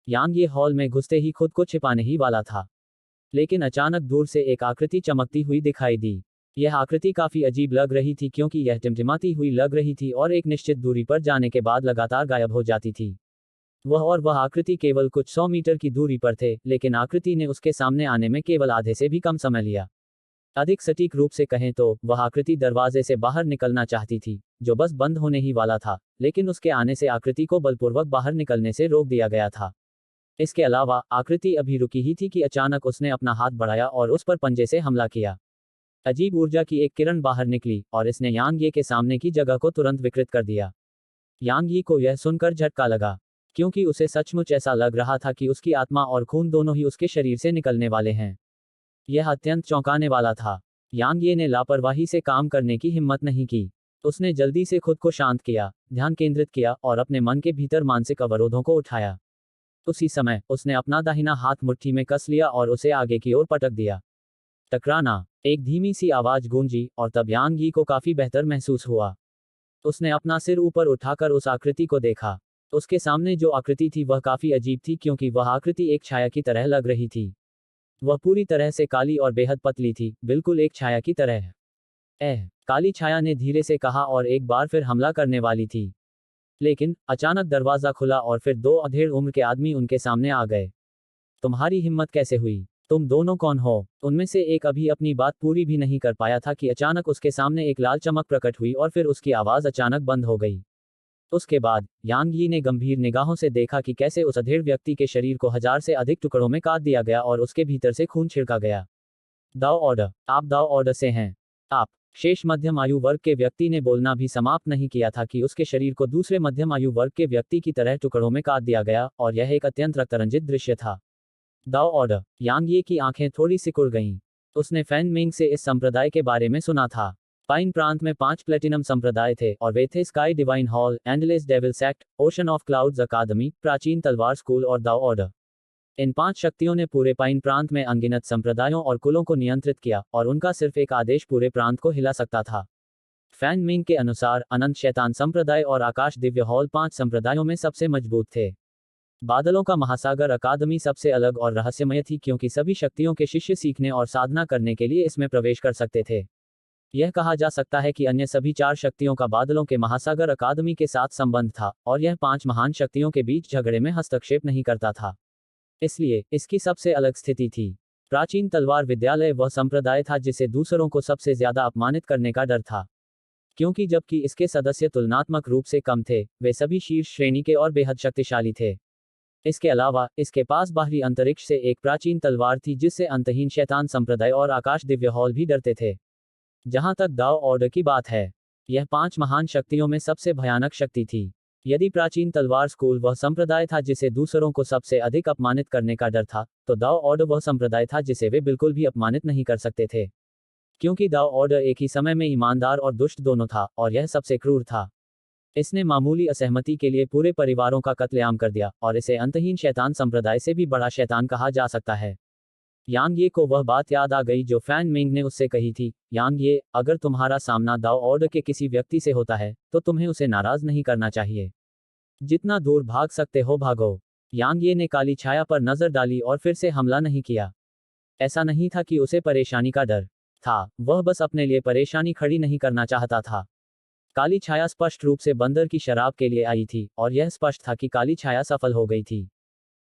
यांग ये हॉल में घुसते ही खुद को छिपाने ही वाला था, लेकिन अचानक दूर से एक आकृति चमकती हुई दिखाई दी। यह आकृति काफी अजीब लग रही थी क्योंकि यह टिमटिमाती हुई लग रही थी और एक निश्चित दूरी पर जाने के बाद लगातार गायब हो जाती थी। वह आकृति केवल कुछ 100 मीटर की दूरी पर थे, लेकिन आकृति ने उसके सामने आने में केवल आधे से भी कम समय लिया। अधिक सटीक रूप से कहें तो वह आकृति दरवाजे से बाहर निकलना चाहती थी, जो बस बंद होने ही वाला था, लेकिन उसके आने से आकृति को बलपूर्वक बाहर निकलने से रोक दिया गया था। इसके अलावा आकृति अभी रुकी ही थी कि अचानक उसने अपना हाथ बढ़ाया और उस पर पंजे से हमला किया। अजीब ऊर्जा की एक किरण बाहर निकली और इसने यांग ये के सामने की जगह को तुरंत विकृत कर दिया। यांग यी को यह सुनकर झटका लगा, क्योंकि उसे सचमुच ऐसा लग रहा था कि उसकी आत्मा और खून दोनों ही उसके शरीर से निकलने वाले हैं। यह अत्यंत चौंकाने वाला था। यांग ये ने लापरवाही से काम करने की हिम्मत नहीं की। उसने जल्दी से खुद को शांत किया, ध्यान केंद्रित किया और अपने मन के भीतर मानसिक अवरोधों को उठाया। उसी समय उसने अपना दाहिना हाथ मुट्ठी में कस लिया और उसे आगे की ओर पटक दिया। टकराना, एक धीमी सी आवाज गूंजी और तब यांग यी को काफी बेहतर महसूस हुआ। उसने अपना सिर ऊपर उठाकर उस आकृति को देखा। उसके सामने जो आकृति थी वह काफी अजीब थी क्योंकि वह आकृति एक छाया की तरह लग रही थी। वह पूरी तरह से काली और बेहद पतली थी, बिल्कुल एक छाया की तरह। काली छाया ने धीरे से कहा और एक बार फिर हमला करने वाली थी। लेकिन अचानक दरवाजा खुला और फिर दो अधेड़ उम्र के आदमी उनके सामने आ गए। तुम्हारी हिम्मत कैसे हुई? तुम दोनों कौन हो? उनमें से एक अभी अपनी बात पूरी भी नहीं कर पाया था कि अचानक उसके सामने एक लाल चमक प्रकट हुई और फिर उसकी आवाज अचानक बंद हो गई। उसके बाद यांग यी ने गंभीर निगाहों से देखा कि कैसे उस अधेड़ व्यक्ति के शरीर को 1000 से अधिक टुकड़ों में काट दिया गया और उसके भीतर से खून छिड़का गया। दाओ ऑर्डर, आप दाओ ऑर्डर से हैं? आप? शेष मध्यम आयु वर्ग के व्यक्ति ने बोलना भी समाप्त नहीं किया था कि उसके शरीर को दूसरे मध्यम आयु वर्ग के व्यक्ति की तरह टुकड़ों में काट दिया गया और यह एक अत्यंत रक्तरंजित दृश्य था। दाओ ऑर्डर, यांग ये की आंखें थोड़ी सिकुड़ गईं। उसने फैन मिंग से इस संप्रदाय के बारे में सुना था। पाइन प्रांत में 5 प्लेटिनम संप्रदाय थे और वे थे sky divine hall, endless devil sect, ocean of clouds academy, प्राचीन तलवार स्कूल और दाओ ऑर्डर। इन 5 शक्तियों ने पूरे पाइन प्रांत में अनगिनत संप्रदायों और कुलों को नियंत्रित किया और उनका सिर्फ एक आदेश पूरे प्रांत को हिला सकता था। फैन मिंग के अनुसार अनंत शैतान संप्रदाय और आकाश दिव्य हॉल 5 संप्रदायों में सबसे मजबूत थे। बादलों का महासागर अकादमी सबसे अलग और रहस्यमय थी क्योंकि सभी शक्तियों के शिष्य सीखने और साधना करने के लिए इसमें प्रवेश कर सकते थे। यह कहा जा सकता है कि अन्य सभी 4 शक्तियों का बादलों के महासागर अकादमी के साथ संबंध था और यह 5 महान शक्तियों के बीच झगड़े में हस्तक्षेप नहीं करता था, इसलिए इसकी सबसे अलग स्थिति थी। प्राचीन तलवार विद्यालय वह संप्रदाय था जिसे दूसरों को सबसे ज्यादा अपमानित करने का डर था, क्योंकि जबकि इसके सदस्य तुलनात्मक रूप से कम थे, वे सभी शीर्ष श्रेणी के और बेहद शक्तिशाली थे। इसके अलावा इसके पास बाहरी अंतरिक्ष से एक प्राचीन तलवार थी जिससे अंतहीन शैतान संप्रदाय और आकाश दिव्य हॉल भी डरते थे। जहां तक दाओ ऑर्डर की बात है, यह 5 महान शक्तियों में सबसे भयानक शक्ति थी। यदि प्राचीन तलवार स्कूल वह संप्रदाय था जिसे दूसरों को सबसे अधिक अपमानित करने का डर था, तो दाओ ऑर्डर वह संप्रदाय था जिसे वे बिल्कुल भी अपमानित नहीं कर सकते थे, क्योंकि दाओ ऑर्डर एक ही समय में ईमानदार और दुष्ट दोनों था और यह सबसे क्रूर था। इसने मामूली असहमति के लिए पूरे परिवारों का कत्लेआम कर दिया और इसे अंतहीन शैतान संप्रदाय से भी बड़ा शैतान कहा जा सकता है। यांग ये को वह बात याद आ गई जो फैन मिंग ने उससे कही थी। यांग ये, अगर तुम्हारा सामना दाओ ऑर्डर के किसी व्यक्ति से होता है तो तुम्हें उसे नाराज नहीं करना चाहिए। जितना दूर भाग सकते हो भागो। यांग ये ने काली छाया पर नजर डाली और फिर से हमला नहीं किया। ऐसा नहीं था कि उसे परेशानी का डर था, वह बस अपने लिए परेशानी खड़ी नहीं करना चाहता था। काली छाया स्पष्ट रूप से बंदर की शराब के लिए आई थी और यह स्पष्ट था कि काली छाया सफल हो गई थी।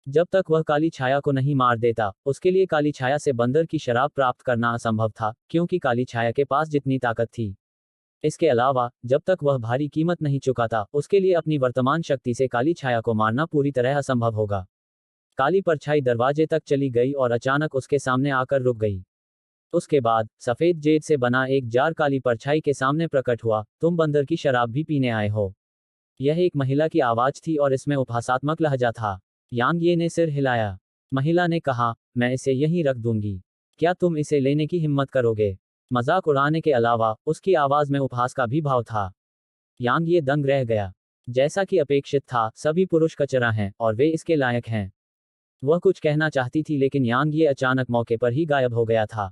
जब तक वह काली छाया को नहीं मार देता, उसके लिए काली छाया से बंदर की शराब प्राप्त करना असंभव था, क्योंकि काली छाया के पास जितनी ताकत थी। इसके अलावा जब तक वह भारी कीमत नहीं चुकाता, उसके लिए अपनी वर्तमान शक्ति से काली छाया को मारना पूरी तरह असंभव होगा। काली परछाई दरवाजे तक चली गई और अचानक उसके सामने आकर रुक गई। उसके बाद सफेद जेड से बना एक जार काली परछाई के सामने प्रकट हुआ। तुम बंदर की शराब भी पीने आए हो? यह एक महिला की आवाज थी और इसमें उपहासात्मक लहजा था। यांग ये ने सिर हिलाया। महिला ने कहा, मैं इसे यहीं रख दूंगी। क्या तुम इसे लेने की हिम्मत करोगे? मजाक उड़ाने के अलावा उसकी आवाज में उपहास का भी भाव था। यांग ये दंग रह गया। जैसा कि अपेक्षित था, सभी पुरुष कचरा हैं और वे इसके लायक हैं। वह कुछ कहना चाहती थी लेकिन यांग ये अचानक मौके पर ही गायब हो गया था।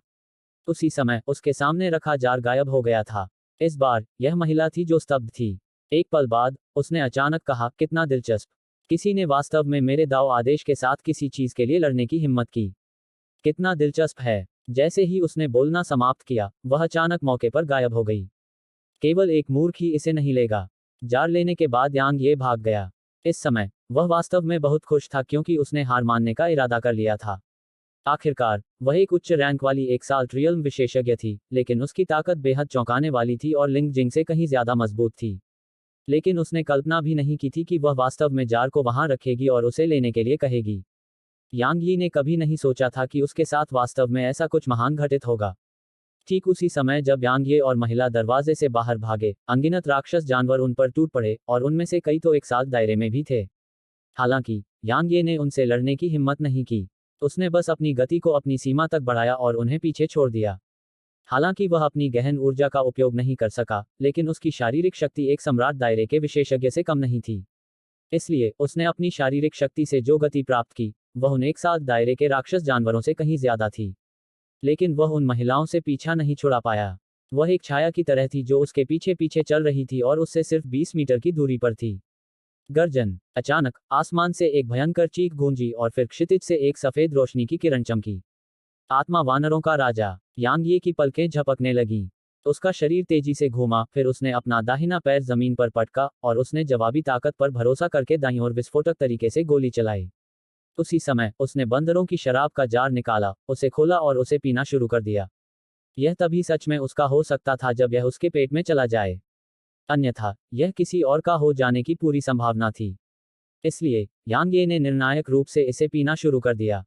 उसी समय उसके सामने रखा जार गायब हो गया था। इस बार यह महिला थी जो स्तब्ध थी। एक पल बाद उसने अचानक कहा, कितना दिलचस्प। किसी ने वास्तव में मेरे दाव आदेश के साथ किसी चीज के लिए लड़ने की हिम्मत की। कितना दिलचस्प है। जैसे ही उसने बोलना समाप्त किया, वह अचानक मौके पर गायब हो गई। केवल एक मूर्ख ही इसे नहीं लेगा। जार लेने के बाद यांग ये भाग गया। इस समय वह वास्तव में बहुत खुश था क्योंकि उसने हार मानने का इरादा कर लिया था। आखिरकार वह एक उच्च रैंक वाली एक साल्ट रियल्म विशेषज्ञ थी, लेकिन उसकी ताकत बेहद चौंकाने वाली थी और लिंग जिंग से कहीं ज्यादा मजबूत थी। लेकिन उसने कल्पना भी नहीं की थी कि वह वास्तव में जार को वहां रखेगी और उसे लेने के लिए कहेगी। यांग यी ने कभी नहीं सोचा था कि उसके साथ वास्तव में ऐसा कुछ महान घटित होगा। ठीक उसी समय जब यांग ये और महिला दरवाजे से बाहर भागे, अनगिनत राक्षस जानवर उन पर टूट पड़े और उनमें से कई तो एक साथ दायरे में भी थे। हालांकि यांग ये ने उनसे लड़ने की हिम्मत नहीं की। उसने बस अपनी गति को अपनी सीमा तक बढ़ाया और उन्हें पीछे छोड़ दिया। हालांकि वह अपनी गहन ऊर्जा का उपयोग नहीं कर सका, लेकिन उसकी शारीरिक शक्ति एक सम्राट दायरे के विशेषज्ञ से कम नहीं थी। इसलिए उसने अपनी शारीरिक शक्ति से जो गति प्राप्त की, वह उन एक साथ दायरे के राक्षस जानवरों से कहीं ज्यादा थी। लेकिन वह उन महिलाओं से पीछा नहीं छुड़ा पाया। वह एक छाया की तरह थी जो उसके पीछे पीछे चल रही थी और उससे सिर्फ 20 मीटर की दूरी पर थी। गर्जन। अचानक आसमान से एक भयंकर चीख गूंजी और फिर क्षितिज से एक सफेद रोशनी की किरण चमकी। आत्मा वानरों का राजा। यांग ये की पलकें झपकने लगीं। उसका शरीर तेजी से घूमा, फिर उसने अपना दाहिना पैर जमीन पर पटका और उसने जवाबी ताकत पर भरोसा करके दाईं ओर विस्फोटक तरीके से गोली चलाई। उसी समय उसने बंदरों की शराब का जार निकाला, उसे खोला और उसे पीना शुरू कर दिया। यह तभी सच में उसका हो सकता था जब यह उसके पेट में चला जाए। अन्यथा यह किसी और का हो जाने की पूरी संभावना थी। इसलिए यांग ये ने निर्णायक रूप से इसे पीना शुरू कर दिया।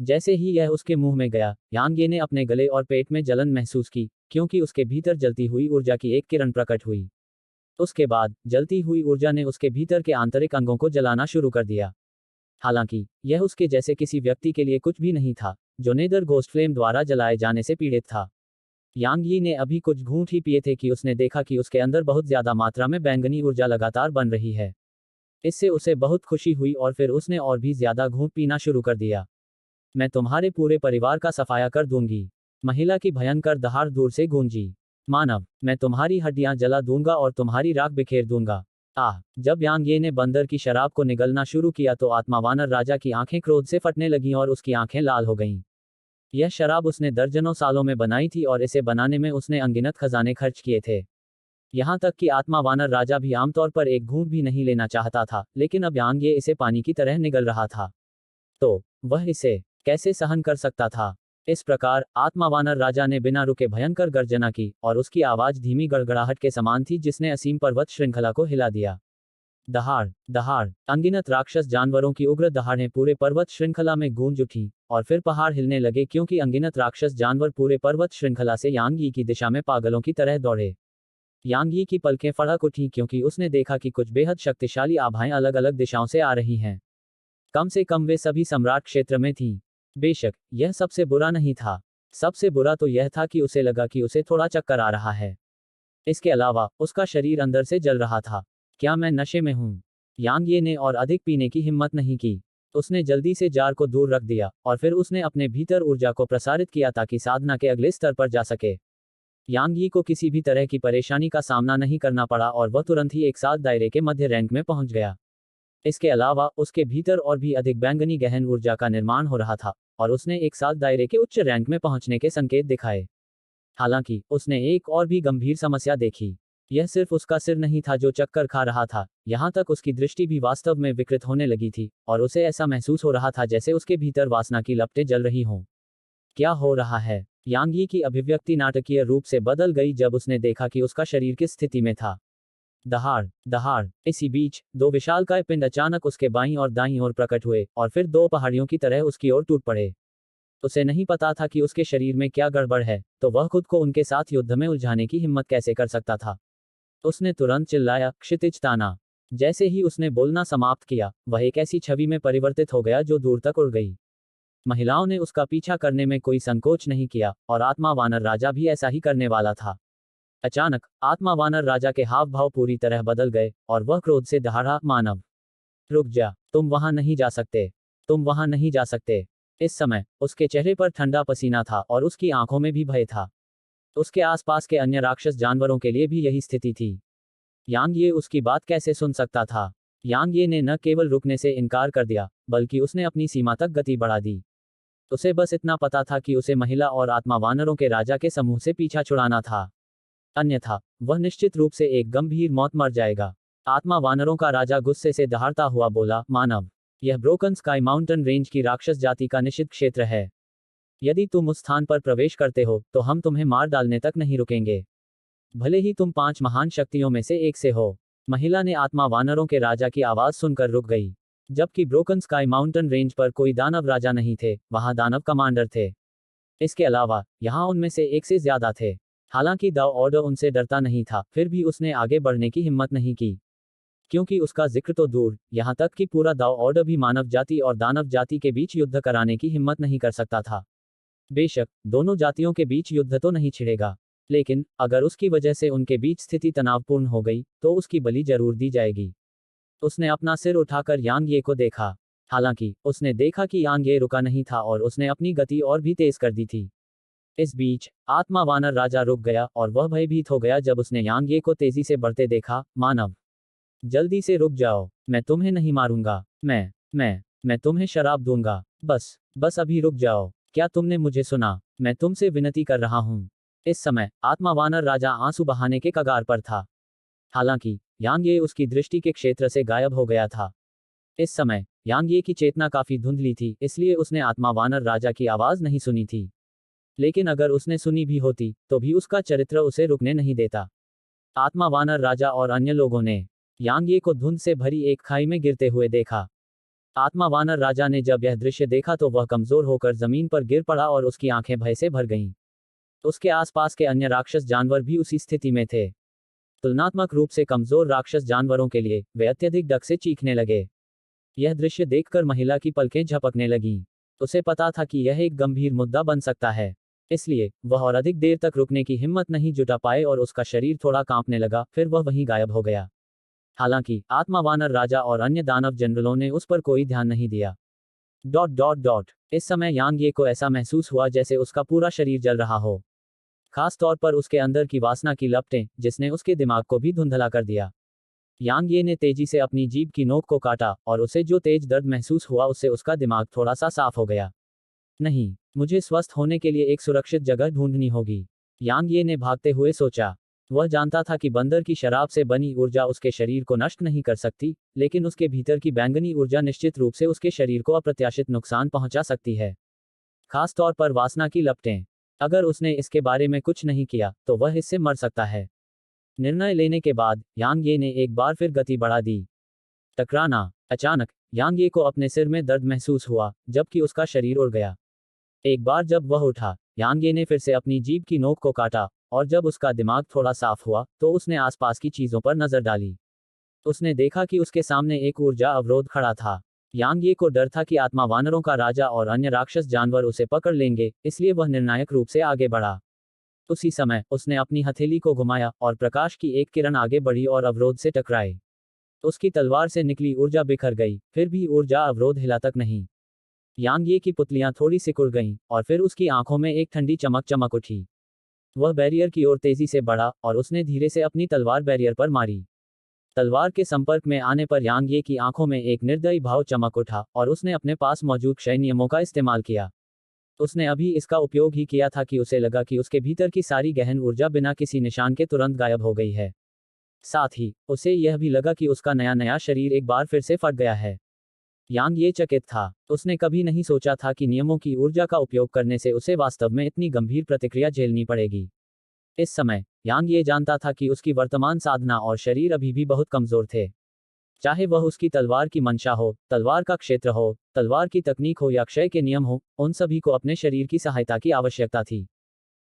जैसे ही यह उसके मुंह में गया, यांग ये ने अपने गले और पेट में जलन महसूस की, क्योंकि उसके भीतर जलती हुई ऊर्जा की एक किरण प्रकट हुई। उसके बाद जलती हुई ऊर्जा ने उसके भीतर के आंतरिक अंगों को जलाना शुरू कर दिया। हालांकि यह उसके जैसे किसी व्यक्ति के लिए कुछ भी नहीं था, जो नेदर घोस्ट फ्लेम द्वारा जलाए जाने से पीड़ित था। यांग यी ने अभी कुछ घूंट ही पिए थे कि उसने देखा कि उसके अंदर बहुत ज्यादा मात्रा में बैंगनी ऊर्जा लगातार बन रही है। इससे उसे बहुत खुशी हुई और फिर उसने और भी ज्यादा घूंट पीना शुरू कर दिया। मैं तुम्हारे पूरे परिवार का सफाया कर दूंगी। महिला की भयंकर दहाड़ दूर से गूंजी। मानव, मैं तुम्हारी हड्डियां जला दूंगा और तुम्हारी राख बिखेर दूंगा। जब यांग ये ने बंदर की शराब को निगलना शुरू किया तो आत्मा वानर राजा की आंखें क्रोध से फटने लगीं और उसकी आंखें लाल हो गईं। यह शराब उसने दर्जनों सालों में बनाई थी और इसे बनाने में उसने अनगिनत खजाने खर्च किए थे। यहाँ तक कि आत्मा वानर राजा भी आमतौर पर एक घूंट भी नहीं लेना चाहता था, लेकिन अब यांग ये इसे पानी की तरह निगल रहा था। तो वह इसे कैसे सहन कर सकता था? इस प्रकार आत्मा वानर राजा ने बिना रुके भयंकर गर्जना की और उसकी आवाज धीमी गड़गड़ाहट के समान थी जिसने असीम पर्वत श्रृंखला को हिला दिया। दहाड़ दहाड़। अनगिनत राक्षस जानवरों की उग्र दहाड़ें पूरे पर्वत श्रृंखला में गूंज उठी और फिर पहाड़ हिलने लगे क्योंकि अनगिनत राक्षस जानवर पूरे पर्वत श्रृंखला से यांग यी की दिशा में पागलों की तरह दौड़े। यांग यी की पलकें फड़क उठी क्योंकि उसने देखा कि कुछ बेहद शक्तिशाली आभाएं अलग अलग दिशाओं से आ रही हैं। कम से कम वे सभी सम्राट क्षेत्र में थीं। बेशक यह सबसे बुरा नहीं था। सबसे बुरा तो यह था कि उसे लगा कि उसे थोड़ा चक्कर आ रहा है। इसके अलावा उसका शरीर अंदर से जल रहा था। क्या मैं नशे में हूं? यांग ये ने और अधिक पीने की हिम्मत नहीं की। उसने जल्दी से जार को दूर रख दिया और फिर उसने अपने भीतर ऊर्जा को प्रसारित किया ताकि साधना के अगले स्तर पर जा सके। यांग यी को किसी भी तरह की परेशानी का सामना नहीं करना पड़ा और वह तुरंत ही एक साथ दायरे के मध्य रैंक में पहुंच गया। इसके अलावा उसके भीतर और भी अधिक बैंगनी गहन ऊर्जा का निर्माण हो रहा था और उसने एक साथ दायरे के उच्च रैंक में पहुंचने के संकेत दिखाए। हालांकि उसने एक और भी गंभीर समस्या देखी। यह सिर्फ उसका सिर नहीं था जो चक्कर खा रहा था, यहाँ तक उसकी दृष्टि भी वास्तव में विकृत होने लगी थी और उसे ऐसा महसूस हो रहा था जैसे उसके भीतर वासना की लपटें जल रही हों। क्या हो रहा है? यांग यी की अभिव्यक्ति नाटकीय रूप से बदल गई जब उसने देखा कि उसका शरीर किस स्थिति में था। दहाड़ दहाड़। इसी बीच दो विशालकाय पिंड अचानक उसके बाईं और दाईं ओर प्रकट हुए और फिर दो पहाड़ियों की तरह उसकी ओर टूट पड़े। उसे नहीं पता था कि उसके शरीर में क्या गड़बड़ है, तो वह खुद को उनके साथ युद्ध में उलझाने की हिम्मत कैसे कर सकता था। उसने तुरंत चिल्लाया, क्षितिज ताना। जैसे ही उसने बोलना समाप्त किया, वह एक ऐसी छवि में परिवर्तित हो गया जो दूर तक उड़ गई। महिलाओं ने उसका पीछा करने में कोई संकोच नहीं किया और आत्मा वानर राजा भी ऐसा ही करने वाला था। अचानक आत्मा वानर राजा के हाव भाव पूरी तरह बदल गए और वह क्रोध से दहाड़ा, मानव रुक जा, तुम वहां नहीं जा सकते, तुम वहां नहीं जा सकते। इस समय उसके चेहरे पर ठंडा पसीना था और उसकी आंखों में भी भय था। उसके आसपास के अन्य राक्षस जानवरों के लिए भी यही स्थिति थी। यांग ये उसकी बात कैसे सुन सकता था? यांग ये ने न केवल रुकने से इनकार कर दिया, बल्कि उसने अपनी सीमा तक गति बढ़ा दी। उसे बस इतना पता था कि उसे महिला और आत्मा वानरों के राजा के समूह से पीछा छुड़ाना था। अन्यथा वह निश्चित रूप से एक गंभीर मौत मर जाएगा। आत्मा वानरों का राजा गुस्से से दहाड़ता हुआ बोला, मानव, यह ब्रोकन स्काई माउंटेन रेंज की राक्षस जाति का निषिद्ध क्षेत्र है। यदि तुम उस स्थान पर प्रवेश करते हो तो हम तुम्हें मार डालने तक नहीं रुकेंगे, भले ही तुम 5 महान शक्तियों में से एक से हो। महिला ने आत्मा वानरों के राजा की आवाज सुनकर रुक गई। जबकि ब्रोकन स्काई माउंटेन रेंज पर कोई दानव राजा नहीं थे, वहां दानव कमांडर थे। इसके अलावा यहां उनमें से एक से ज्यादा थे। हालांकि दाव ऑर्डर उनसे डरता नहीं था, फिर भी उसने आगे बढ़ने की हिम्मत नहीं की, क्योंकि उसका जिक्र तो दूर, यहां तक कि पूरा दाव ऑर्डर भी मानव जाति और दानव जाति के बीच युद्ध कराने की हिम्मत नहीं कर सकता था। बेशक दोनों जातियों के बीच युद्ध तो नहीं छिड़ेगा, लेकिन अगर उसकी वजह से उनके बीच स्थिति तनावपूर्ण हो गई तो उसकी बलि जरूर दी जाएगी। उसने अपना सिर उठाकर यांग ये को देखा। हालांकि उसने देखा कि यांग ये रुका नहीं था और उसने अपनी गति और भी तेज कर दी थी। इस बीच आत्मा वानर राजा रुक गया और वह भयभीत हो गया जब उसने यांग ये को तेजी से बढ़ते देखा। मानव, जल्दी से रुक जाओ, मैं तुम्हें नहीं मारूंगा, मैं तुम्हें शराब दूंगा, बस अभी रुक जाओ। क्या तुमने मुझे सुना? मैं तुमसे विनती कर रहा हूं। इस समय आत्मा वानर राजा आंसू बहाने के कगार पर था। हालांकि यांग ये उसकी दृष्टि के क्षेत्र से गायब हो गया था। इस समय यांग ये की चेतना काफी धुंधली थी, इसलिए उसने आत्मा वानर राजा की आवाज नहीं सुनी थी। लेकिन अगर उसने सुनी भी होती तो भी उसका चरित्र उसे रुकने नहीं देता। आत्मा वानर राजा और अन्य लोगों ने यांग ये को धुंध से भरी एक खाई में गिरते हुए देखा। आत्मा वानर राजा ने जब यह दृश्य देखा तो वह कमजोर होकर जमीन पर गिर पड़ा और उसकी आंखें भय से भर गईं। उसके आसपास के अन्य राक्षस जानवर भी उसी स्थिति में थे। तुलनात्मक रूप से कमजोर राक्षस जानवरों के लिए वे अत्यधिक डर से चीखने लगे। यह दृश्य देखकर महिला की पलकें झपकने लगीं। उसे पता था कि यह एक गंभीर मुद्दा बन सकता है, इसलिए वह और अधिक देर तक रुकने की हिम्मत नहीं जुटा पाए और उसका शरीर थोड़ा कांपने लगा, फिर वह वहीं गायब हो गया। हालांकि आत्मा वानर राजा और अन्य दानव जनरलों ने उस पर कोई ध्यान नहीं दिया। इस समय यांग ये को ऐसा महसूस हुआ जैसे उसका पूरा शरीर जल रहा हो, खास तौर पर उसके अंदर की वासना की लपटें, जिसने उसके दिमाग को भी धुंधला कर दिया। यांग ये ने तेजी से अपनी जीभ की नोक को काटा और उसे जो तेज दर्द महसूस हुआ उससे उसका दिमाग थोड़ा सा साफ हो गया। नहीं, मुझे स्वस्थ होने के लिए एक सुरक्षित जगह ढूंढनी होगी, यांग ये ने भागते हुए सोचा। वह जानता था कि बंदर की शराब से बनी ऊर्जा उसके शरीर को नष्ट नहीं कर सकती, लेकिन उसके भीतर की बैंगनी ऊर्जा निश्चित रूप से उसके शरीर को अप्रत्याशित नुकसान पहुंचा सकती है, खास तौर पर वासना की लपटें। अगर उसने इसके बारे में कुछ नहीं किया तो वह इससे मर सकता है। निर्णय लेने के बाद यांग ये ने एक बार फिर गति बढ़ा दी। टकराना। अचानक यांग ये को अपने सिर में दर्द महसूस हुआ, जबकि उसका शरीर उड़ गया। एक बार जब वह उठा, यांग ये ने फिर से अपनी जीभ की नोक को काटा, और जब उसका दिमाग थोड़ा साफ हुआ तो उसने आसपास की चीजों पर नजर डाली। उसने देखा कि उसके सामने एक ऊर्जा अवरोध खड़ा था। यांग ये को डर था कि आत्मा वानरों का राजा और अन्य राक्षस जानवर उसे पकड़ लेंगे, इसलिए वह निर्णायक रूप से आगे बढ़ा। उसी समय उसने अपनी हथेली को घुमाया और प्रकाश की एक किरण आगे बढ़ी और अवरोध से टकराई। उसकी तलवार से निकली ऊर्जा बिखर गई, फिर भी ऊर्जा अवरोध हिला तक नहीं। यांग ये की पुतलियां थोड़ी सिकुड़ गईं और फिर उसकी आंखों में एक ठंडी चमक चमक उठी। वह बैरियर की ओर तेजी से बढ़ा और उसने धीरे से अपनी तलवार बैरियर पर मारी। तलवार के संपर्क में आने पर यांग ये की आंखों में एक निर्दयी भाव चमक उठा और उसने अपने पास मौजूद क्षय नियमों का इस्तेमाल किया। उसने अभी इसका उपयोग ही किया था कि उसे लगा कि उसके भीतर की सारी गहन ऊर्जा बिना किसी निशान के तुरंत गायब हो गई है। साथ ही उसे यह भी लगा कि उसका नया शरीर एक बार फिर से फट गया है। यांग ये चकित था। उसने कभी नहीं सोचा था कि नियमों की ऊर्जा का उपयोग करने से उसे वास्तव में इतनी गंभीर प्रतिक्रिया झेलनी पड़ेगी। इस समय यांग ये जानता था कि उसकी वर्तमान साधना और शरीर अभी भी बहुत कमजोर थे। चाहे वह उसकी तलवार की मंशा हो, तलवार का क्षेत्र हो, तलवार की तकनीक हो या क्षय के नियम हो, उन सभी को अपने शरीर की सहायता की आवश्यकता थी।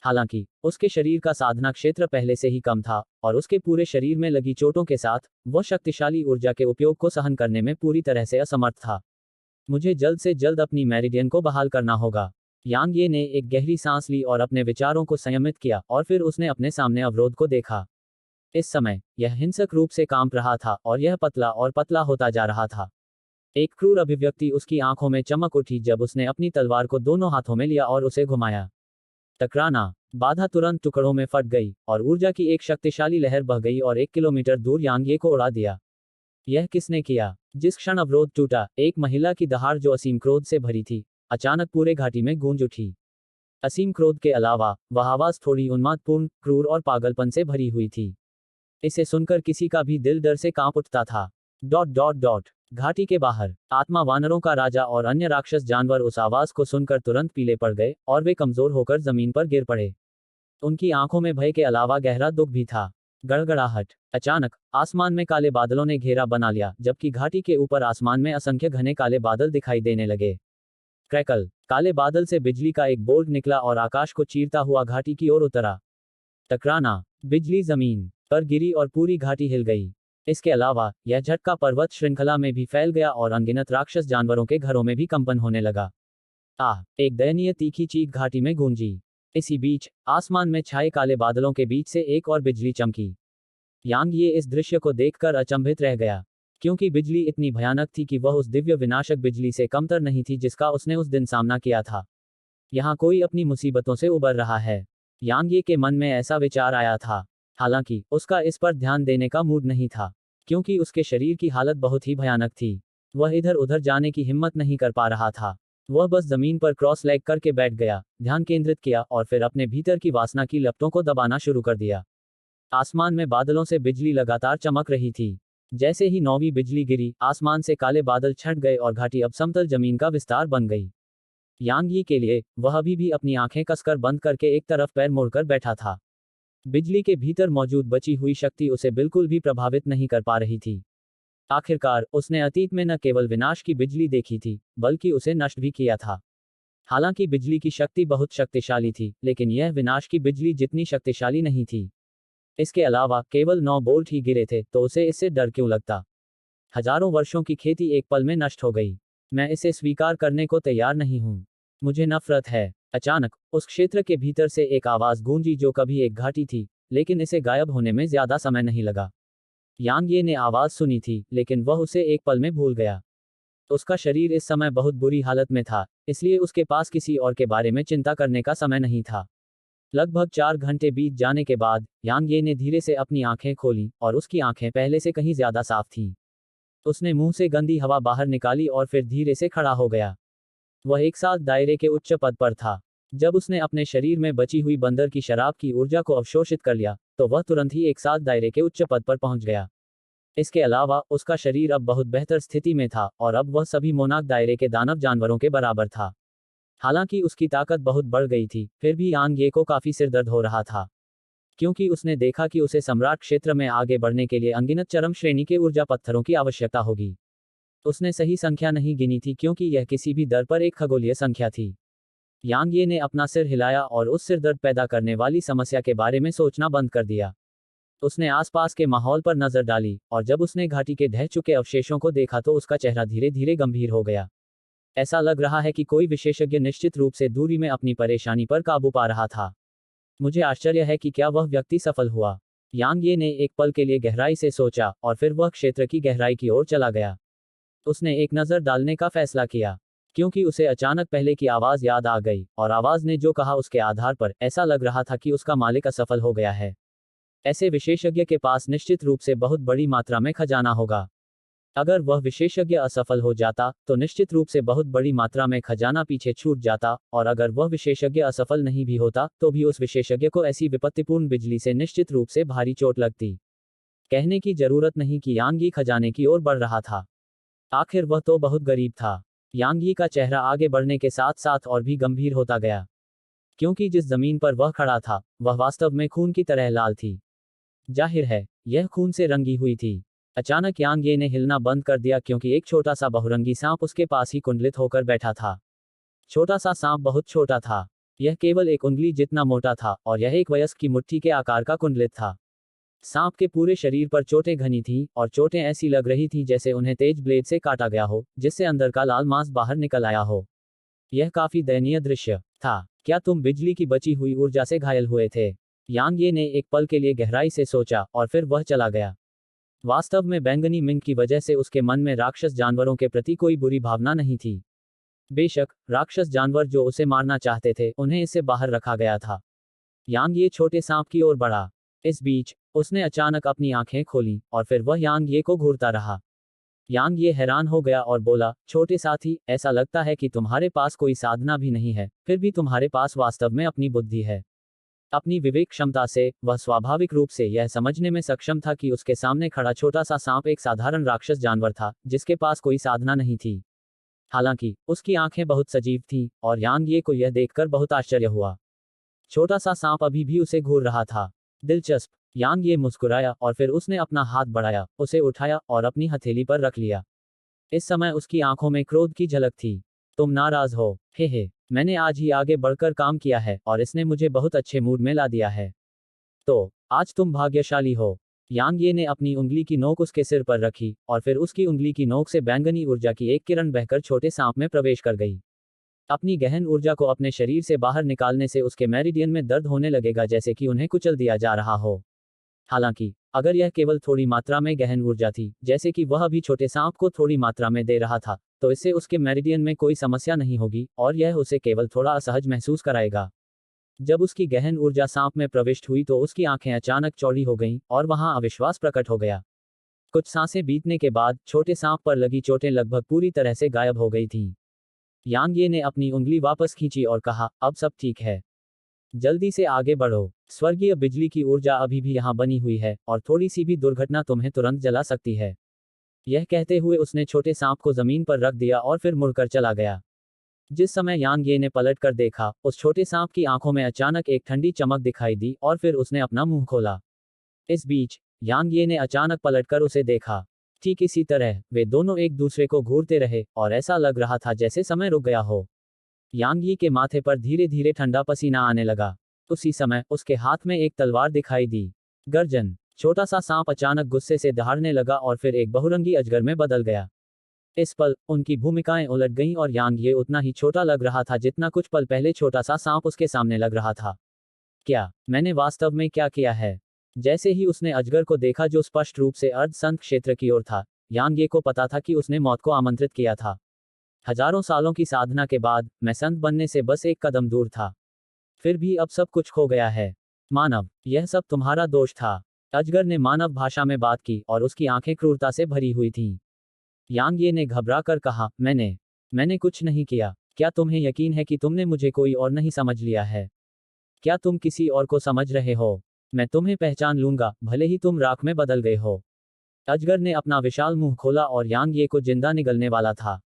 हालांकि उसके शरीर का साधना क्षेत्र पहले से ही कम था और उसके पूरे शरीर में लगी चोटों के साथ वह शक्तिशाली ऊर्जा के उपयोग को सहन करने में पूरी तरह से असमर्थ था। मुझे जल्द से जल्द अपनी मेरिडियन को बहाल करना होगा। यांग ये ने एक गहरी सांस ली और अपने विचारों को संयमित किया और फिर उसने अपने सामने अवरोध को देखा। इस समय यह हिंसक रूप से कांप रहा था और यह पतला और पतला होता जा रहा था। एक क्रूर अभिव्यक्ति उसकी आंखों में चमक उठी जब उसने अपनी तलवार को दोनों हाथों में लिया और उसे घुमाया। टकराना। बाधा तुरंत टुकड़ों में फट गई और ऊर्जा की एक शक्तिशाली लहर बह गई और 1 किलोमीटर दूर यांग ये को उड़ा दिया। यह किसने किया? जिस क्षण अवरोध टूटा, एक महिला की दहाड़ जो असीम क्रोध से भरी थी, अचानक पूरे घाटी में गूंज उठी। असीम क्रोध के अलावा, वह आवाज थोड़ी उन्मादपूर्ण, क्रूर और पागलपन से भरी हुई थी। इसे सुनकर किसी का भी दिल डर से कांप उठता था। डॉट डॉट डॉट घाटी के बाहर, आत्मा वानरों का राजा और अन्य राक्षस जानवर उस आवाज को सुनकर तुरंत पीले पड़ गए और वे कमजोर होकर जमीन पर गिर पड़े। उनकी आंखों में भय के अलावा गहरा दुख भी था। गड़गड़ाहट। अचानक आसमान में काले बादलों ने घेरा बना लिया, जबकि घाटी के ऊपर आसमान में असंख्य घने काले बादल दिखाई देने लगे। क्रैकल। काले बादल से बिजली का एक बोल्ट निकला और आकाश को चीरता हुआ घाटी की ओर उतरा। टकराना। बिजली जमीन पर गिरी और पूरी घाटी हिल गई। इसके अलावा, यह झटका पर्वत श्रृंखला में भी फैल गया और अनगिनत राक्षस जानवरों के घरों में भी कंपन होने लगा। आह! एक दयनीय तीखी चीख घाटी में गूंजी। इसी बीच, आसमान में छाए काले बादलों के बीच से एक और बिजली चमकी। यांग ये इस दृश्य को देखकर अचंभित रह गया, क्योंकि बिजली इतनी भयानक थी कि वह उस दिव्य विनाशक बिजली से कमतर नहीं थी जिसका उसने उस दिन सामना किया था। यहाँ कोई अपनी मुसीबतों से उबर रहा है। यांग ये के मन में ऐसा विचार आया था। हालांकि, उसका इस पर ध्यान देने का मूड नहीं था, क्योंकि उसके शरीर की हालत बहुत ही भयानक थी। वह इधर उधर जाने की हिम्मत नहीं कर पा रहा था। वह बस जमीन पर क्रॉस लेग करके बैठ गया, ध्यान केंद्रित किया और फिर अपने भीतर की वासना की लपटों को दबाना शुरू कर दिया। आसमान में बादलों से बिजली लगातार चमक रही थी। जैसे ही नौवीं बिजली गिरी, आसमान से काले बादल छंट गए और घाटी अब समतल जमीन का विस्तार बन गई। यांग यी के लिए, वह अभी भी अपनी आंखें कसकर बंद करके एक तरफ पैर मोड़कर बैठा था। बिजली के भीतर मौजूद बची हुई शक्ति उसे बिल्कुल भी प्रभावित नहीं कर पा रही थी। आखिरकार, उसने अतीत में न केवल विनाश की बिजली देखी थी, बल्कि उसे नष्ट भी किया था। हालांकि बिजली की शक्ति बहुत शक्तिशाली थी, लेकिन यह विनाश की बिजली जितनी शक्तिशाली नहीं थी। इसके अलावा, केवल 9 बोल्ट ही गिरे थे, तो उसे इससे डर क्यों लगता? हजारों वर्षों की खेती एक पल में नष्ट हो गई। मैं इसे स्वीकार करने को तैयार नहीं हूं। मुझे नफरत है। अचानक, उस क्षेत्र के भीतर से एक आवाज गूंजी जो कभी एक घाटी थी, लेकिन इसे गायब होने में ज्यादा समय नहीं लगा। यांग ये ने आवाज सुनी थी, लेकिन वह उसे एक पल में भूल गया। उसका शरीर इस समय बहुत बुरी हालत में था, इसलिए उसके पास किसी और के बारे में चिंता करने का समय नहीं था। लगभग 4 घंटे बीत जाने के बाद, यांग ये ने धीरे से अपनी आंखें खोली, और उसकी आंखें पहले से कहीं ज्यादा साफ थीं। उसने मुंह से गंदी हवा बाहर निकाली और फिर धीरे से खड़ा हो गया। वह एक साथ दायरे के उच्च पद पर था। जब उसने अपने शरीर में बची हुई बंदर की शराब की ऊर्जा को अवशोषित कर लिया, तो वह तुरंत ही एक साथ दायरे के उच्च पद पर पहुंच गया। इसके अलावा, उसका शरीर अब बहुत बेहतर स्थिति में था और अब वह सभी मोनाक दायरे के दानव जानवरों के बराबर था। हालांकि उसकी ताकत बहुत बढ़ गई थी, फिर भी यांग ये को काफी सिरदर्द हो रहा था, क्योंकि उसने देखा कि उसे सम्राट क्षेत्र में आगे बढ़ने के लिए अनगिनत चरम श्रेणी के ऊर्जा पत्थरों की आवश्यकता होगी। उसने सही संख्या नहीं गिनी थी क्योंकि यह किसी भी दर पर एक खगोलीय संख्या थी। यांग ये ने अपना सिर हिलाया और उस सिरदर्द पैदा करने वाली समस्या के बारे में सोचना बंद कर दिया। उसने आसपास के माहौल पर नजर डाली, और जब उसने घाटी के ढह चुके अवशेषों को देखा तो उसका चेहरा धीरे धीरे गंभीर हो गया। ऐसा लग रहा है कि कोई विशेषज्ञ निश्चित रूप से दूरी में अपनी परेशानी पर काबू पा रहा था। मुझे आश्चर्य है कि क्या वह व्यक्ति सफल हुआ। यांग ये ने एक पल के लिए गहराई से सोचा, और फिर वह क्षेत्र की गहराई की ओर चला गया। उसने एक नज़र डालने का फैसला किया, क्योंकि उसे अचानक पहले की आवाज़ याद आ गई, और आवाज़ ने जो कहा उसके आधार पर ऐसा लग रहा था कि उसका मालिक असफल हो गया है। ऐसे विशेषज्ञ के पास निश्चित रूप से बहुत बड़ी मात्रा में खजाना होगा। अगर वह विशेषज्ञ असफल हो जाता, तो निश्चित रूप से बहुत बड़ी मात्रा में खजाना पीछे छूट जाता, और अगर वह विशेषज्ञ असफल नहीं भी होता, तो भी उस विशेषज्ञ को ऐसी विपत्तिपूर्ण बिजली से निश्चित रूप से भारी चोट लगती। कहने की जरूरत नहीं कि यांग यी खजाने की ओर बढ़ रहा था। आखिर वह तो बहुत गरीब था। यांग यी का चेहरा आगे बढ़ने के साथ साथ और भी गंभीर होता गया, क्योंकि जिस जमीन पर वह खड़ा था, वह वास्तव में खून की तरह लाल थी। जाहिर है, यह खून से रंगी हुई थी। अचानक यांग ये ने हिलना बंद कर दिया क्योंकि एक छोटा सा बहुरंगी सांप उसके पास ही कुंडलित होकर बैठा था। छोटा सा सांप बहुत छोटा था। यह केवल एक उंगली जितना मोटा था, और यह एक वयस्क की मुट्ठी के आकार का कुंडलित था। सांप के पूरे शरीर पर चोटें घनी थीं, और चोटें ऐसी लग रही थीं जैसे उन्हें तेज ब्लेड से काटा गया हो, जिससे अंदर का लाल मांस बाहर निकल आया हो। यह काफी दयनीय दृश्य था। क्या तुम बिजली की बची हुई ऊर्जा से घायल हुए थे? यांग ये ने एक पल के लिए गहराई से सोचा, और फिर वह चला गया। वास्तव में बैंगनी मिंग की वजह से उसके मन में राक्षस जानवरों के प्रति कोई बुरी भावना नहीं थी। बेशक, राक्षस जानवर जो उसे मारना चाहते थे, उन्हें इससे बाहर रखा गया था। यांग ये छोटे सांप की ओर बढ़ा। इस बीच, उसने अचानक अपनी आंखें खोलीं, और फिर वह यांग ये को घूरता रहा। यांग ये हैरान हो गया और बोला, छोटे साथी, ऐसा लगता है कि तुम्हारे पास कोई साधना भी नहीं है, फिर भी तुम्हारे पास वास्तव में अपनी बुद्धि है। अपनी विवेक क्षमता से वह स्वाभाविक रूप से यह समझने में सक्षम था कि उसके सामने खड़ा छोटा सा सांप एक साधारण राक्षस जानवर था, जिसके पास कोई साधना नहीं थी। हालांकि उसकी आंखें बहुत सजीव थीं, और यांग ये को यह देखकर बहुत आश्चर्य हुआ। छोटा सा सांप अभी भी उसे घूर रहा था। दिलचस्प। यांग ये मुस्कुराया और फिर उसने अपना हाथ बढ़ाया, उसे उठाया और अपनी हथेली पर रख लिया। इस समय उसकी आंखों में क्रोध की झलक थी। तुम नाराज हो? हे, मैंने आज ही आगे बढ़कर काम किया है और इसने मुझे बहुत अच्छे मूड में ला दिया है। तो आज तुम भाग्यशाली हो। यांग ये ने अपनी उंगली की नोक उसके सिर पर रखी और फिर उसकी उंगली की नोक से बैंगनी ऊर्जा की एक किरण बहकर छोटे सांप में प्रवेश कर गई। अपनी गहन ऊर्जा को अपने शरीर से बाहर निकालने से उसके मेरिडियन में दर्द होने लगेगा, जैसे कि उन्हें कुचल दिया जा रहा हो। हालांकि अगर यह केवल थोड़ी मात्रा में गहन ऊर्जा थी, जैसे कि वह अभी छोटे सांप को थोड़ी मात्रा में दे रहा था, तो इससे उसके मेरिडियन में कोई समस्या नहीं होगी और यह उसे केवल थोड़ा असहज महसूस कराएगा। जब उसकी गहन ऊर्जा सांप में प्रविष्ट हुई तो उसकी आंखें अचानक चौड़ी हो गईं और वहां अविश्वास प्रकट हो गया। कुछ सांसें बीतने के बाद छोटे सांप पर लगी चोटें लगभग पूरी तरह से गायब हो गई थीं। यांग ये ने अपनी उंगली वापस खींची और कहा, अब सब ठीक है। जल्दी से आगे बढ़ो। स्वर्गीय बिजली की ऊर्जा अभी भी यहाँ बनी हुई है और थोड़ी सी भी दुर्घटना तुम्हें तुरंत जला सकती है। यह कहते हुए उसने छोटे सांप को जमीन पर रख दिया और फिर मुड़कर चला गया। जिस समय यांग ये ने पलट कर देखा, उस छोटे सांप की आंखों में अचानक एक ठंडी चमक दिखाई दी और फिर उसने अपना मुंह खोला। इस बीच यांग ये ने अचानक पलटकर उसे देखा। ठीक इसी तरह वे दोनों एक दूसरे को घूरते रहे और ऐसा लग रहा था जैसे समय रुक गया हो। यांग यी के माथे पर धीरे धीरे ठंडा पसीना आने लगा। उसी समय उसके हाथ में एक तलवार दिखाई दी। गर्जन। छोटा सा सांप अचानक गुस्से से दहाड़ने लगा और फिर एक बहुरंगी अजगर में बदल गया। इस पल उनकी भूमिकाएं उलट गईं और यांग ये उतना ही छोटा लग रहा था जितना कुछ पल पहले छोटा सा सांप उसके सामने लग रहा था। क्या मैंने वास्तव में क्या किया है? जैसे ही उसने अजगर को देखा जो स्पष्ट रूप से अर्ध संत क्षेत्र की ओर था, यांग ये को पता था कि उसने मौत को आमंत्रित किया था। हजारों सालों की साधना के बाद मैं संत बनने से बस एक कदम दूर था। फिर भी अब सब कुछ खो गया है। मानव, यह सब तुम्हारा दोष था। अजगर ने मानव भाषा में बात की और उसकी आंखें क्रूरता से भरी हुई थीं। यांग ये ने घबरा कर कहा, मैंने कुछ नहीं किया। क्या तुम्हें यकीन है कि तुमने मुझे कोई और नहीं समझ लिया है? क्या तुम किसी और को समझ रहे हो? मैं तुम्हें पहचान लूंगा, भले ही तुम राख में बदल गए हो। अजगर ने अपना विशाल मुंह खोला और यांग ये को जिंदा निगलने वाला था।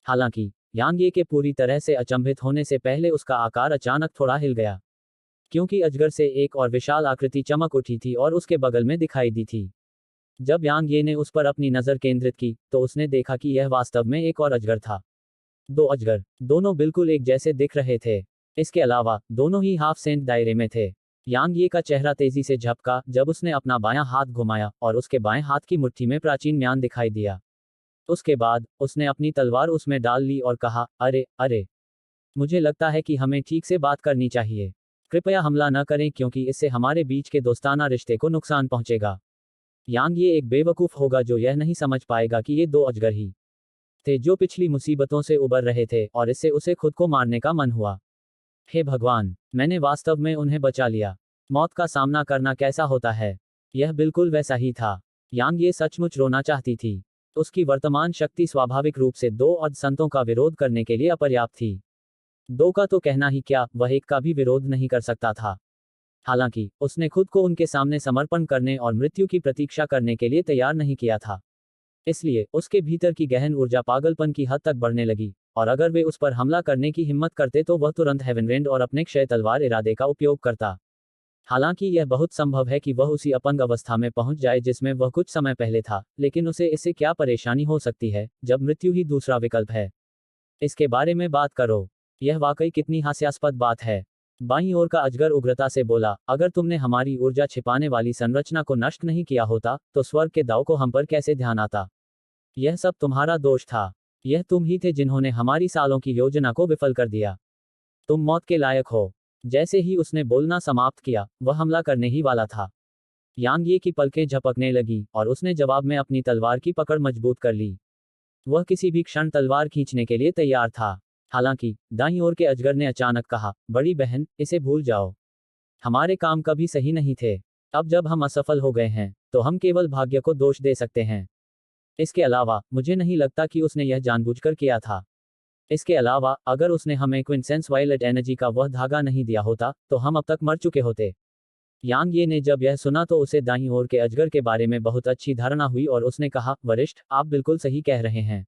हालांकि यांग ये के पूरी तरह से अचंभित होने से पहले उसका आकार अचानक थोड़ा हिल गया, क्योंकि अजगर से एक और विशाल आकृति चमक उठी थी और उसके बगल में दिखाई दी थी। जब यांग ये ने उस पर अपनी नजर केंद्रित की तो उसने देखा कि यह वास्तव में एक और अजगर था। दो अजगर, दोनों बिल्कुल एक जैसे दिख रहे थे। इसके अलावा दोनों ही हाफ सेंट दायरे में थे। यांग ये का चेहरा तेजी से झपका जब उसने अपना बायां हाथ घुमाया और उसके बाएं हाथ की मुट्ठी में प्राचीन म्यान दिखाई दिया। उसके बाद उसने अपनी तलवार उसमें डाल ली और कहा, अरे, मुझे लगता है कि हमें ठीक से बात करनी चाहिए। कृपया हमला न करें क्योंकि इससे हमारे बीच के दोस्ताना रिश्ते को नुकसान पहुंचेगा। यांग ये एक बेवकूफ होगा जो यह नहीं समझ पाएगा कि ये दो अजगर ही थे जो पिछली मुसीबतों से उबर रहे थे और इससे उसे खुद को मारने का मन हुआ। हे भगवान, मैंने वास्तव में उन्हें बचा लिया। मौत का सामना करना कैसा होता है? यह बिल्कुल वैसा ही था। यांग ये सचमुच रोना चाहती थी। उसकी वर्तमान शक्ति स्वाभाविक रूप से दो अर्ध संतों का विरोध करने के लिए अपर्याप्त थी। दो का तो कहना ही क्या, वह एक का भी विरोध नहीं कर सकता था। हालांकि उसने खुद को उनके सामने समर्पण करने और मृत्यु की प्रतीक्षा करने के लिए तैयार नहीं किया था। इसलिए उसके भीतर की गहन ऊर्जा पागलपन की हद तक बढ़ने लगी, और अगर वे उस पर हमला करने की हिम्मत करते तो वह तुरंत हेवनरेंड और अपने क्षय तलवार इरादे का उपयोग करता। हालांकि यह बहुत संभव है कि वह उसी अपंग अवस्था में पहुंच जाए जिसमें वह कुछ समय पहले था, लेकिन उसे इससे क्या परेशानी हो सकती है जब मृत्यु ही दूसरा विकल्प है। इसके बारे में बात करो। यह वाकई कितनी हास्यास्पद बात है। बाईं ओर का अजगर उग्रता से बोला, अगर तुमने हमारी ऊर्जा छिपाने वाली संरचना को नष्ट नहीं किया होता तो स्वर्ग के दाव को हम पर कैसे ध्यान आता? यह सब तुम्हारा दोष था। यह तुम ही थे जिन्होंने हमारी सालों की योजना को विफल कर दिया। तुम मौत के लायक हो। जैसे ही उसने बोलना समाप्त किया, वह हमला करने ही वाला था। यांग ये की पलकें झपकने लगी और उसने जवाब में अपनी तलवार की पकड़ मजबूत कर ली। वह किसी भी क्षण तलवार खींचने के लिए तैयार था। हालांकि दाईं ओर के अजगर ने अचानक कहा, बड़ी बहन, इसे भूल जाओ। हमारे काम कभी सही नहीं थे। अब जब हम असफल हो गए हैं तो हम केवल भाग्य को दोष दे सकते हैं। इसके अलावा मुझे नहीं लगता कि उसने यह जानबूझकर किया था। इसके अलावा अगर उसने हमें क्विंसेंस वायलेट एनर्जी का वह धागा नहीं दिया होता तो हम अब तक मर चुके होते। यांग ये ने जब यह सुना तो उसे दाईं ओर के अजगर के बारे में बहुत अच्छी धारणा हुई और उसने कहा, वरिष्ठ, आप बिल्कुल सही कह रहे हैं।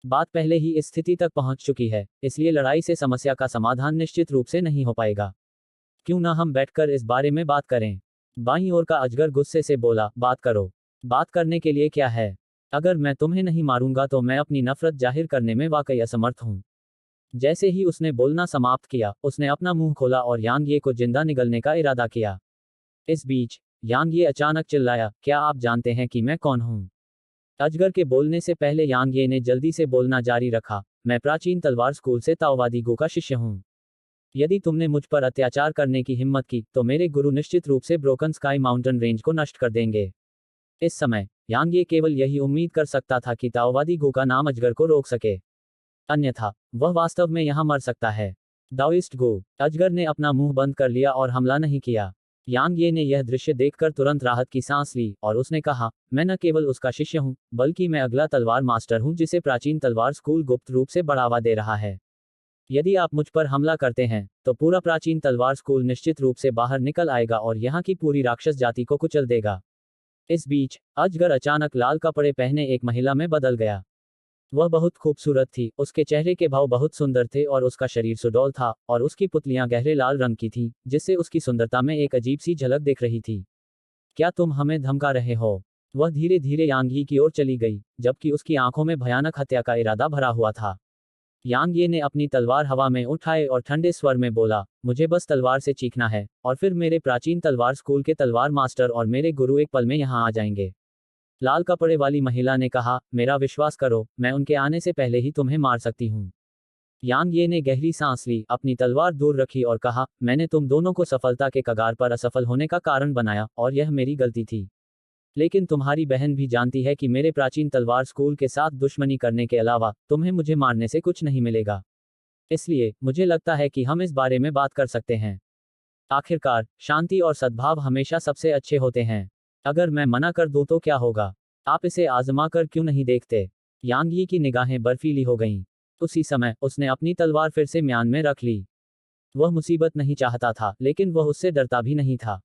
बात पहले ही इस स्थिति तक पहुंच चुकी है, इसलिए लड़ाई से समस्या का समाधान निश्चित रूप से नहीं हो पाएगा। क्यों ना हम बैठकर इस बारे में बात करें? बाईं ओर का अजगर गुस्से से बोला, बात करो। बात करने के लिए क्या है? अगर मैं तुम्हें नहीं मारूंगा तो मैं अपनी नफरत जाहिर करने में वाकई असमर्थ हूं। जैसे ही उसने बोलना समाप्त किया, उसने अपना मुंह खोला और यांग ये को जिंदा निगलने का इरादा किया। इस बीच यांग ये अचानक चिल्लाया, क्या आप जानते हैं कि मैं कौन हूं? अजगर के बोलने से पहले यांग ये ने जल्दी से बोलना जारी रखा, मैं प्राचीन तलवार स्कूल से ताओवादी गो का शिष्य हूं। यदि तुमने मुझ पर अत्याचार करने की हिम्मत की तो मेरे गुरु निश्चित रूप से ब्रोकन स्काई माउंटेन रेंज को नष्ट कर देंगे। इस समय यांग ये केवल यही उम्मीद कर सकता था कि ताओवादी गो का नाम अजगर को रोक सके, अन्यथा वह वास्तव में यहां मर सकता है। दाओइस्ट गो। अजगर ने अपना मुंह बंद कर लिया और हमला नहीं किया। यांग ये ने यह दृश्य देखकर तुरंत राहत की सांस ली और उसने कहा, मैं न केवल उसका शिष्य हूं, बल्कि मैं अगला तलवार मास्टर हूं जिसे प्राचीन तलवार स्कूल गुप्त रूप से बढ़ावा दे रहा है। यदि आप मुझ पर हमला करते हैं तो पूरा प्राचीन तलवार स्कूल निश्चित रूप से बाहर निकल आएगा और यहाँ की पूरी राक्षस जाति को कुचल देगा। इस बीच अजगर अचानक लाल कपड़े पहने एक महिला में बदल गया। वह बहुत खूबसूरत थी, उसके चेहरे के भाव बहुत सुंदर थे और उसका शरीर सुडौल था और उसकी पुतलियां गहरे लाल रंग की थीं, जिससे उसकी सुंदरता में एक अजीब सी झलक दिख रही थी। क्या तुम हमें धमका रहे हो? वह धीरे धीरे यांग यी की ओर चली गई, जबकि उसकी आंखों में भयानक हत्या का इरादा भरा हुआ था। यांग ये ने अपनी तलवार हवा में उठाए और ठंडे स्वर में बोला, मुझे बस तलवार से चीखना है और फिर मेरे प्राचीन तलवार स्कूल के तलवार मास्टर और मेरे गुरु एक पल में यहाँ आ जाएंगे। लाल कपड़े वाली महिला ने कहा, मेरा विश्वास करो, मैं उनके आने से पहले ही तुम्हें मार सकती हूँ। यांग ये ने गहरी सांस ली, अपनी तलवार दूर रखी और कहा, मैंने तुम दोनों को सफलता के कगार पर असफल होने का कारण बनाया और यह मेरी गलती थी। लेकिन तुम्हारी बहन भी जानती है कि मेरे प्राचीन तलवार स्कूल के साथ दुश्मनी करने के अलावा तुम्हें मुझे मारने से कुछ नहीं मिलेगा। इसलिए मुझे लगता है कि हम इस बारे में बात कर सकते हैं। आखिरकार शांति और सद्भाव हमेशा सबसे अच्छे होते हैं। अगर मैं मना कर दूं तो क्या होगा? आप इसे आजमा कर क्यों नहीं देखते? यांग यी की निगाहें बर्फीली हो गईं। उसी समय उसने अपनी तलवार फिर से म्यान में रख ली। वह मुसीबत नहीं चाहता था, लेकिन वह उससे डरता भी नहीं था।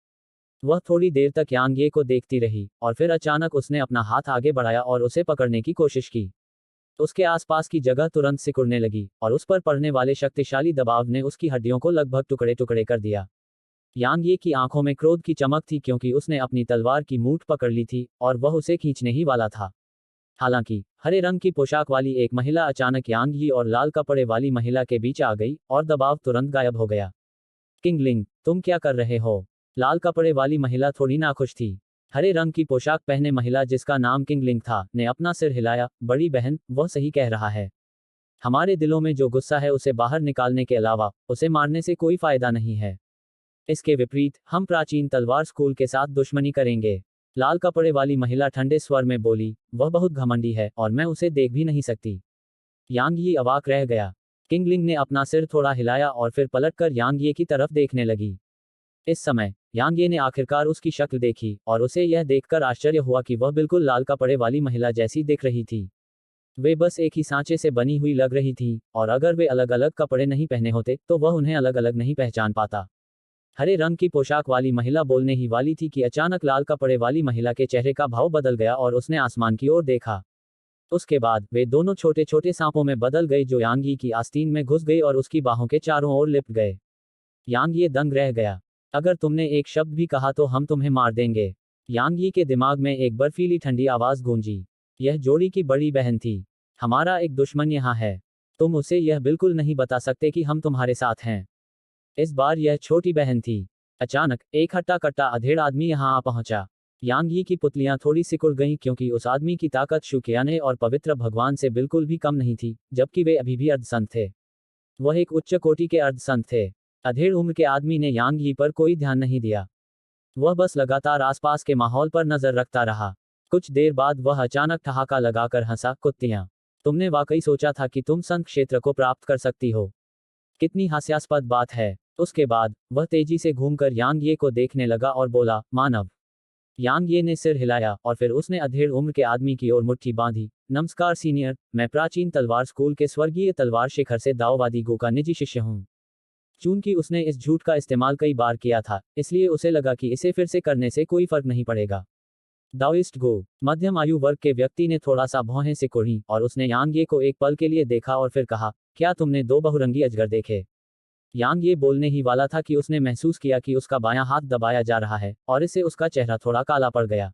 वह थोड़ी देर तक यांग ये को देखती रही और फिर अचानक उसने अपना हाथ आगे बढ़ाया और उसे पकड़ने की कोशिश की। उसके आसपास की जगह तुरंत सिकुड़ने लगी और उस पर पड़ने वाले शक्तिशाली दबाव ने उसकी हड्डियों को लगभग टुकड़े टुकड़े कर दिया। यांग ये की आंखों में क्रोध की चमक थी क्योंकि उसने अपनी तलवार की मूठ पकड़ ली थी और वह उसे खींचने ही वाला था। हालांकि हरे रंग की पोशाक वाली एक महिला अचानक यांग यी और लाल कपड़े वाली महिला के बीच आ गई और दबाव तुरंत गायब हो गया। किंगलिंग, तुम क्या कर रहे हो? लाल कपड़े वाली महिला थोड़ी नाखुश थी। हरे रंग की पोशाक पहने महिला, जिसका नाम किंगलिंग था, ने अपना सिर हिलाया। बड़ी बहन, वह सही कह रहा है। हमारे दिलों में जो गुस्सा है उसे बाहर निकालने के अलावा उसे मारने से कोई फायदा नहीं है। इसके विपरीत हम प्राचीन तलवार स्कूल के साथ दुश्मनी करेंगे। लाल कपड़े वाली महिला ठंडे स्वर में बोली, वह बहुत घमंडी है और मैं उसे देख भी नहीं सकती। यांग यी अवाक रह गया। किंगलिंग ने अपना सिर थोड़ा हिलाया और फिर पलटकर यांग ये की तरफ देखने लगी। इस समय यांग ये ने आखिरकार उसकी शक्ल देखी और उसे यह देखकर आश्चर्य हुआ कि वह बिल्कुल लाल कपड़े वाली महिला जैसी दिख रही थी। वे बस एक ही सांचे से बनी हुई लग रही थी और अगर वे अलग अलग कपड़े नहीं पहने होते तो वह उन्हें अलग अलग नहीं पहचान पाता। हरे रंग की पोशाक वाली महिला बोलने ही वाली थी कि अचानक लाल कपड़े वाली महिला के चेहरे का भाव बदल गया और उसने आसमान की ओर देखा। उसके बाद वे दोनों छोटे छोटे सांपों में बदल गए जो यांग यी की आस्तीन में घुस गई और उसकी बाहों के चारों ओर लिपट गए। यांग ये दंग रह गया। अगर तुमने एक शब्द भी कहा तो हम तुम्हें मार देंगे। यांग यी के दिमाग में एक बर्फीली ठंडी आवाज गूंजी। यह जोड़ी की बड़ी बहन थी। हमारा एक दुश्मन यहाँ है। तुम उसे यह बिल्कुल नहीं बता सकते कि हम तुम्हारे साथ हैं। इस बार यह छोटी बहन थी। अचानक एक हट्टा कट्टा अधेड़ आदमी यहाँ आ पहुंचा। यांग यी की पुतलियां थोड़ी सिकुड़ गईं क्योंकि उस आदमी की ताकत शुक्याने और पवित्र भगवान से बिल्कुल भी कम नहीं थी, जबकि वे अभी भी अर्धसंत थे। वह एक उच्च कोटि के अर्धसंत थे। अधेड़ उम्र के आदमी ने यांग यी पर कोई ध्यान नहीं दिया। वह बस लगातार आसपास के माहौल पर नजर रखता रहा। कुछ देर बाद वह अचानक ठहाका लगाकर हंसा, कुत्तियां, तुमने वाकई सोचा था कि तुम संत क्षेत्र को प्राप्त कर सकती हो? कितनी हास्यास्पद बात है। उसके बाद वह तेजी से घूमकर यांग ये को देखने लगा और बोला, मानव, यांग ये ने सिर हिलाया और फिर उसने अधेड़ उम्र के आदमी की ओर मुट्ठी बांधी। नमस्कार सीनियर, मैं प्राचीन तलवार स्कूल के स्वर्गीय तलवार शिखर से दाओवादी गो का निजी शिष्य हूँ। चूंकि उसने इस झूठ का इस्तेमाल कई बार किया था, इसलिए उसे लगा कि इसे फिर से करने से कोई फर्क नहीं पड़ेगा। दाओइस्ट गो। मध्यम आयु वर्ग के व्यक्ति ने थोड़ा सा भौहें सिकोड़ी और उसने यांग ये को एक पल के लिए देखा और फिर कहा, क्या तुमने दो बहुरंगी अजगर देखे? यांग ये बोलने ही वाला था कि उसने महसूस किया कि उसका बायां हाथ दबाया जा रहा है और इससे उसका चेहरा थोड़ा काला पड़ गया।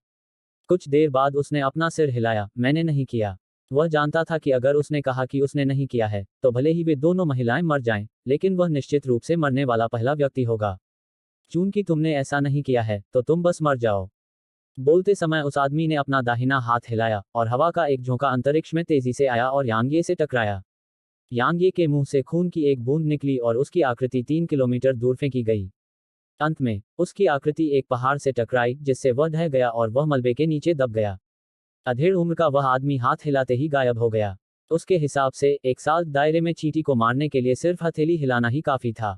कुछ देर बाद उसने अपना सिर हिलाया। मैंने नहीं किया। वह जानता था कि अगर उसने कहा कि उसने नहीं किया है, तो भले ही वे दोनों महिलाएं मर जाएं, लेकिन वह निश्चित रूप से मरने वाला पहला व्यक्ति होगा। चूंकि तुमने ऐसा नहीं किया है, तो तुम बस मर जाओ। बोलते समय उस आदमी ने अपना दाहिना हाथ हिलाया और हवा का एक झोंका अंतरिक्ष में तेजी से आया और यांगे से टकराया। यांगे के मुंह से खून की एक बूंद निकली और उसकी आकृति 3 किलोमीटर दूर फेंकी गई। अंत में उसकी आकृति एक पहाड़ से टकराई, जिससे वह ढह गया और वह मलबे के नीचे दब गया। अधेड़ उम्र का वह आदमी हाथ हिलाते ही गायब हो गया। उसके हिसाब से एक साल दायरे में चींटी को मारने के लिए सिर्फ हथेली हिलाना ही काफी था।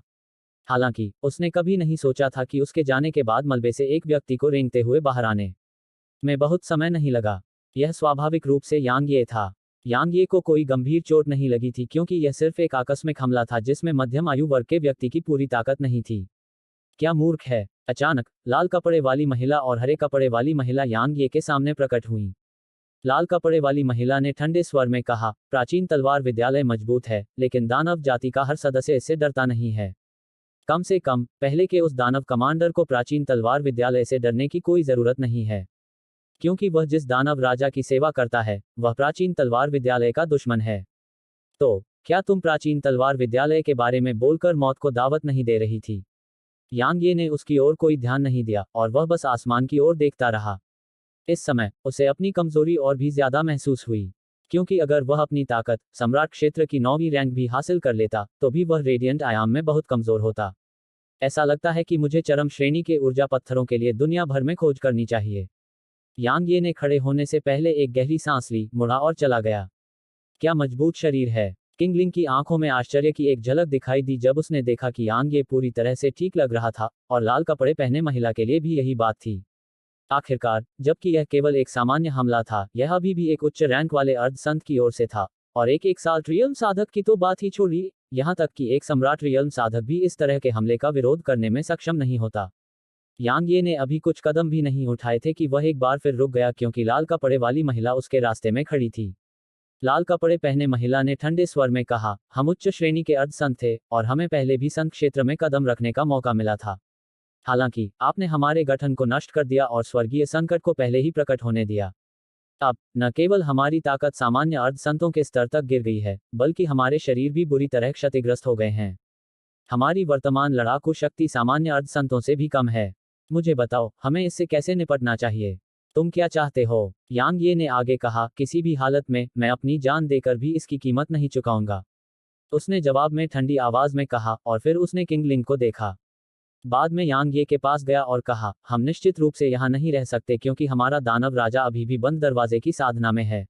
हालांकि उसने कभी नहीं सोचा था कि उसके जाने के बाद मलबे से एक व्यक्ति को रेंगते हुए बाहर आने में बहुत समय नहीं लगा। यह स्वाभाविक रूप से यांग ये था। यांग ये को कोई गंभीर चोट नहीं लगी थी क्योंकि यह सिर्फ एक आकस्मिक हमला था जिसमें मध्यम आयु वर्ग के व्यक्ति की पूरी ताकत नहीं थी। क्या मूर्ख है? अचानक लाल कपड़े वाली महिला और हरे कपड़े वाली महिला यांग ये के सामने प्रकट हुई। लाल कपड़े वाली महिला ने ठंडे स्वर में कहा, प्राचीन तलवार विद्यालय मजबूत है, लेकिन दानव जाति का हर सदस्य इससे डरता नहीं है। कम से कम पहले के उस दानव कमांडर को प्राचीन तलवार विद्यालय से डरने की कोई जरूरत नहीं है, क्योंकि वह जिस दानव राजा की सेवा करता है, वह प्राचीन तलवार विद्यालय का दुश्मन है। तो क्या तुम प्राचीन तलवार विद्यालय के बारे में बोलकर मौत को दावत नहीं दे रही थी? यांग ये ने उसकी ओर कोई ध्यान नहीं दिया और वह बस आसमान की ओर देखता रहा। इस समय उसे अपनी कमजोरी और भी ज्यादा महसूस हुई, क्योंकि अगर वह अपनी ताकत सम्राट क्षेत्र की 9वीं रैंक भी हासिल कर लेता, तो भी वह रेडियंट आयाम में बहुत कमजोर होता। ऐसा लगता है कि मुझे चरम श्रेणी के ऊर्जा पत्थरों के लिए दुनिया भर में खोज करनी चाहिए। यांग ये ने खड़े होने से पहले एक गहरी सांस ली, मुड़ा और चला गया। क्या मजबूत शरीर है? किंगलिंग की आंखों में आश्चर्य की एक झलक दिखाई दी जब उसने देखा कि यांग ये पूरी तरह से ठीक लग रहा था, और लाल कपड़े पहने महिला के लिए भी यही बात थी। आखिरकार, जबकि यह केवल एक सामान्य हमला था, यह अभी भी एक उच्च रैंक वाले अर्ध संत की ओर से था, और एक साल रियल्म साधक की तो बात ही छोड़ी, यहाँ तक कि एक सम्राट रियल्म साधक भी इस तरह के हमले का विरोध करने में सक्षम नहीं होता। यांग ये ने अभी कुछ कदम भी नहीं उठाए थे कि वह एक बार फिर रुक गया क्योंकि लाल कपड़े वाली महिला उसके रास्ते में खड़ी थी। लाल कपड़े पहने महिला ने ठंडे स्वर में कहा, हम उच्च श्रेणी के अर्ध संत थे और हमें पहले भी संत क्षेत्र में कदम रखने का मौका मिला था। हालांकि आपने हमारे गठन को नष्ट कर दिया और स्वर्गीय संकट को पहले ही प्रकट होने दिया। अब न केवल हमारी ताकत सामान्य अर्ध संतों के स्तर तक गिर गई है, बल्कि हमारे शरीर भी बुरी तरह क्षतिग्रस्त हो गए हैं। हमारी वर्तमान लड़ाकू शक्ति सामान्य अर्ध संतों से भी कम है। मुझे बताओ, हमें इससे कैसे निपटना चाहिए? तुम क्या चाहते हो? यांग ये ने आगे कहा, किसी भी हालत में मैं अपनी जान देकर भी इसकी कीमत नहीं चुकाऊंगा। उसने जवाब में ठंडी आवाज में कहा, और फिर उसने किंगलिंग को देखा। बाद में यांग ये के पास गया और कहा, हम निश्चित रूप से यहाँ नहीं रह सकते क्योंकि हमारा दानव राजा अभी भी बंद दरवाजे की साधना में है।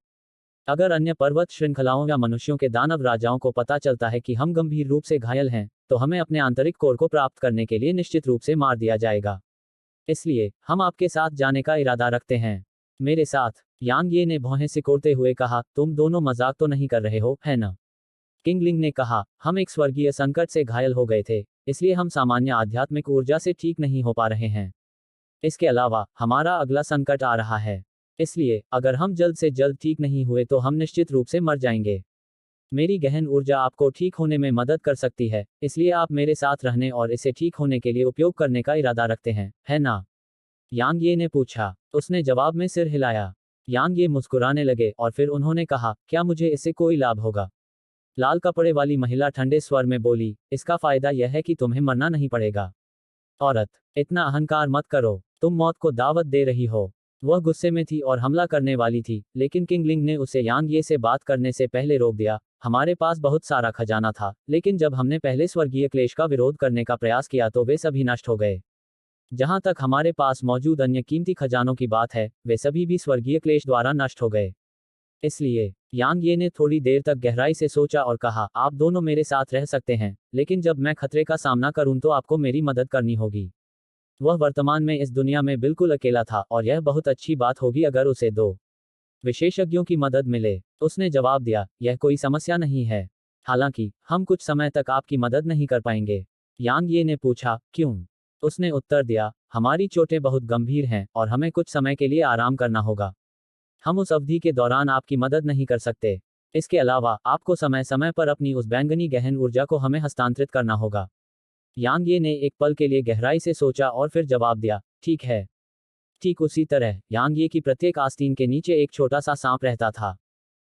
अगर अन्य पर्वत श्रृंखलाओं या मनुष्यों के दानव राजाओं को पता चलता है कि हम गंभीर रूप से घायल हैं, तो हमें अपने आंतरिक कोर को प्राप्त करने के लिए निश्चित रूप से मार दिया जाएगा। इसलिए हम आपके साथ जाने का इरादा रखते हैं। मेरे साथ? यांग ये ने भौहें सिकोड़ते हुए कहा, तुम दोनों मजाक तो नहीं कर रहे हो, है ना? किंगलिंग ने कहा, हम एक स्वर्गीय संकट से घायल हो गए थे, इसलिए हम सामान्य आध्यात्मिक ऊर्जा से ठीक नहीं हो पा रहे हैं। इसके अलावा हमारा अगला संकट आ रहा है, इसलिए अगर हम जल्द से जल्द ठीक नहीं हुए तो हम निश्चित रूप से मर जाएंगे। मेरी गहन ऊर्जा आपको ठीक होने में मदद कर सकती है, इसलिए आप मेरे साथ रहने और इसे ठीक होने के लिए उपयोग करने का इरादा रखते हैं, है ना? यांग ये ने पूछा। उसने जवाब में सिर हिलाया। यांग ये मुस्कुराने लगे और फिर उन्होंने कहा, क्या मुझे इससे कोई लाभ होगा? लाल कपड़े वाली महिला ठंडे स्वर में बोली, इसका फायदा यह है कि तुम्हें मरना नहीं पड़ेगा। औरत, इतना अहंकार मत करो, तुम मौत को दावत दे रही हो। वह गुस्से में थी और हमला करने वाली थी, लेकिन किंगलिंग ने उसे यांग ये से बात करने से पहले रोक दिया। हमारे पास बहुत सारा खजाना था, लेकिन जब हमने पहले स्वर्गीय क्लेश का विरोध करने का प्रयास किया तो वे सभी नष्ट हो गए। जहां तक हमारे पास मौजूद अन्य कीमती खजानों की बात है, वे सभी भी स्वर्गीय क्लेश द्वारा नष्ट हो गए। इसलिए यांग ये ने थोड़ी देर तक गहराई से सोचा और कहा, आप दोनों मेरे साथ रह सकते हैं, लेकिन जब मैं खतरे का सामना करूं तो आपको मेरी मदद करनी होगी। वह वर्तमान में इस दुनिया में बिल्कुल अकेला था और यह बहुत अच्छी बात होगी अगर उसे 2 विशेषज्ञों की मदद मिले। उसने जवाब दिया, यह कोई समस्या नहीं है। हालांकि हम कुछ समय तक आपकी मदद नहीं कर पाएंगे। यांग ये ने पूछा, क्यों? उसने उत्तर दिया, हमारी चोटें बहुत गंभीर हैं और हमें कुछ समय के लिए आराम करना होगा। हम उस अवधि के दौरान आपकी मदद नहीं कर सकते। इसके अलावा आपको समय समय पर अपनी उस बैंगनी गहन ऊर्जा को हमें हस्तांतरित करना होगा। यांग ये ने एक पल के लिए गहराई से सोचा और फिर जवाब दिया, ठीक है। ठीक उसी तरह यांग ये की प्रत्येक आस्तीन के नीचे एक छोटा सा सांप रहता था।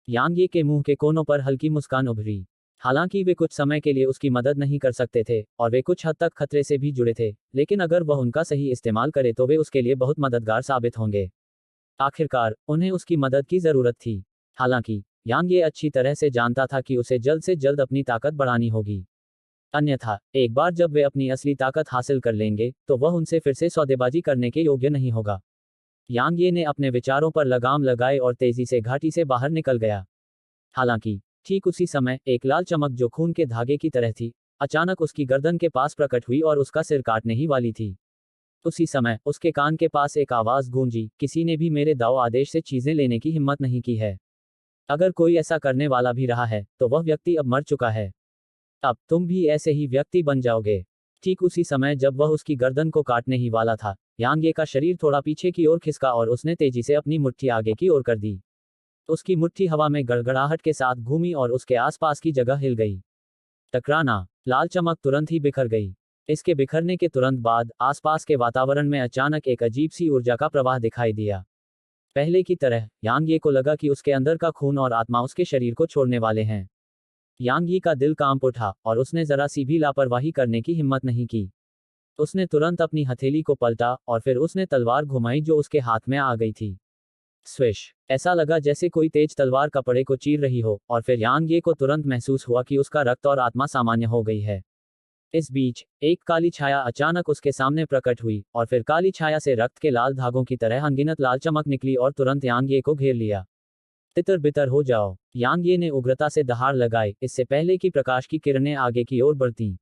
यांग ये के मुंह के कोनों पर हल्की मुस्कान उभरी। हालांकि वे कुछ समय के लिए उसकी मदद नहीं कर सकते थे और वे कुछ हद तक खतरे से भी जुड़े थे, लेकिन अगर वह उनका सही इस्तेमाल करे तो वे उसके लिए बहुत मददगार साबित होंगे। आखिरकार उन्हें उसकी मदद की जरूरत थी। हालांकि यांग ये अच्छी तरह से जानता था कि उसे जल्द से जल्द अपनी ताकत बढ़ानी होगी। अन्यथा एक बार जब वे अपनी असली ताकत हासिल कर लेंगे तो वह उनसे फिर से सौदेबाजी करने के योग्य नहीं होगा। यांग ये ने अपने विचारों पर लगाम लगाए और तेजी से घाटी से बाहर निकल गया। हालांकि ठीक उसी समय एक लाल चमक जो खून के धागे की तरह थी, अचानक उसकी गर्दन के पास प्रकट हुई और उसका सिर काटने ही वाली थी। उसी समय उसके कान के पास एक आवाज गूंजी, किसी ने भी मेरे दाओ आदेश से चीजें लेने की हिम्मत नहीं की है। अगर कोई ऐसा करने वाला भी रहा है तो वह व्यक्ति अब मर चुका है। अब तुम भी ऐसे ही व्यक्ति बन जाओगे। ठीक उसी समय जब वह उसकी गर्दन को काटने ही वाला था, यांग ये का शरीर थोड़ा पीछे की ओर खिसका और उसने तेजी से अपनी मुट्ठी आगे की ओर कर दी। उसकी मुट्ठी हवा में गड़गड़ाहट के साथ घूमी और उसके आसपास की जगह हिल गई। टकराना। लाल चमक तुरंत ही बिखर गई। इसके बिखरने के तुरंत बाद आसपास के वातावरण में अचानक एक अजीब सी ऊर्जा का प्रवाह दिखाई दिया। पहले की तरह यांग ये को लगा कि उसके अंदर का खून और आत्मा उसके शरीर को छोड़ने वाले हैं। यांग ये का दिल कांप उठा और उसने जरा सी भी लापरवाही करने की हिम्मत नहीं की। उसने तुरंत अपनी हथेली को पलटा और फिर उसने तलवार घुमाई जो उसके हाथ में आ गई थी। स्विश। ऐसा लगा जैसे कोई तेज तलवार कपड़े को चीर रही हो और फिर यांग ये को तुरंत महसूस हुआ कि उसका रक्त और आत्मा सामान्य हो गई है। इस बीच एक काली छाया अचानक उसके सामने प्रकट हुई और फिर काली छाया से रक्त के लाल धागों की तरह अनगिनत लाल चमक निकली और तुरंत यांग ये को घेर लिया। तितर बितर हो जाओ। यांग ये ने उग्रता से दहाड़ लगाई, इससे पहले कि प्रकाश की किरणें आगे की ओर बढ़तीं।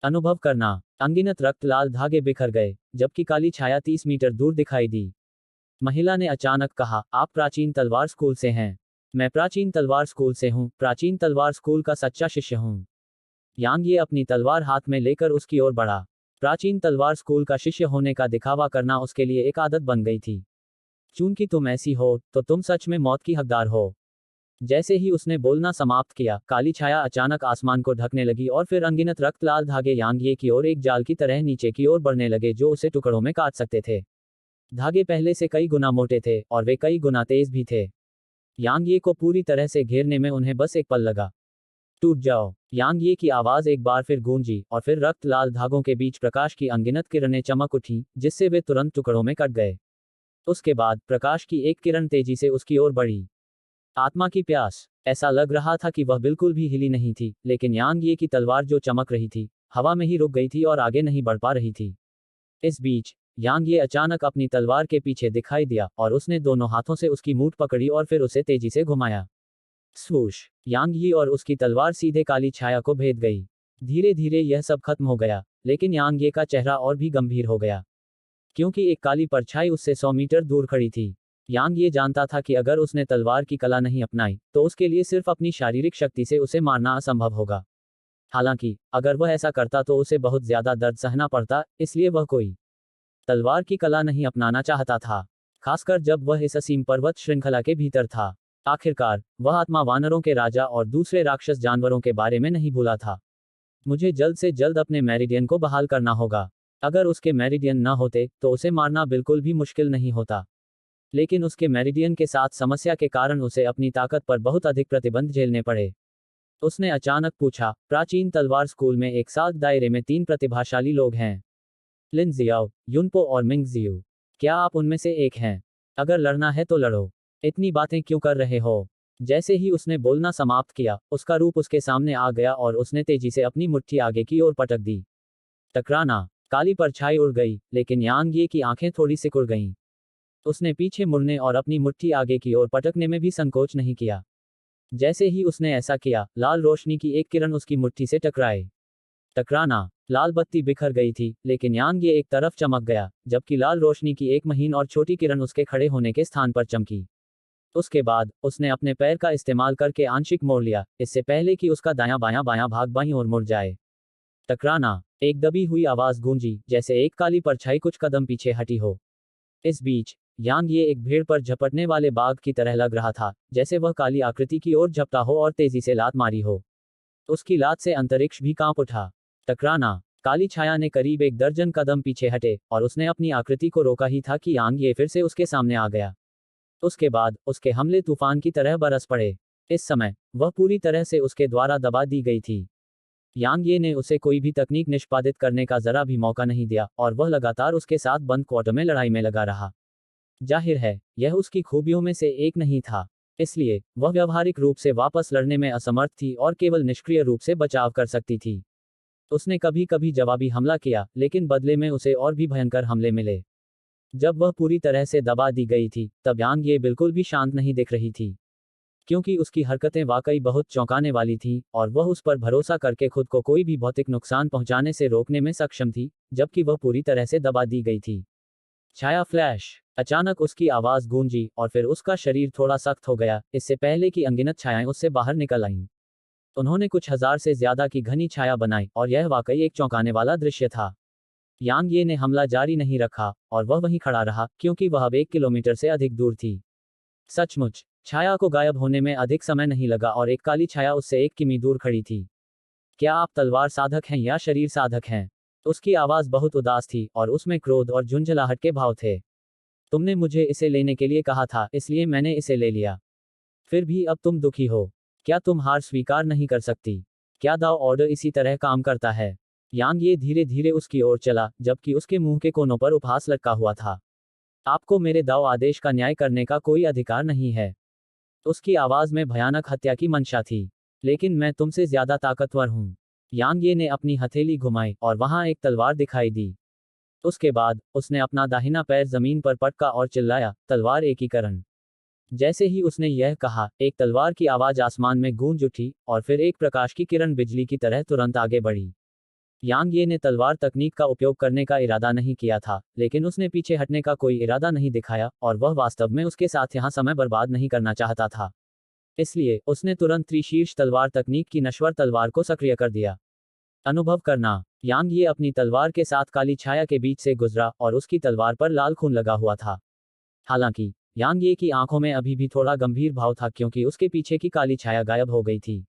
अनुभव करना। अनगिनत रक्त लाल धागे बिखर गए, जबकि काली छाया 30 मीटर दूर दिखाई दी। महिला ने अचानक कहा, आप प्राचीन तलवार स्कूल से हैं। मैं प्राचीन तलवार स्कूल से हूँ, प्राचीन तलवार स्कूल का सच्चा शिष्य हूँ। यांग ये अपनी तलवार हाथ में लेकर उसकी ओर बढ़ा। प्राचीन तलवार स्कूल का शिष्य होने का दिखावा करना उसके लिए एक आदत बन गई थी। चूंकि तुम ऐसी हो तो तुम सच में मौत की हकदार हो। जैसे ही उसने बोलना समाप्त किया, काली छाया अचानक आसमान को ढकने लगी और फिर अनगिनत रक्त लाल धागे यांग ये की ओर एक जाल की तरह नीचे की ओर बढ़ने लगे जो उसे टुकड़ों में काट सकते थे। धागे पहले से कई गुना मोटे थे और वे कई गुना तेज भी थे। यांग ये को पूरी तरह से घेरने में उन्हें बस एक पल लगा। टूट जाओ। यांग ये की आवाज एक बार फिर गूंजी और फिर रक्त लाल धागों के बीच प्रकाश की अनगिनत किरणें चमक उठी, जिससे वे तुरंत टुकड़ों में कट गए। उसके बाद प्रकाश की एक किरण तेजी से उसकी ओर बढ़ी। आत्मा की प्यास। ऐसा लग रहा था कि वह बिल्कुल भी हिली नहीं थी, लेकिन यांग ये की तलवार जो चमक रही थी, हवा में ही रुक गई थी और आगे नहीं बढ़ पा रही थी। इस बीच यांग ये अचानक अपनी तलवार के पीछे दिखाई दिया और उसने दोनों हाथों से उसकी मूठ पकड़ी और फिर उसे तेजी से घुमाया। स्वूश। यांग ये और उसकी तलवार सीधे काली छाया को भेद गई। धीरे धीरे यह सब खत्म हो गया, लेकिन यांग ये का चेहरा और भी गंभीर हो गया, क्योंकि एक काली परछाई उससे 100 मीटर दूर खड़ी थी। यांग ये जानता था कि अगर उसने तलवार की कला नहीं अपनाई तो उसके लिए सिर्फ अपनी शारीरिक शक्ति से उसे मारना असंभव होगा। हालांकि अगर वह ऐसा करता तो उसे बहुत ज्यादा दर्द सहना पड़ता, इसलिए वह कोई तलवार की कला नहीं अपनाना चाहता था, खासकर जब वह इस असीम पर्वत श्रृंखला के भीतर था। आखिरकार वह आत्मा वानरों के राजा और दूसरे राक्षस जानवरों के बारे में नहीं भूला था। मुझे जल्द से जल्द अपने मेरिडियन को बहाल करना होगा। अगर उसके मेरिडियन न होते तो उसे मारना बिल्कुल भी मुश्किल नहीं होता, लेकिन उसके मेरिडियन के साथ समस्या के कारण उसे अपनी ताकत पर बहुत अधिक प्रतिबंध झेलने पड़े। उसने अचानक पूछा, प्राचीन तलवार स्कूल में एक साथ दायरे में 3 प्रतिभाशाली लोग हैं, लिन जियाओ, युनपो और मिंग जियू। क्या आप उनमें से एक हैं? अगर लड़ना है तो लड़ो। इतनी बातें क्यों कर रहे हो? जैसे ही उसने बोलना समाप्त किया, उसका रूप उसके सामने आ गया और उसने तेजी से अपनी मुट्ठी आगे की ओर पटक दी। टकराना। काली परछाई उड़ गई, लेकिन यांग ये की आंखें थोड़ी सिकुड़ गईं। उसने पीछे मुड़ने और अपनी मुट्ठी आगे की ओर पटकने में भी संकोच नहीं किया। जैसे ही उसने ऐसा किया, लाल रोशनी की एक किरण उसकी मुट्ठी से टकराई। टकराना। लाल बत्ती बिखर गई थी, लेकिन यांग ये एक तरफ चमक गया, जबकि लाल रोशनी की एक महीन और छोटी किरण उसके खड़े होने के स्थान पर चमकी। उसके बाद उसने अपने पैर का इस्तेमाल करके आंशिक मोड़ लिया, इससे पहले कि उसका दायां बायां बायां भाग बाईं ओर मुड़ जाए। टकराना। एक दबी हुई आवाज गूंजी, जैसे एक काली परछाई कुछ कदम पीछे हटी हो। इस बीच यांग ये एक भीड़ पर झपटने वाले बाघ की तरह लग रहा था, जैसे वह काली आकृति की ओर झपटा हो और तेजी से लात मारी हो। उसकी लात से अंतरिक्ष भी कांप उठा। टकराना। काली छाया ने करीब एक दर्जन कदम पीछे हटे, और उसने अपनी आकृति को रोका ही था कि यांग ये फिर से उसके सामने आ गया। उसके बाद उसके हमले तूफान की तरह बरस पड़े। इस समय वह पूरी तरह से उसके द्वारा दबा दी गई थी। यांग ये ने उसे कोई भी तकनीक निष्पादित करने का जरा भी मौका नहीं दिया, और वह लगातार उसके साथ बंद क्वार्टर में लड़ाई में लगा रहा। जाहिर है, यह उसकी खूबियों में से एक नहीं था, इसलिए वह व्यावहारिक रूप से वापस लड़ने में असमर्थ थी और केवल निष्क्रिय रूप से बचाव कर सकती थी। उसने कभी कभी जवाबी हमला किया, लेकिन बदले में उसे और भी भयंकर हमले मिले। जब वह पूरी तरह से दबा दी गई थी, तब यांग ये बिल्कुल भी शांत नहीं दिख रही थी, क्योंकि उसकी हरकतें वाकई बहुत चौंकाने वाली थीं, और वह उस पर भरोसा करके खुद को कोई भी भौतिक नुकसान पहुंचाने से रोकने में सक्षम थी, जबकि वह पूरी तरह से दबा दी गई थी। छाया फ्लैश। अचानक उसकी आवाज गूंजी, और फिर उसका शरीर थोड़ा सख्त हो गया, इससे पहले कि अनगिनत छायाएं उससे बाहर निकल आईं। उन्होंने कुछ हजार से ज्यादा की घनी छाया बनाई, और यह वाकई एक चौंकाने वाला दृश्य था। यांग ये ने हमला जारी नहीं रखा, और वह वहीं खड़ा रहा, क्योंकि वह अब 1 किलोमीटर से अधिक दूर थी। सचमुच, छाया को गायब होने में अधिक समय नहीं लगा, और एक काली छाया उससे 1 किमी दूर खड़ी थी। क्या आप तलवार साधक हैं या शरीर साधक हैं? उसकी आवाज बहुत उदास थी, और उसमें क्रोध और झुंझलाहट के भाव थे। तुमने मुझे इसे लेने के लिए कहा था, इसलिए मैंने इसे ले लिया। फिर भी अब तुम दुखी हो। क्या तुम हार स्वीकार नहीं कर सकती? क्या दाव ऑर्डर इसी तरह काम करता है? यांग ये धीरे धीरे उसकी ओर चला, जबकि उसके मुंह के कोनों पर उपहास लटका हुआ था। आपको मेरे दाव आदेश का न्याय करने का कोई अधिकार नहीं है। उसकी आवाज में भयानक हत्या की मंशा थी। लेकिन मैं तुमसे ज्यादा ताकतवर हूं। यांग ये ने अपनी हथेली घुमाई, और वहां एक तलवार दिखाई दी। उसके बाद उसने अपना दाहिना पैर जमीन पर पटका और चिल्लाया, तलवार एकीकरण। जैसे ही उसने यह कहा, एक तलवार की आवाज आसमान में गूंज उठी, और फिर एक प्रकाश की किरण बिजली की तरह तुरंत आगे बढ़ी। यांग ये ने तलवार तकनीक का उपयोग करने का इरादा नहीं किया था, लेकिन उसने पीछे हटने का कोई इरादा नहीं दिखाया, और वह वास्तव में उसके साथ यहां समय बर्बाद नहीं करना चाहता था। इसलिए उसने तुरंत त्रिशीर्ष तलवार तकनीक की नश्वर तलवार को सक्रिय कर दिया। अनुभव करना। यांग ये अपनी तलवार के साथ काली छाया के बीच से गुजरा, और उसकी तलवार पर लाल खून लगा हुआ था। हालांकि यांग ये की आंखों में अभी भी थोड़ा गंभीर भाव था, क्योंकि उसके पीछे की काली छाया गायब हो गई थी।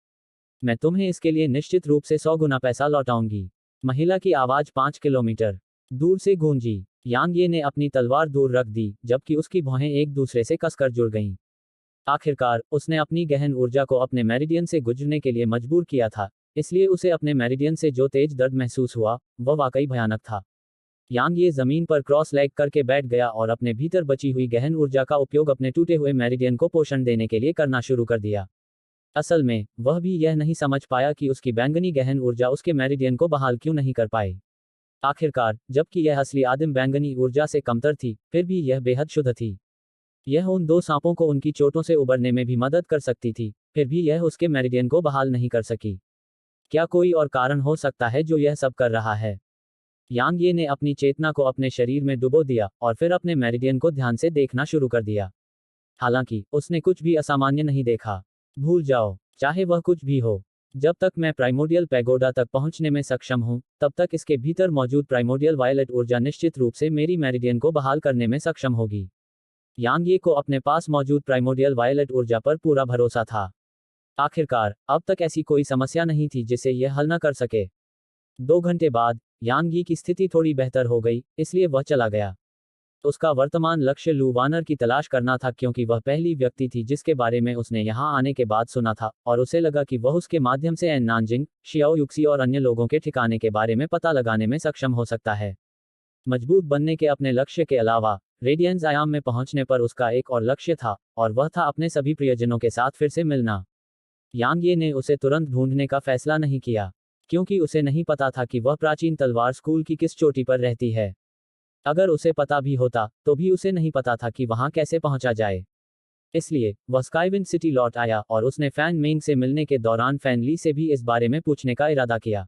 मैं तुम्हें इसके लिए निश्चित रूप से 100 गुना पैसा लौटाऊंगी। महिला की आवाज 5 किलोमीटर दूर से गूंजी। यांग ये ने अपनी तलवार दूर रख दी, जबकि उसकी भौहें एक दूसरे से कसकर जुड़ गईं। आखिरकार उसने अपनी गहन ऊर्जा को अपने मेरिडियन से गुजरने के लिए मजबूर किया था, इसलिए उसे अपने मेरिडियन से जो तेज दर्द महसूस हुआ, वह वाकई भयानक था। यांग ये जमीन पर क्रॉस लेग करके बैठ गया, और अपने भीतर बची हुई गहन ऊर्जा का उपयोग अपने टूटे हुए मेरिडियन को पोषण देने के लिए करना शुरू कर दिया। असल में वह भी यह नहीं समझ पाया कि उसकी बैंगनी गहन ऊर्जा उसके मेरिडियन को बहाल क्यों नहीं कर पाई। आखिरकार, जबकि यह असली आदिम बैंगनी ऊर्जा से कमतर थी, फिर भी यह बेहद शुद्ध थी। यह उन दो सांपों को उनकी चोटों से उबरने में भी मदद कर सकती थी, फिर भी यह उसके मेरिडियन को बहाल नहीं कर सकी। क्या कोई और कारण हो सकता है जो यह सब कर रहा है? यांग ये ने अपनी चेतना को अपने शरीर में डुबो दिया, और फिर अपने मेरिडियन को ध्यान से देखना शुरू कर दिया। हालांकि उसने कुछ भी असामान्य नहीं देखा। भूल जाओ, चाहे वह कुछ भी हो। जब तक मैं प्राइमोडियल पैगोडा तक पहुंचने में सक्षम हूं, तब तक इसके भीतर मौजूद प्राइमोडियल वायलेट ऊर्जा निश्चित रूप से मेरी मेरिडियन को बहाल करने में सक्षम होगी। यांग ये को अपने पास मौजूद प्राइमोडियल वायलेट ऊर्जा पर पूरा भरोसा था। आखिरकार, अब तक ऐसी कोई समस्या नहीं थी जिसे यह हल न कर सके। 2 घंटे बाद यांग यी की स्थिति थोड़ी बेहतर हो गई, इसलिए वह चला गया। उसका वर्तमान लक्ष्य लू वानर की तलाश करना था, क्योंकि वह पहली व्यक्ति थी जिसके बारे में उसने यहां आने के बाद सुना था, और उसे लगा कि वह उसके माध्यम से एन नानजिंग, शियाओ युक्सी और अन्य लोगों के ठिकाने के बारे में पता लगाने में सक्षम हो सकता है। मजबूत बनने के अपने लक्ष्य के अलावा, रेडियंस आयाम में पहुंचने पर उसका एक और लक्ष्य था, और वह था अपने सभी प्रियजनों के साथ फिर से मिलना। यांग ये ने उसे तुरंत ढूंढने का फैसला नहीं किया, क्योंकि उसे नहीं पता था कि वह प्राचीन तलवार स्कूल की किस चोटी पर रहती है। अगर उसे पता भी होता, तो भी उसे नहीं पता था कि वहां कैसे पहुंचा जाए। इसलिए वह स्काईविंड सिटी लौट आया, और उसने फैन मेंग से मिलने के दौरान फैन ली से भी इस बारे में पूछने का इरादा किया।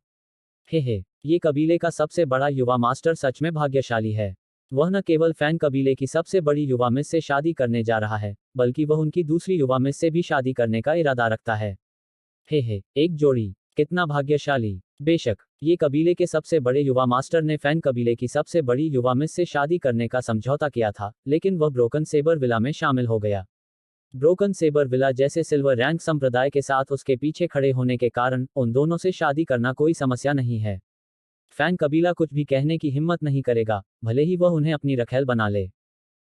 हे, ये कबीले का सबसे बड़ा युवा मास्टर सच में भाग्यशाली है। वह न केवल फैन कबीले की सबसे बड़ी युवा मिस से शादी करने जा रहा है, बल्कि वह उनकी दूसरी युवा मिस से भी शादी करने का इरादा रखता है। हे, एक जोड़ी, कितना भाग्यशाली। बेशक, ये कबीले के सबसे बड़े युवा मास्टर ने फैन कबीले की सबसे बड़ी युवा मिस से शादी करने का समझौता किया था, लेकिन वह ब्रोकन सेबर विला में शामिल हो गया। ब्रोकन सेबर विला जैसे सिल्वर रैंक संप्रदाय के साथ उसके पीछे खड़े होने के कारण उन दोनों से शादी करना कोई समस्या नहीं है। फैन कबीला कुछ भी कहने की हिम्मत नहीं करेगा, भले ही वह उन्हें अपनी रखैल बना ले।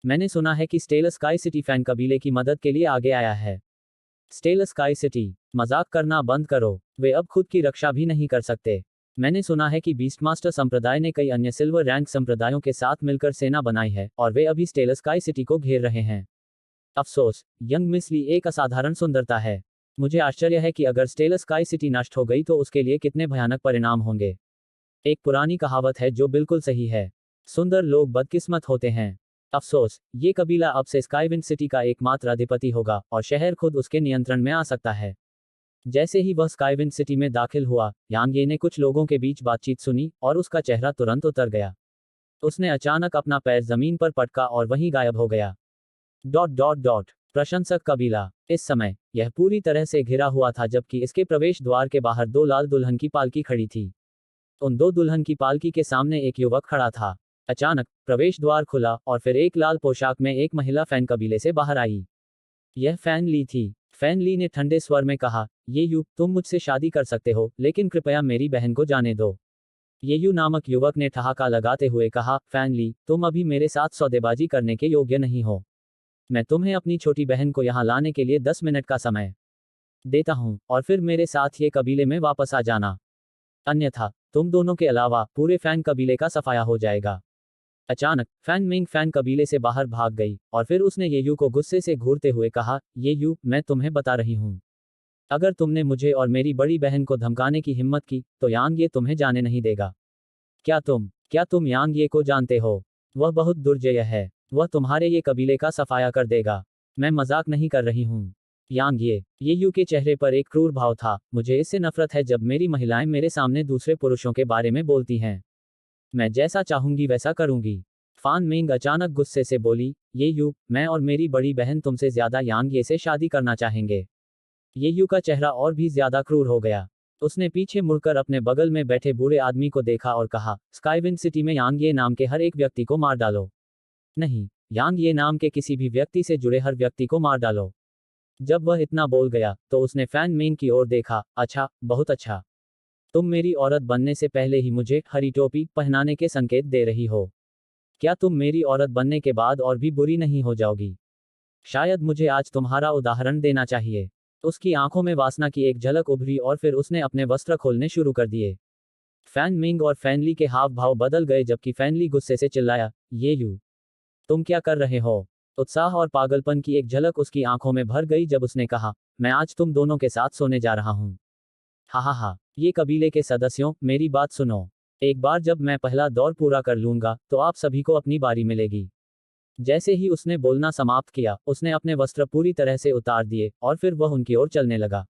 मैंने सुना है कि स्टेल स्काई सिटी फैन कबीले की मदद के लिए आगे आया है। स्टेल स्काई सिटी, मजाक करना बंद करो, वे अब खुद की रक्षा भी नहीं कर सकते। मैंने सुना है कि बीस्टमास्टर संप्रदाय ने कई अन्य सिल्वर रैंक संप्रदायों के साथ मिलकर सेना बनाई है और वे अभी स्टेल स्काई सिटी को घेर रहे हैं। अफसोस, यंग मिस ली एक असाधारण सुंदरता है। मुझे आश्चर्य है कि अगर स्टेल स्काई सिटी नष्ट हो गई तो उसके लिए कितने भयानक परिणाम होंगे। एक पुरानी कहावत है जो बिल्कुल सही है, सुंदर लोग बदकिस्मत होते हैं। अफसोस, ये कबीला अब से स्काईविंड सिटी का एकमात्र अधिपति होगा और शहर खुद उसके नियंत्रण में आ सकता है। जैसे ही वह स्काईविंड सिटी में दाखिल हुआ, यांग ये ने कुछ लोगों के बीच बातचीत सुनी और उसका चेहरा तुरंत उतर गया। उसने अचानक अपना पैर जमीन पर पटका और वहीं गायब हो गया। प्रशंसक कबीला। इस समय यह पूरी तरह से घिरा हुआ था, जबकि इसके प्रवेश द्वार के बाहर दो लाल दुल्हन की पालकी खड़ी थी। उन दो दुल्हन की पालकी के सामने एक युवक खड़ा था। अचानक प्रवेश द्वार खुला और फिर एक लाल पोशाक में एक महिला फैन कबीले से बाहर आई। यह फैन ली थी। फैन ली ने ठंडे स्वर में कहा, ये तुम मुझसे शादी कर सकते हो, लेकिन कृपया मेरी बहन को जाने दो। ये नामक युवक ने ठहाका लगाते हुए कहा, फैन ली, तुम अभी मेरे साथ सौदेबाजी करने के योग्य नहीं हो। मैं तुम्हें अपनी छोटी बहन को यहाँ लाने के लिए 10 मिनट का समय देता हूँ और फिर मेरे साथ ये कबीले में वापस आ जाना। अन्यथा तुम दोनों के अलावा पूरे फैन कबीले का सफाया हो जाएगा। अचानक फैन मिंग फैन कबीले से बाहर भाग गई और फिर उसने येयू को गुस्से से घूरते हुए कहा, येयू, मैं तुम्हें बता रही हूँ, अगर तुमने मुझे और मेरी बड़ी बहन को धमकाने की हिम्मत की तो यांग ये तुम्हें जाने नहीं देगा। क्या तुम यांग ये को जानते हो? वह बहुत दुर्जय है। वह तुम्हारे ये कबीले का सफाया कर देगा। मैं मजाक नहीं कर रही हूँ। यांग येयू के चेहरे पर एक क्रूर भाव था। मुझे इससे नफरत है जब मेरी महिलाएं मेरे सामने दूसरे पुरुषों के बारे में बोलती हैं। मैं जैसा चाहूंगी वैसा करूंगी। फान मिंग अचानक गुस्से से बोली, येयू, मैं और मेरी बड़ी बहन तुमसे ज्यादा यांग ये से शादी करना चाहेंगे। येयू का चेहरा और भी ज्यादा क्रूर हो गया। उसने पीछे मुड़कर अपने बगल में बैठे बूढ़े आदमी को देखा और कहा, स्काईविंड सिटी में यांग ये नाम के हर एक व्यक्ति को मार डालो। नहीं, यांग ये नाम के किसी भी व्यक्ति से जुड़े हर व्यक्ति को मार डालो। जब वह इतना बोल गया तो उसने फैन मिंग की ओर देखा। अच्छा, बहुत अच्छा। तुम मेरी औरत बनने से पहले ही मुझे हरी टोपी पहनाने के संकेत दे रही हो। क्या तुम मेरी औरत बनने के बाद और भी बुरी नहीं हो जाओगी? शायद मुझे आज तुम्हारा उदाहरण देना चाहिए। उसकी आंखों में वासना की एक झलक उभरी और फिर उसने अपने वस्त्र खोलने शुरू कर दिए। फैन मिंग और फैनली के हाव भाव बदल गए जबकि फैनली गुस्से से चिल्लाया, येयू, तुम क्या कर रहे हो? उत्साह और पागलपन की एक झलक उसकी आंखों में भर गई जब उसने कहा, मैं आज तुम दोनों के साथ सोने जा रहा हूं। हा, ये कबीले के सदस्यों, मेरी बात सुनो। एक बार जब मैं पहला दौर पूरा कर लूंगा तो आप सभी को अपनी बारी मिलेगी। जैसे ही उसने बोलना समाप्त किया, उसने अपने वस्त्र पूरी तरह से उतार दिए और फिर वह उनकी ओर चलने लगा।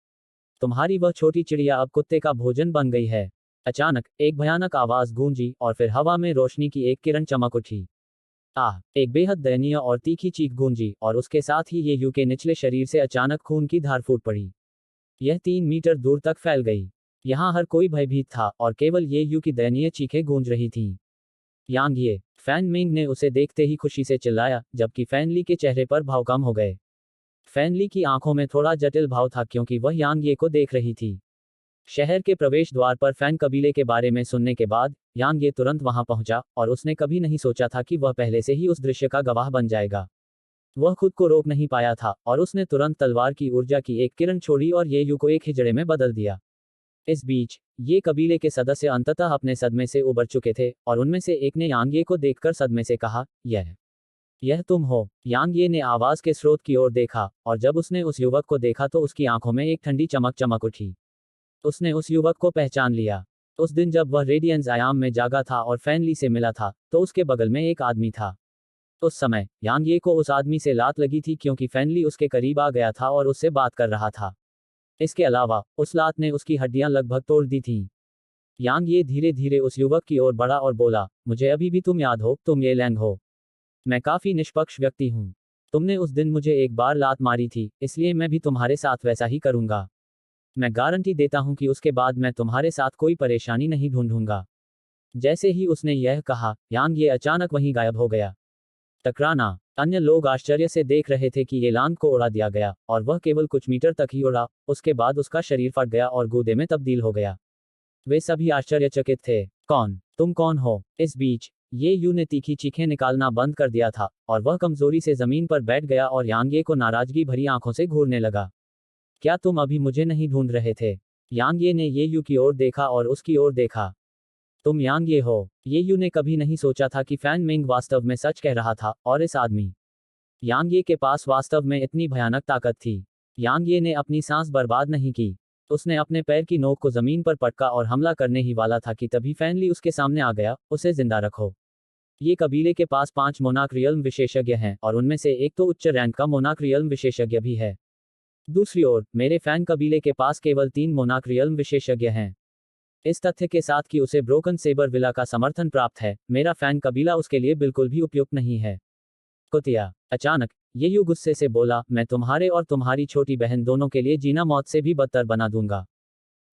तुम्हारी वह छोटी चिड़िया अब कुत्ते का भोजन बन गई है। अचानक एक भयानक आवाज गूंजी और फिर हवा में रोशनी की एक किरण चमक उठी। एक बेहद दयनीय और तीखी चीख गूंजी और उसके साथ ही येयू के निचले शरीर से अचानक खून की धार फूट पड़ी। यह 3 मीटर दूर तक फैल गई। यहाँ हर कोई भयभीत था और केवल येयू की दयनीय चीखें गूंज रही थीं। यांग ये, फैन मिंग ने उसे देखते ही खुशी से चिल्लाया, जबकि फैनली के चेहरे पर भाव कम हो गए। फैनली की आंखों में थोड़ा जटिल भाव था क्योंकि वह यांग ये को देख रही थी। शहर के प्रवेश द्वार पर फैन कबीले के बारे में सुनने के बाद यांग ये तुरंत वहां पहुंचा और उसने कभी नहीं सोचा था कि वह पहले से ही उस दृश्य का गवाह बन जाएगा। वह खुद को रोक नहीं पाया था और उसने तुरंत तलवार की ऊर्जा की एक किरण छोड़ी और येयू को एक हिजड़े में बदल दिया। इस बीच ये कबीले के सदस्य अंततः अपने सदमे से उबर चुके थे और उनमें से एक ने यांग ये को देखकर सदमे से कहा, यह तुम हो? यांग ये ने आवाज के स्रोत की ओर देखा और जब उसने उस युवक को देखा तो उसकी आंखों में एक ठंडी चमक उठी। उसने उस युवक को पहचान लिया। उस दिन जब वह रेडियंस आयाम में जागा था और फैनली से मिला था तो उसके बगल में एक आदमी था। उस समय यांग ये को उस आदमी से लात लगी थी क्योंकि फैनली उसके करीब आ गया था और उससे बात कर रहा था। इसके अलावा उस लात ने उसकी हड्डियां लगभग तोड़ दी थीं। यांग ये धीरे धीरे उस युवक की ओर बढ़ा और बोला, मुझे अभी भी तुम याद हो, तुम ये लैंग हो। मैं काफी निष्पक्ष व्यक्ति हूँ। तुमने उस दिन मुझे एक बार लात मारी थी, इसलिए मैं भी तुम्हारे साथ वैसा ही करूंगा। मैं गारंटी देता हूं कि उसके बाद मैं तुम्हारे साथ कोई परेशानी नहीं ढूंढूंगा। जैसे ही उसने यह कहा, यांग ये अचानक वहीं गायब हो गया। टकराना। अन्य लोग आश्चर्य से देख रहे थे कि ये लांग को उड़ा दिया गया, और वह केवल कुछ मीटर तक ही उड़ा, उसके बाद उसका शरीर फट गया और गूदे में तब्दील हो गया। वे सभी आश्चर्यचकित थे। कौन? तुम कौन हो? इस बीच ये यू ने तीखी चीखें निकालना बंद कर दिया था, और वह कमजोरी से जमीन पर बैठ गया और यांगे को नाराजगी भरी आंखों से घूरने लगा। क्या तुम अभी मुझे नहीं ढूंढ रहे थे? यांगे ने ये यू की ओर देखा और उसकी ओर देखा। तुम यांगे हो? ये यू ने कभी नहीं सोचा था कि फैन मिंग वास्तव में सच कह रहा था, और इस आदमी यांगे के पास वास्तव में इतनी भयानक ताकत थी। यांगे ने अपनी सांस बर्बाद नहीं की। उसने अपने पैर की नोक को जमीन पर पटका और हमला करने ही वाला था कि तभी फैनली उसके सामने आ गया, उसे जिंदा रखो। ये कबीले के पास 5 मोनाक रियल्म विशेषज्ञ हैं, और उनमें से एक तो उच्च रैंक का मोनाक रियल्म विशेषज्ञ भी है। दूसरी ओर, मेरे फैन कबीले के पास केवल 3 मोनाक रियल्म विशेषज्ञ हैं। इस तथ्य के साथ कि उसे ब्रोकन सेबर विला का समर्थन प्राप्त है, मेरा फैन कबीला उसके लिए बिल्कुल भी उपयुक्त नहीं है। कुतिया। अचानक ये यू गुस्से से बोला, मैं तुम्हारे और तुम्हारी छोटी बहन दोनों के लिए जीना मौत से भी बदतर बना दूंगा।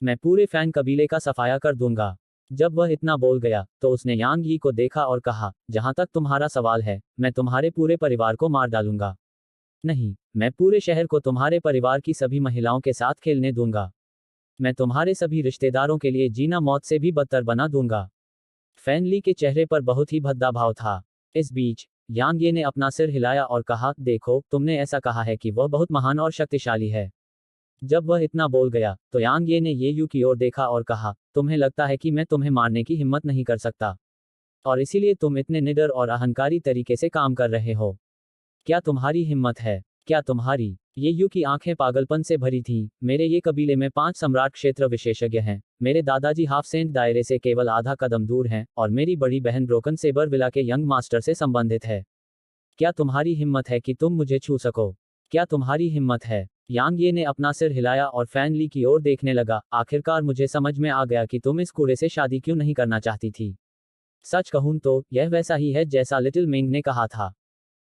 मैं पूरे फैन कबीले का सफाया कर दूंगा। जब वह इतना बोल गया, तो उसने यांग यी को देखा और कहा, जहां तक तुम्हारा सवाल है, मैं तुम्हारे पूरे परिवार को मार डालूंगा। नहीं, मैं पूरे शहर को तुम्हारे परिवार की सभी महिलाओं के साथ खेलने दूंगा। मैं तुम्हारे सभी रिश्तेदारों के लिए जीना मौत से भी बदतर बना दूंगा। फैनली के चेहरे पर बहुत ही भद्दा भाव था। इस बीच यांग ये ने अपना सिर हिलाया और कहा, देखो, तुमने ऐसा कहा है कि वह बहुत महान और शक्तिशाली है। जब वह इतना बोल गया, तो यांग ये ने ये यू की ओर देखा और कहा, तुम्हें लगता है कि मैं तुम्हें मारने की हिम्मत नहीं कर सकता, और इसीलिए तुम इतने निडर और अहंकारी तरीके से काम कर रहे हो। क्या तुम्हारी हिम्मत है? क्या तुम्हारी? ये यू की आंखें पागलपन से भरी थीं। मेरे ये कबीले में 5 सम्राट क्षेत्र विशेषज्ञ हैं। मेरे दादाजी हाफ सेंट दायरे से केवल आधा कदम दूर हैं, और मेरी बड़ी बहन ब्रोकन सेबर विला के यंग मास्टर से संबंधित है। क्या तुम्हारी हिम्मत है कि तुम मुझे छू सको? क्या तुम्हारी हिम्मत है? यांग ये ने अपना सिर हिलाया और फैन ली की ओर देखने लगा। आखिरकार मुझे समझ में आ गया कि तुम इस कूड़े से शादी क्यों नहीं करना चाहती थी। सच कहूं तो यह वैसा ही है जैसा लिटिल मिंग ने कहा था।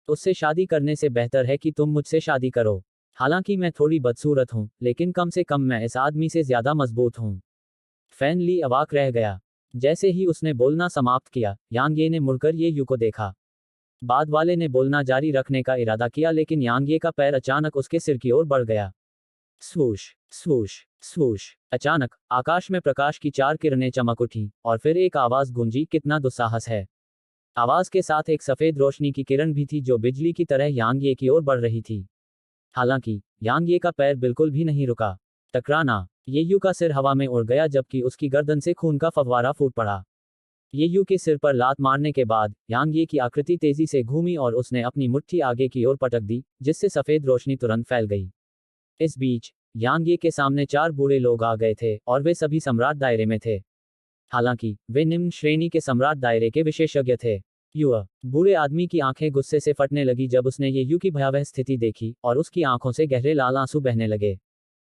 उससे शादी करने से बेहतर है कि तुम मुझसे शादी करो। हालांकि मैं थोड़ी बदसूरत हूं, लेकिन कम से कम मैं इस आदमी से ज्यादा मजबूत हूं। फैन ली अवाक रह गया। जैसे ही उसने बोलना समाप्त किया, यांग ये ने मुड़कर ये यू को देखा। बाद वाले ने बोलना जारी रखने का इरादा किया, लेकिन यांग ये का पैर अचानक उसके सिर की ओर बढ़ गया। स्वूश, स्वूश, स्वूश। अचानक आकाश में प्रकाश की 4 किरणें चमक उठी, और फिर एक आवाज गूंजी, कितना दुस्साहस है। आवाज के साथ एक सफेद रोशनी की किरण भी थी जो बिजली की तरह यांग ये की ओर बढ़ रही थी। हालांकि यांग ये का पैर बिल्कुल भी नहीं रुका। टकराना। ये यू का सिर हवा में उड़ गया जबकि उसकी गर्दन से खून का फव्वारा फूट पड़ा। ये यू के सिर पर लात मारने के बाद यांग ये की आकृति तेजी से घूमी और उसने अपनी मुट्ठी आगे की ओर पटक दी, जिससे सफेद रोशनी तुरंत फैल गई। इस बीच यांग ये के सामने 4 बूढ़े लोग आ गए थे, और वे सभी सम्राट दायरे में थे। हालांकि वे निम्न श्रेणी के सम्राट दायरे के विशेषज्ञ थे। युवा बूढ़े आदमी की आंखें गुस्से से फटने लगी जब उसने ये यू की भयावह स्थिति देखी, और उसकी आंखों से गहरे लाल आंसू बहने लगे।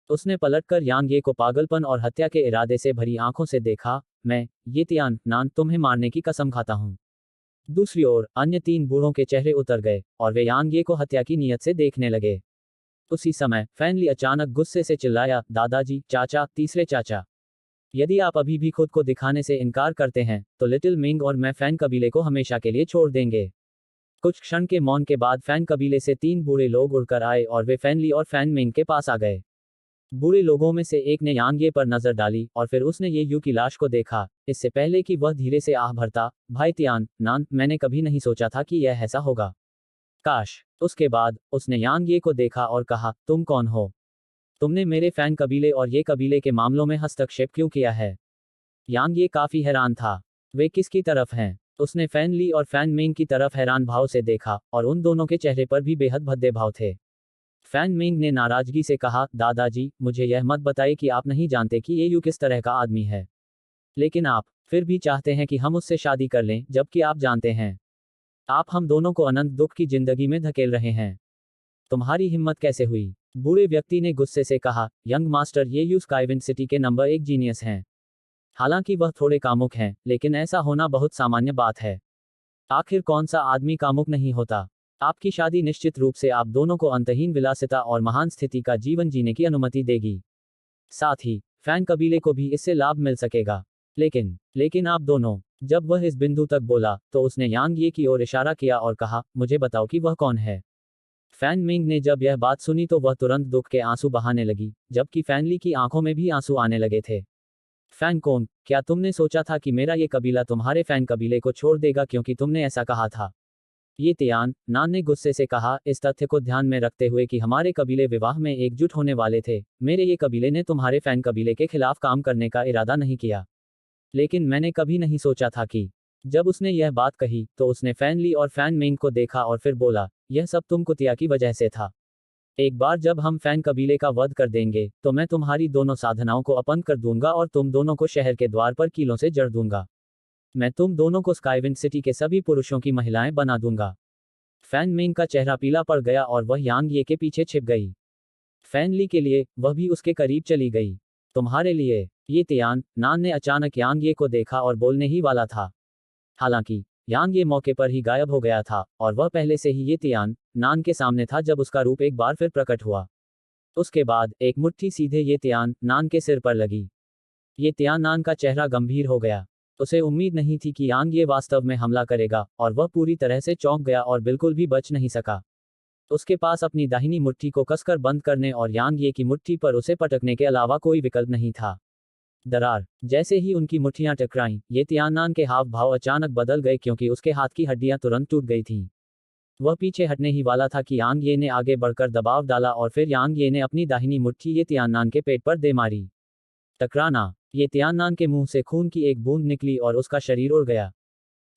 उसने पलटकर यांग ये को पागलपन और हत्या के इरादे से भरी आंखों से देखा। मैं, ये तियान नान, तुम्हें मारने की कसम खाता हूं। दूसरी ओर अन्य 3 बूढ़ों के चेहरे उतर गए, और वे यांग ये को हत्या की नीयत से देखने लगे। उसी समय फैनली अचानक गुस्से से चिल्लाया, दादाजी, चाचा, तीसरे चाचा, यदि आप अभी भी खुद को दिखाने से इनकार करते हैं, तो लिटिल मिंग और मैं फैन कबीले को हमेशा के लिए छोड़ देंगे। कुछ क्षण के मौन के बाद फैन कबीले से 3 बूढ़े लोग उड़कर आए और वे फैनली और फैन मिंग के पास आ गए। बूढ़े लोगों में से एक ने यांग ये पर नजर डाली, और फिर उसने ये यू की लाश को देखा, इससे पहले कि वह धीरे से आह भरता, भाई तियान नान, मैंने कभी नहीं सोचा था कि यह ऐसा होगा। काश। उसके बाद उसने यांग ये को देखा और कहा, तुम कौन हो? तुमने मेरे फैन कबीले और ये कबीले के मामलों में हस्तक्षेप क्यों किया है? यांग ये काफी हैरान था। वे किसकी तरफ हैं? उसने फैन ली और फैन मिंग की तरफ हैरान भाव से देखा, और उन दोनों के चेहरे पर भी बेहद भद्दे भाव थे। फैन मिंग ने नाराजगी से कहा, दादाजी, मुझे यह मत बताइए कि आप नहीं जानते कि ये यू किस तरह का आदमी है। लेकिन आप फिर भी चाहते हैं कि हम उससे शादी कर लें, जबकि आप जानते हैं आप हम दोनों को अनंत दुख की जिंदगी में धकेल रहे हैं। तुम्हारी हिम्मत कैसे हुई? बूढ़े व्यक्ति ने गुस्से से कहा, यंग मास्टर, ये यू स्काईविंड सिटी के नंबर 1 जीनियस हैं। हालांकि वह थोड़े कामुक हैं, लेकिन ऐसा होना बहुत सामान्य बात है। आखिर कौन सा आदमी कामुक नहीं होता। आपकी शादी निश्चित रूप से आप दोनों को अंतहीन विलासिता और महान स्थिति का जीवन जीने की अनुमति देगी। साथ ही फैन कबीले को भी इससे लाभ मिल सकेगा। लेकिन आप दोनों। जब वह इस बिंदु तक बोला, तो उसने यांग ये की ओर इशारा किया और कहा, मुझे बताओ कि वह कौन है। फैन मिंग ने जब यह बात सुनी तो वह तुरंत दुख के आंसू बहाने लगी, जबकि फैनली की आंखों में भी आंसू आने लगे थे। फैन कोंग, क्या तुमने सोचा था कि मेरा ये कबीला तुम्हारे फैन कबीले को छोड़ देगा क्योंकि तुमने ऐसा कहा था? ये तियान नान ने गुस्से से कहा, इस तथ्य को ध्यान में रखते हुए कि हमारे कबीले विवाह में एकजुट होने वाले थे, मेरे ये कबीले ने तुम्हारे फैन कबीले के खिलाफ काम करने का इरादा नहीं किया। लेकिन मैंने कभी नहीं सोचा था कि। जब उसने यह बात कही, तो उसने फैन ली और फैन मिंग को देखा और फिर बोला, यह सब तुम कुतिया की वजह से था। एक बार जब हम फैन कबीले का वध कर देंगे, तो मैं तुम्हारी दोनों साधनाओं को अपंग कर दूंगा और तुम दोनों को शहर के द्वार पर कीलों से जड़ दूंगा। मैं तुम दोनों को स्काईविंड सिटी के सभी पुरुषों की महिलाएं बना दूंगा। फैन मिंग का चेहरा पीला पड़ गया और वह यांग ये के पीछे छिप गई। फैन ली के लिए, वह भी उसके करीब चली गई। तुम्हारे लिए, ये तियान नान ने अचानक यांग ये को देखा और बोलने ही वाला था। हालांकि यांग ये मौके पर ही गायब हो गया था, और वह पहले से ही ये तियान नान के सामने था जब उसका रूप एक बार फिर प्रकट हुआ। उसके बाद एक मुट्ठी सीधे ये तियान नान के सिर पर लगी। ये तियान नान का चेहरा गंभीर हो गया। उसे उम्मीद नहीं थी कि यांग ये वास्तव में हमला करेगा, और वह पूरी तरह से चौंक गया और बिल्कुल भी बच नहीं सका। उसके पास अपनी दाहिनी मुट्ठी को कसकर बंद करने और यांग ये की मुट्ठी पर उसे पटकने के अलावा कोई विकल्प नहीं था। दरार। जैसे ही उनकी मुट्ठियां टकराईं, ये तियाननान के हाव भाव अचानक बदल गए क्योंकि उसके हाथ की हड्डियां तुरंत टूट गई थीं। वह पीछे हटने ही वाला था कि यांग ये ने आगे बढ़कर दबाव डाला और फिर यांग ये ने अपनी दाहिनी मुट्ठी ये तियाननान के पेट पर दे मारी। टकराना। ये तियाननान के मुंह से खून की एक बूंद निकली और उसका शरीर उड़ गया।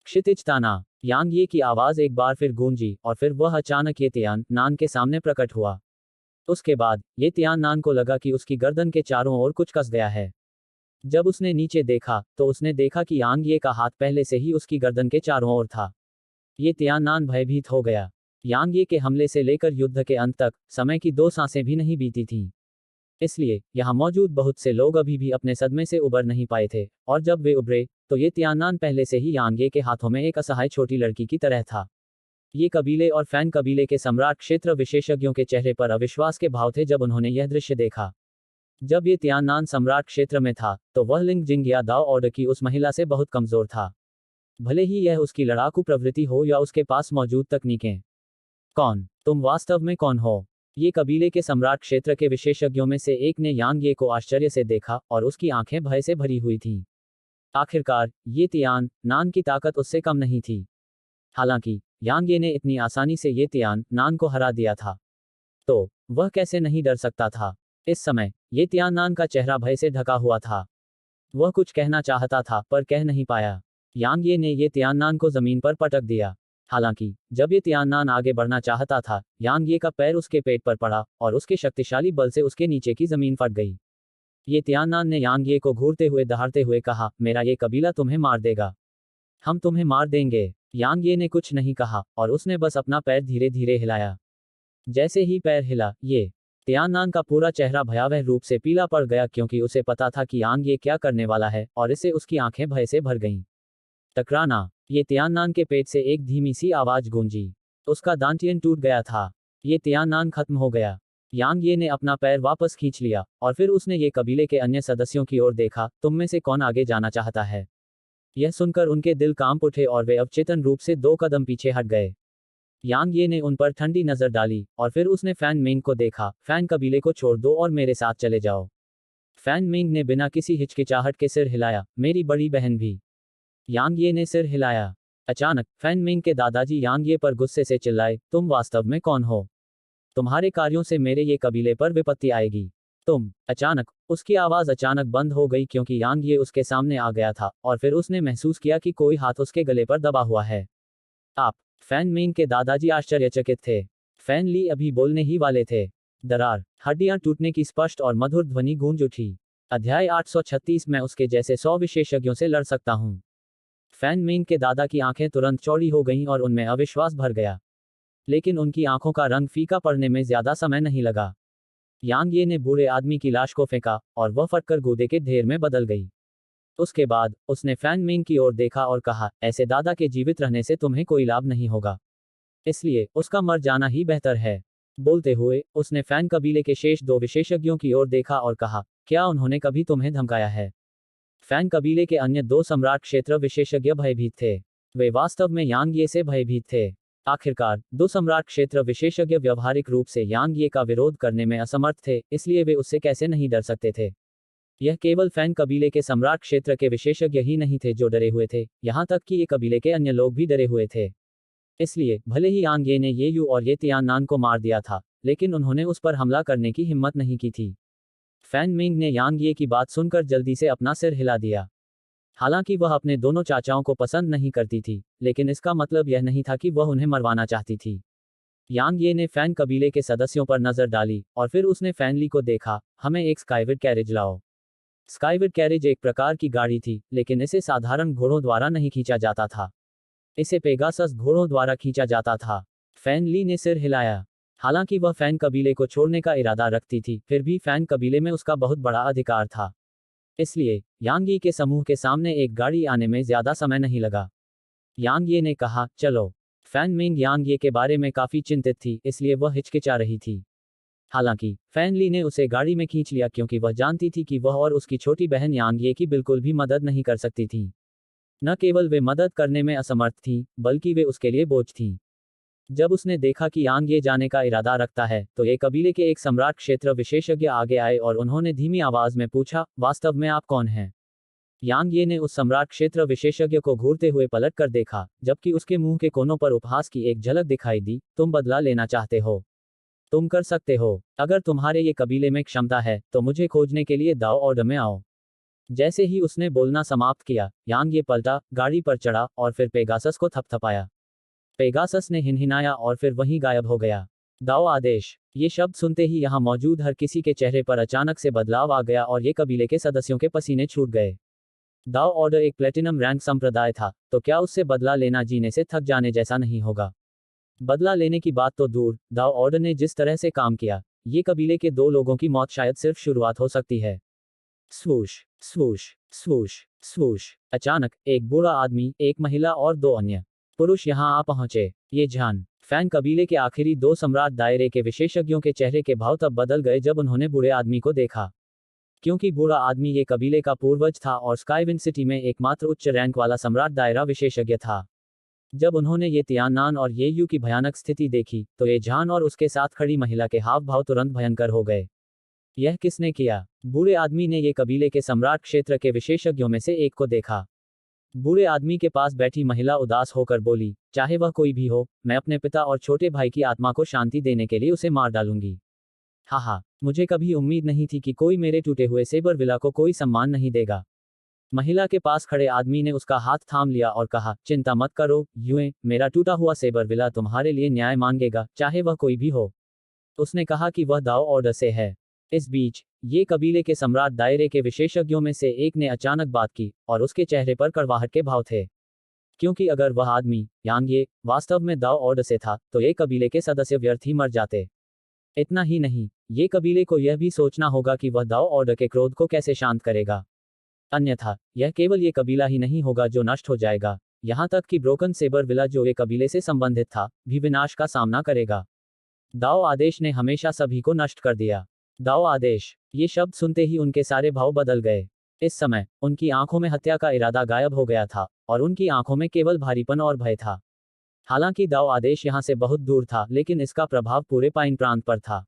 क्षितिज ताना। यांग ये की आवाज एक बार फिर गूंजी और फिर वह अचानक ये तियान नान के सामने प्रकट हुआ। उसके बाद ये तियान नान को लगा कि उसकी गर्दन के चारों ओर कुछ कस गया है। जब उसने नीचे देखा, तो उसने देखा कि यांग ये का हाथ पहले से ही उसकी गर्दन के चारों ओर था। ये तियाननान भयभीत हो गया। यांग ये के हमले से लेकर युद्ध के अंत तक समय की 2 सांसें भी नहीं बीती थीं। इसलिए यहाँ मौजूद बहुत से लोग अभी भी अपने सदमे से उबर नहीं पाए थे, और जब वे उभरे, तो ये तियाननान पहले से ही यांग ये के हाथों में एक असहाय छोटी लड़की की तरह था। ये कबीले और फैन कबीले के सम्राट क्षेत्र विशेषज्ञों के चेहरे पर अविश्वास के भाव थे जब उन्होंने यह दृश्य देखा। जब ये तियाननान सम्राट क्षेत्र में था, तो वह लिंग जिंग या दाओ ऑर्डर की उस महिला से बहुत कमजोर था। भले ही यह उसकी लड़ाकू प्रवृत्ति हो या उसके पास मौजूद तकनीकें। कौन? तुम वास्तव में कौन हो? ये कबीले के सम्राट क्षेत्र के विशेषज्ञों में से एक ने यांग ये को आश्चर्य से देखा, और उसकी आंखें भय से भरी हुई थीं। आखिरकार, ये तियान नान की ताकत उससे कम नहीं थी। हालांकि यांग ये ने इतनी आसानी से ये तियान नान को हरा दिया था, तो वह कैसे नहीं डर सकता था? इस समय ये तियाननान का चेहरा भय से ढका हुआ था। वह कुछ कहना चाहता था, पर कह नहीं पाया। यांग ये ने ये तियाननान को जमीन पर पटक दिया। हालांकि जब ये तियाननान आगे बढ़ना चाहता था, यांग ये का पैर उसके पेट पर पड़ा, और उसके शक्तिशाली बल से उसके नीचे की जमीन फट गई। ये तियाननान ने यांग ये को घूरते हुए दहाड़ते हुए कहा, मेरा ये कबीला तुम्हें मार देगा। हम तुम्हें मार देंगे। यांग ये ने कुछ नहीं कहा, और उसने बस अपना पैर धीरे धीरे हिलाया। जैसे ही पैर हिला, ये तियाननान का पूरा चेहरा भयावह रूप से पीला पड़ गया क्योंकि उसे पता था कि यांग ये क्या करने वाला है, और इससे उसकी आंखें भय से भर गईं। टकराना। ये तियाननान के पेट से एक धीमी सी आवाज गूंजी। उसका दांटियन टूट गया था। ये तियाननान खत्म हो गया। यांग ये ने अपना पैर वापस खींच लिया, और फिर उसने ये कबीले के अन्य सदस्यों की ओर देखा, तुम में से कौन आगे जाना चाहता है? यह सुनकर उनके दिल कांप उठे और वे अवचेतन रूप से 2 कदम पीछे हट गए। यांग ये ने उन पर ठंडी नजर डाली, और फिर उसने फैन मिंग को देखा, फैन कबीले को छोड़ दो और मेरे साथ चले जाओ। फैन मिंग ने बिना किसी हिचकिचाहट के सिर हिलाया, मेरी बड़ी बहन भी। यांग ये ने सिर हिलाया। अचानक फैन मिंग के दादाजी यांग ये पर गुस्से से चिल्लाए, तुम वास्तव में कौन हो? तुम्हारे कार्यों से मेरे ये कबीले पर विपत्ति आएगी। तुम। अचानक उसकी आवाज अचानक बंद हो गई क्योंकि यांग ये उसके सामने आ गया था, और फिर उसने महसूस किया कि कोई हाथ उसके गले पर दबा हुआ है। आप। फैन मिंग के दादाजी आश्चर्यचकित थे। फैन ली अभी बोलने ही वाले थे। दरार। हड्डियां टूटने की स्पष्ट और मधुर ध्वनि गूंज उठी। अध्याय 836 मैं उसके जैसे 100 विशेषज्ञों से लड़ सकता हूं। फैन मिंग के दादा की आंखें तुरंत चौड़ी हो गईं और उनमें अविश्वास भर गया। लेकिन उनकी आंखों का रंग फीका पड़ने में ज्यादा समय नहीं लगा। यांग ये ने बूढ़े आदमी की लाश को फेंका, और वह फटकर गूदे के ढेर में बदल गई। उसके बाद उसने फैन मिंग की ओर देखा और कहा, ऐसे दादा के जीवित रहने से तुम्हें कोई लाभ नहीं होगा, इसलिए उसका मर जाना ही बेहतर है। बोलते हुए उसने फैन कबीले के शेष दो विशेषज्ञों की ओर देखा और कहा, क्या उन्होंने कभी तुम्हें धमकाया है? फैन कबीले के अन्य दो सम्राट क्षेत्र विशेषज्ञ भयभीत थे। वे वास्तव में यांग ये से भयभीत थे। आखिरकार दो सम्राट क्षेत्र विशेषज्ञ व्यवहारिक रूप से यांग ये का विरोध करने में असमर्थ थे, इसलिए वे उससे कैसे नहीं डर सकते थे। यह केवल फैन कबीले के सम्राट क्षेत्र के विशेषज्ञ ही नहीं थे जो डरे हुए थे, यहाँ तक कि ये कबीले के अन्य लोग भी डरे हुए थे। इसलिए भले ही यांग ये ने ये यू और ये तियाननान को मार दिया था, लेकिन उन्होंने उस पर हमला करने की हिम्मत नहीं की थी। फैन मिंग ने यांग ये की बात सुनकर जल्दी से अपना सिर हिला दिया। हालांकि वह अपने दोनों चाचाओं को पसंद नहीं करती थी, लेकिन इसका मतलब यह नहीं था कि वह उन्हें मरवाना चाहती थी। यांग ये ने फैन कबीले के सदस्यों पर नजर डाली और फिर उसने फैन ली को देखा, हमें एक स्काईविड कैरेज लाओ। स्काईविड कैरेज एक प्रकार की गाड़ी थी, लेकिन इसे साधारण घोड़ों द्वारा नहीं खींचा जाता था। इसे पेगासस घोड़ों द्वारा खींचा जाता था। फैन ली ने सिर हिलाया। हालांकि वह फैन कबीले को छोड़ने का इरादा रखती थी, फिर भी फैन कबीले में उसका बहुत बड़ा अधिकार था। इसलिए यांग ये के समूह के सामने एक गाड़ी आने में ज्यादा समय नहीं लगा। यांग ये ने कहा, चलो। फैन मिंग यांग ये के बारे में काफी चिंतित थी, इसलिए वह हिचकिचा रही थी। हालांकि फैन ली ने उसे गाड़ी में खींच लिया क्योंकि वह जानती थी कि वह और उसकी छोटी बहन यांग ये की बिल्कुल भी मदद नहीं कर सकती थी। न केवल वे मदद करने में असमर्थ थीं, बल्कि वे उसके लिए बोझ थीं। जब उसने देखा कि यांग ये जाने का इरादा रखता है, तो ये कबीले के एक सम्राट क्षेत्र विशेषज्ञ आगे आए और उन्होंने धीमी आवाज में पूछा, वास्तव में आप कौन हैं? यांग ये ने उस सम्राट क्षेत्र विशेषज्ञ को घूरते हुए पलट कर देखा, जबकि उसके मुंह के कोनों पर उपहास की एक झलक दिखाई दी। तुम बदला लेना चाहते हो? तुम कर सकते हो। अगर तुम्हारे ये कबीले में क्षमता है, तो मुझे खोजने के लिए दाओ ऑर्डर में आओ। जैसे ही उसने बोलना समाप्त किया, यांग ये पलटा, गाड़ी पर चढ़ा और फिर पेगासस को थपथपाया। पेगासस ने हिनहिनाया और फिर वहीं गायब हो गया। दाओ आदेश। ये शब्द सुनते ही यहाँ मौजूद हर किसी के चेहरे पर अचानक से बदलाव आ गया और ये कबीले के सदस्यों के पसीने छूट गए। दाओ ऑर्डर एक प्लेटिनम रैंक संप्रदाय था, तो क्या उससे बदला लेना जीने से थक जाने जैसा नहीं होगा? बदला लेने की बात तो दूर, दाओ ऑर्डर ने जिस तरह से काम किया, ये कबीले के दो लोगों की मौत शायद सिर्फ शुरुआत हो सकती है। स्वूश स्वूश स्वूश स्वूश। अचानक एक बूढ़ा आदमी, एक महिला और दो अन्य पुरुष यहाँ आ पहुंचे। ये जान फैन कबीले के आखिरी दो सम्राट दायरे के विशेषज्ञों के चेहरे के भाव तब बदल गए जब उन्होंने बूढ़े आदमी को देखा, क्योंकि बूढ़ा आदमी ये कबीले का पूर्वज था और स्काईविंड सिटी में एकमात्र उच्च रैंक वाला सम्राट दायरा विशेषज्ञ था। जब उन्होंने ये तियाननान और ये यू की भयानक स्थिति देखी, तो ये जान और उसके साथ खड़ी महिला के हाव भाव तुरंत भयंकर हो गए। यह किसने किया? बूढ़े आदमी ने ये कबीले के सम्राट क्षेत्र के विशेषज्ञों में से एक को देखा। बूढ़े आदमी के पास बैठी महिला उदास होकर बोली, चाहे वह कोई भी हो, मैं अपने पिता और छोटे भाई की आत्मा को शांति देने के लिए उसे मार डालूंगी। हाहा, मुझे कभी उम्मीद नहीं थी कि कोई मेरे टूटे हुए सेबर विला को कोई सम्मान नहीं देगा। महिला के पास खड़े आदमी ने उसका हाथ थाम लिया और कहा, चिंता मत करो, यूं मेरा टूटा हुआ सेबर विला तुम्हारे लिए न्याय मांगेगा, चाहे वह कोई भी हो। उसने कहा कि वह दाओ ऑर्डर से है। इस बीच ये कबीले के सम्राट दायरे के विशेषज्ञों में से एक ने अचानक बात की और उसके चेहरे पर कड़वाहट के भाव थे, क्योंकि अगर वह आदमी यांग ये वास्तव में दाओ ऑर्डर से था, तो ये कबीले के सदस्य व्यर्थ ही मर जाते। इतना ही नहीं, ये कबीले को यह भी सोचना होगा कि वह दाओ ऑर्डर के क्रोध को कैसे शांत करेगा। अन्यथा यह केवल ये कबीला ही नहीं होगा जो नष्ट हो जाएगा, यहाँ तक कि ब्रोकन सेबर विला जो ये कबीले से संबंधित था, भी विनाश का सामना करेगा। दाओ आदेश ने हमेशा सभी को नष्ट कर दिया। दाओ आदेश। ये शब्द सुनते ही उनके सारे भाव बदल गए। इस समय उनकी आंखों में हत्या का इरादा गायब हो गया था और उनकी आंखों में केवल भारीपन और भय था। हालांकि दाओ आदेश यहाँ से बहुत दूर था, लेकिन इसका प्रभाव पूरे पाइन प्रांत पर था।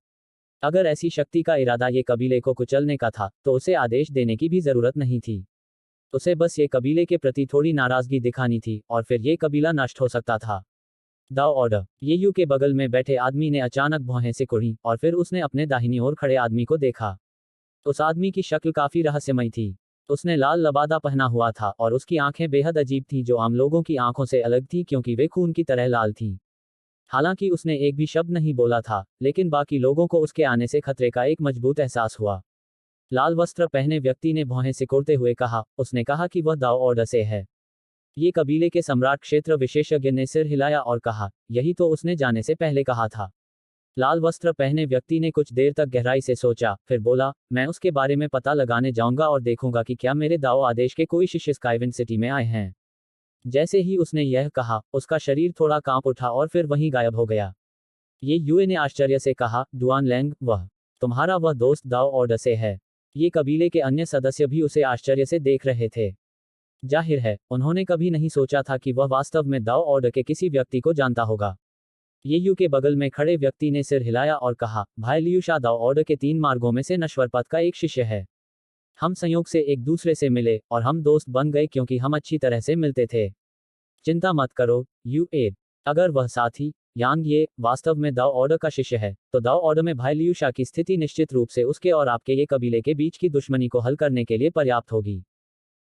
अगर ऐसी शक्ति का इरादा ये कबीले को कुचलने का था, तो उसे आदेश देने की भी जरूरत नहीं थी। उसे बस ये कबीले के प्रति थोड़ी नाराजगी दिखानी थी और फिर ये कबीला नष्ट हो सकता था। दाओ ऑर्डर। ये यू के बगल में बैठे आदमी ने अचानक भौहें से कुड़ी और फिर उसने अपने दाहिनी ओर खड़े आदमी को देखा। उस आदमी की शक्ल काफी रहस्यमयी थी। उसने लाल लबादा पहना हुआ था और उसकी आंखें बेहद अजीब थीं, जो आम लोगों की आंखों से अलग थीं क्योंकि वे खून की तरह लाल थीं। हालांकि उसने एक भी शब्द नहीं बोला था, लेकिन बाकी लोगों को उसके आने से खतरे का एक मजबूत एहसास हुआ। लाल वस्त्र पहने व्यक्ति ने भौहें सिकोड़ते हुए कहा, उसने कहा कि वह दाओ ऑर्डर से है। ये कबीले के सम्राट क्षेत्र विशेषज्ञ ने सिर हिलाया और कहा, यही तो उसने जाने से पहले कहा था। लाल वस्त्र पहने व्यक्ति ने कुछ देर तक गहराई से सोचा, फिर बोला, मैं उसके बारे में पता लगाने जाऊंगा और देखूंगा कि क्या मेरे दाओ आदेश के कोई शिष्य स्काईविंड सिटी में आए हैं। जैसे ही उसने यह कहा, उसका शरीर थोड़ा कांप उठा और फिर वहीं गायब हो गया। ये युए ने आश्चर्य से कहा, डुआन लैंग, वह तुम्हारा वह दोस्त दाओ ऑर्डर से है। ये कबीले के अन्य सदस्य भी उसे आश्चर्य से देख रहे थे। जाहिर है, उन्होंने कभी नहीं सोचा था कि वह वास्तव में दाओ ऑर्डर के किसी व्यक्ति को जानता होगा। ये यू के बगल में खड़े व्यक्ति ने सिर हिलाया और कहा, भाई लियूशा दाओ ऑर्डर के 3 मार्गों में से नश्वर पथ का एक शिष्य है। हम संयोग से एक दूसरे से मिले और हम दोस्त बन गए क्योंकि हम अच्छी तरह से मिलते थे। चिंता मत करो, यूए। अगर वह साथी यांग ये वास्तव में दाओ ऑर्डर का शिष्य है, तो दाओ ऑर्डर में भाई लियूशा की स्थिति निश्चित रूप से उसके और आपके ये कबीले के बीच की दुश्मनी को हल करने के लिए पर्याप्त होगी।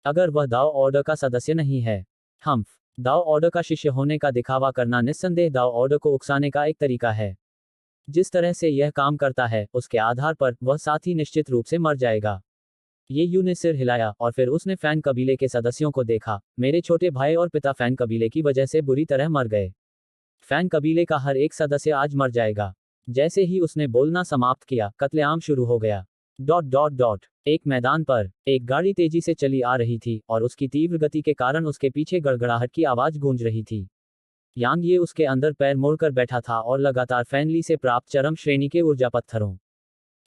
अगर वह दाओ ऑर्डर का सदस्य नहीं है, हम दाओ ऑर्डर का शिष्य होने का दिखावा करना निस्संदेह दाओ ऑर्डर को उकसाने का एक तरीका है। जिस तरह से यह काम करता है, उसके आधार पर वह साथी निश्चित रूप से मर जाएगा। ये यू ने सिर हिलाया और फिर उसने फैन कबीले के सदस्यों को देखा। मेरे छोटे भाई और पिता फैन कबीले की वजह से बुरी तरह मर गए। फैन कबीले का हर एक सदस्य आज मर जाएगा। जैसे ही उसने बोलना समाप्त किया, कत्लेआम शुरू हो गया। Dot dot dot. एक मैदान पर एक गाड़ी तेजी से चली आ रही थी और उसकी तीव्र गति के कारण उसके पीछे गड़गड़ाहट की आवाज गूंज रही थी। यांग ये उसके अंदर पैर मोड़कर बैठा था और लगातार फैनली से प्राप्त चरम श्रेणी के ऊर्जा पत्थरों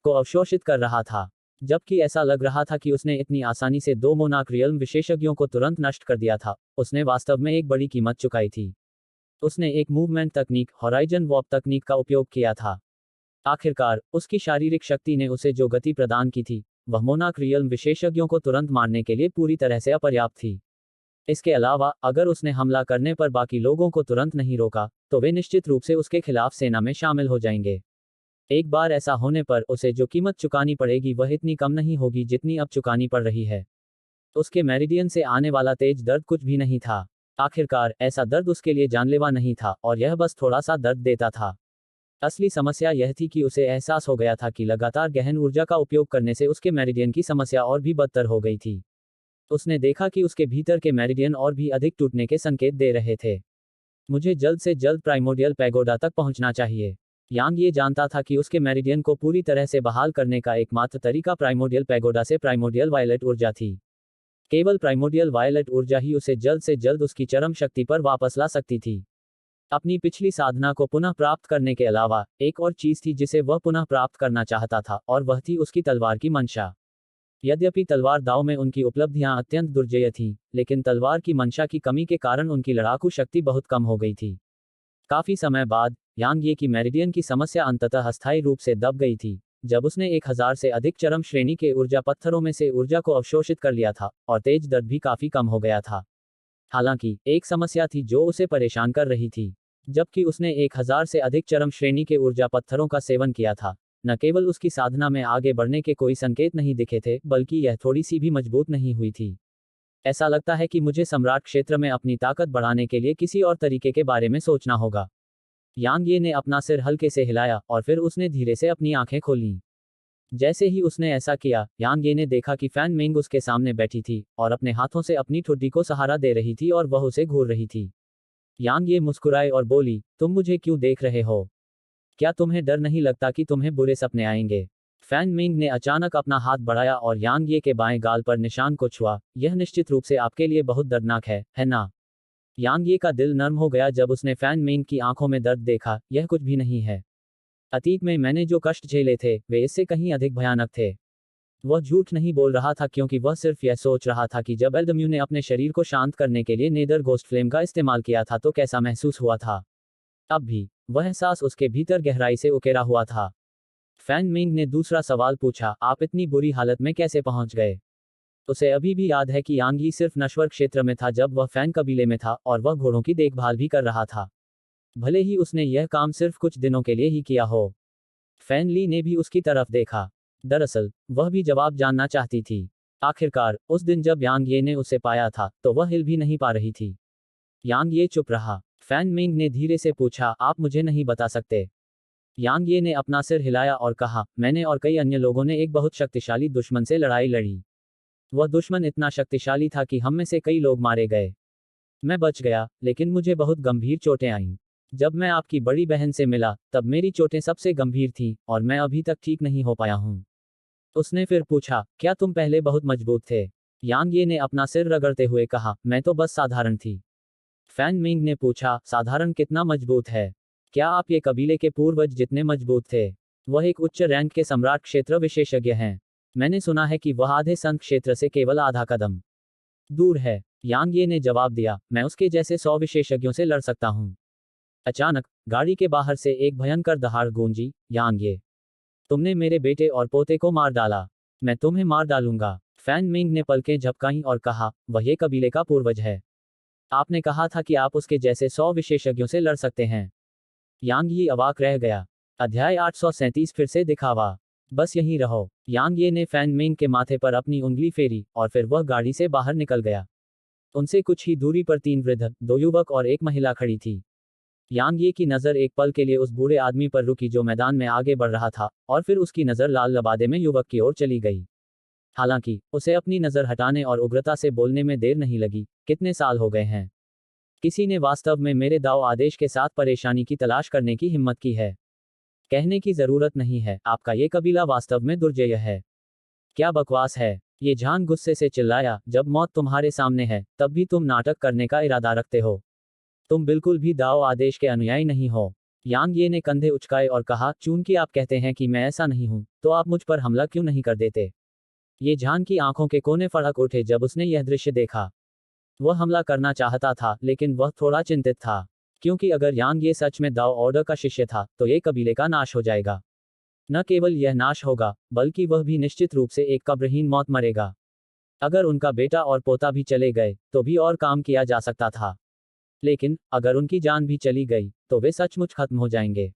को अवशोषित कर रहा था। जबकि ऐसा लग रहा था कि उसने इतनी आसानी से 2 मोनाक रियल्म विशेषज्ञों को तुरंत नष्ट कर दिया था, उसने वास्तव में एक बड़ी कीमत चुकाई थी। उसने एक मूवमेंट तकनीक, हॉराइजन वॉर्प तकनीक का उपयोग किया था। आखिरकार, उसकी शारीरिक शक्ति ने उसे जो गति प्रदान की थी, वह मोनाक रियल्म विशेषज्ञों को तुरंत मारने के लिए पूरी तरह से अपर्याप्त थी। इसके अलावा, अगर उसने हमला करने पर बाकी लोगों को तुरंत नहीं रोका, तो वे निश्चित रूप से उसके खिलाफ सेना में शामिल हो जाएंगे। एक बार ऐसा होने पर उसे जो कीमत चुकानी पड़ेगी वह इतनी कम नहीं होगी जितनी अब चुकानी पड़ रही है। उसके मेरिडियन से आने वाला तेज दर्द कुछ भी नहीं था। आखिरकार, ऐसा दर्द उसके लिए जानलेवा नहीं था और यह बस थोड़ा सा दर्द देता था। असली समस्या यह थी कि उसे एहसास हो गया था कि लगातार गहन ऊर्जा का उपयोग करने से उसके मेरिडियन की समस्या और भी बदतर हो गई थी। उसने देखा कि उसके भीतर के मेरिडियन और भी अधिक टूटने के संकेत दे रहे थे। मुझे जल्द से जल्द प्राइमोडियल पैगोडा तक पहुंचना चाहिए। यांग ये जानता था कि उसके मेरिडियन को पूरी तरह से बहाल करने का एकमात्र तरीका प्राइमोडियल पैगोडा से प्राइमोडियल वायलेट ऊर्जा थी। केवल प्राइमोडियल वायलेट ऊर्जा ही उसे जल्द से जल्द उसकी चरम शक्ति पर वापस ला सकती थी। अपनी पिछली साधना को पुनः प्राप्त करने के अलावा, एक और चीज थी जिसे वह पुनः प्राप्त करना चाहता था, और वह थी उसकी तलवार की मंशा। यद्यपि तलवार दाव में उनकी उपलब्धियां अत्यंत दुर्जेय थीं, लेकिन तलवार की मंशा की कमी के कारण उनकी लड़ाकू शक्ति बहुत कम हो गई थी। काफी समय बाद, यांग ये की मेरिडियन की समस्या अंततः अस्थायी रूप से दब गई थी, जब उसने 1000 से अधिक चरम श्रेणी के ऊर्जा पत्थरों में से ऊर्जा को अवशोषित कर लिया था, और तेज दर्द भी काफी कम हो गया था। हालांकि, एक समस्या थी जो उसे परेशान कर रही थी। जबकि उसने 1000 से अधिक चरम श्रेणी के ऊर्जा पत्थरों का सेवन किया था, न केवल उसकी साधना में आगे बढ़ने के कोई संकेत नहीं दिखे थे, बल्कि यह थोड़ी सी भी मजबूत नहीं हुई थी। ऐसा लगता है कि मुझे सम्राट क्षेत्र में अपनी ताकत बढ़ाने के लिए किसी और तरीके के बारे में सोचना होगा। यांग ये ने अपना सिर हल्के से हिलाया और फिर उसने धीरे से अपनी आंखें खोलीं। जैसे ही उसने ऐसा किया, यांग ये ने देखा कि फैन मिंग उसके सामने बैठी थी और अपने हाथों से अपनी ठुड्डी को सहारा दे रही थी और वह उसे घूर रही थी। यांग ये मुस्कुराए और बोली, तुम मुझे क्यों देख रहे हो? क्या तुम्हें डर नहीं लगता कि तुम्हें बुरे सपने आएंगे? फैन मिंग ने अचानक अपना हाथ बढ़ाया और यांग ये के बाएं गाल पर निशान को छुआ। यह निश्चित रूप से आपके लिए बहुत दर्दनाक है ना? यांग ये का दिल नर्म हो गया जब उसने फैन मिंग की आंखों में दर्द देखा। यह कुछ भी नहीं है। अतीत में मैंने जो कष्ट झेले थे, वे इससे कहीं अधिक भयानक थे। वह झूठ नहीं बोल रहा था क्योंकि वह सिर्फ यह सोच रहा था कि जब एल्डम्यू ने अपने शरीर को शांत करने के लिए नेदर घोस्ट फ्लेम का इस्तेमाल किया था तो कैसा महसूस हुआ था। अब भी वह एहसास उसके भीतर गहराई से उकेरा हुआ था। फैन मिंग ने दूसरा सवाल पूछा, आप इतनी बुरी हालत में कैसे पहुंच गए? उसे अभी भी याद है कि यांग यी सिर्फ नश्वर क्षेत्र में था जब वह फैन कबीले में था और वह घोड़ों की देखभाल भी कर रहा था। भले ही उसने यह काम सिर्फ कुछ दिनों के लिए ही किया हो। फैन ली ने भी उसकी तरफ देखा। दरअसल, वह भी जवाब जानना चाहती थी। आखिरकार, उस दिन जब यांग ये ने उसे पाया था, तो वह हिल भी नहीं पा रही थी। यांग ये चुप रहा। फैन मिंग ने धीरे से पूछा, आप मुझे नहीं बता सकते? यांग ये ने अपना सिर हिलाया और कहा, मैंने और कई अन्य लोगों ने एक बहुत शक्तिशाली दुश्मन से लड़ाई लड़ी। वह दुश्मन इतना शक्तिशाली था कि हम में से कई लोग मारे गए। मैं बच गया, लेकिन मुझे बहुत गंभीर चोटें आईं। जब मैं आपकी बड़ी बहन से मिला तब मेरी चोटें सबसे गंभीर थीं और मैं अभी तक ठीक नहीं हो पाया हूँ। उसने फिर पूछा, क्या तुम पहले बहुत मजबूत थे? यांग ये ने अपना सिर रगड़ते हुए कहा, मैं तो बस साधारण थी। फैन मिंग ने पूछा, साधारण कितना मजबूत है? क्या आप ये कबीले के पूर्वज जितने मजबूत थे? वह एक उच्च रैंक के सम्राट क्षेत्र विशेषज्ञ हैं। मैंने सुना है कि वह आधे संघ क्षेत्र से केवल आधा कदम दूर है। यांग ये ने जवाब दिया, मैं उसके जैसे 100 विशेषज्ञों से लड़ सकता हूँ। अचानक गाड़ी के बाहर से एक भयंकर दहाड़ गूंजी, यांग ये, तुमने मेरे बेटे और पोते को मार डाला। मैं तुम्हें मार डालूंगा। फैन मिंग ने पलकें झपकाईं और कहा, वह ये कबीले का पूर्वज है। आपने कहा था कि आप उसके जैसे 100 विशेषज्ञों से लड़ सकते हैं। यांग ये अवाक रह गया। अध्याय 837 फिर से दिखावा। बस यहीं रहो। यांग ये ने फैन मिंग के माथे पर अपनी उंगली फेरी और फिर वह गाड़ी से बाहर निकल गया। उनसे कुछ ही दूरी पर 3 वृद्ध, 2 युवक और एक महिला खड़ी थी। यांग ये की नज़र एक पल के लिए उस बूढ़े आदमी पर रुकी जो मैदान में आगे बढ़ रहा था, और फिर उसकी नज़र लाल लबादे में युवक की ओर चली गई। हालांकि उसे अपनी नज़र हटाने और उग्रता से बोलने में देर नहीं लगी, कितने साल हो गए हैं? किसी ने वास्तव में मेरे दाव आदेश के साथ परेशानी की तलाश करने की हिम्मत की है? कहने की जरूरत नहीं है, आपका ये कबीला वास्तव में दुर्जय है। क्या बकवास है? ये झांग गुस्से से चिल्लाया, जब मौत तुम्हारे सामने है तब भी तुम नाटक करने का इरादा रखते हो। तुम बिल्कुल भी दाव आदेश के अनुयायी नहीं हो। यांग ये ने कंधे उचकाए और कहा, चूंकि आप कहते हैं कि मैं ऐसा नहीं हूं, तो आप मुझ पर हमला क्यों नहीं कर देते? ये झांग की आंखों के कोने फड़क उठे जब उसने यह दृश्य देखा। वह हमला करना चाहता था, लेकिन वह थोड़ा चिंतित था, क्योंकि अगर यांग ये सच में दाव ऑर्डर का शिष्य था तो ये कबीले का नाश हो जाएगा। न केवल यह नाश होगा, बल्कि वह भी निश्चित रूप से एक कब्रहीन मौत मरेगा। अगर उनका बेटा और पोता भी चले गए तो भी और काम किया जा सकता था, लेकिन अगर उनकी जान भी चली गई तो वे सचमुच खत्म हो जाएंगे।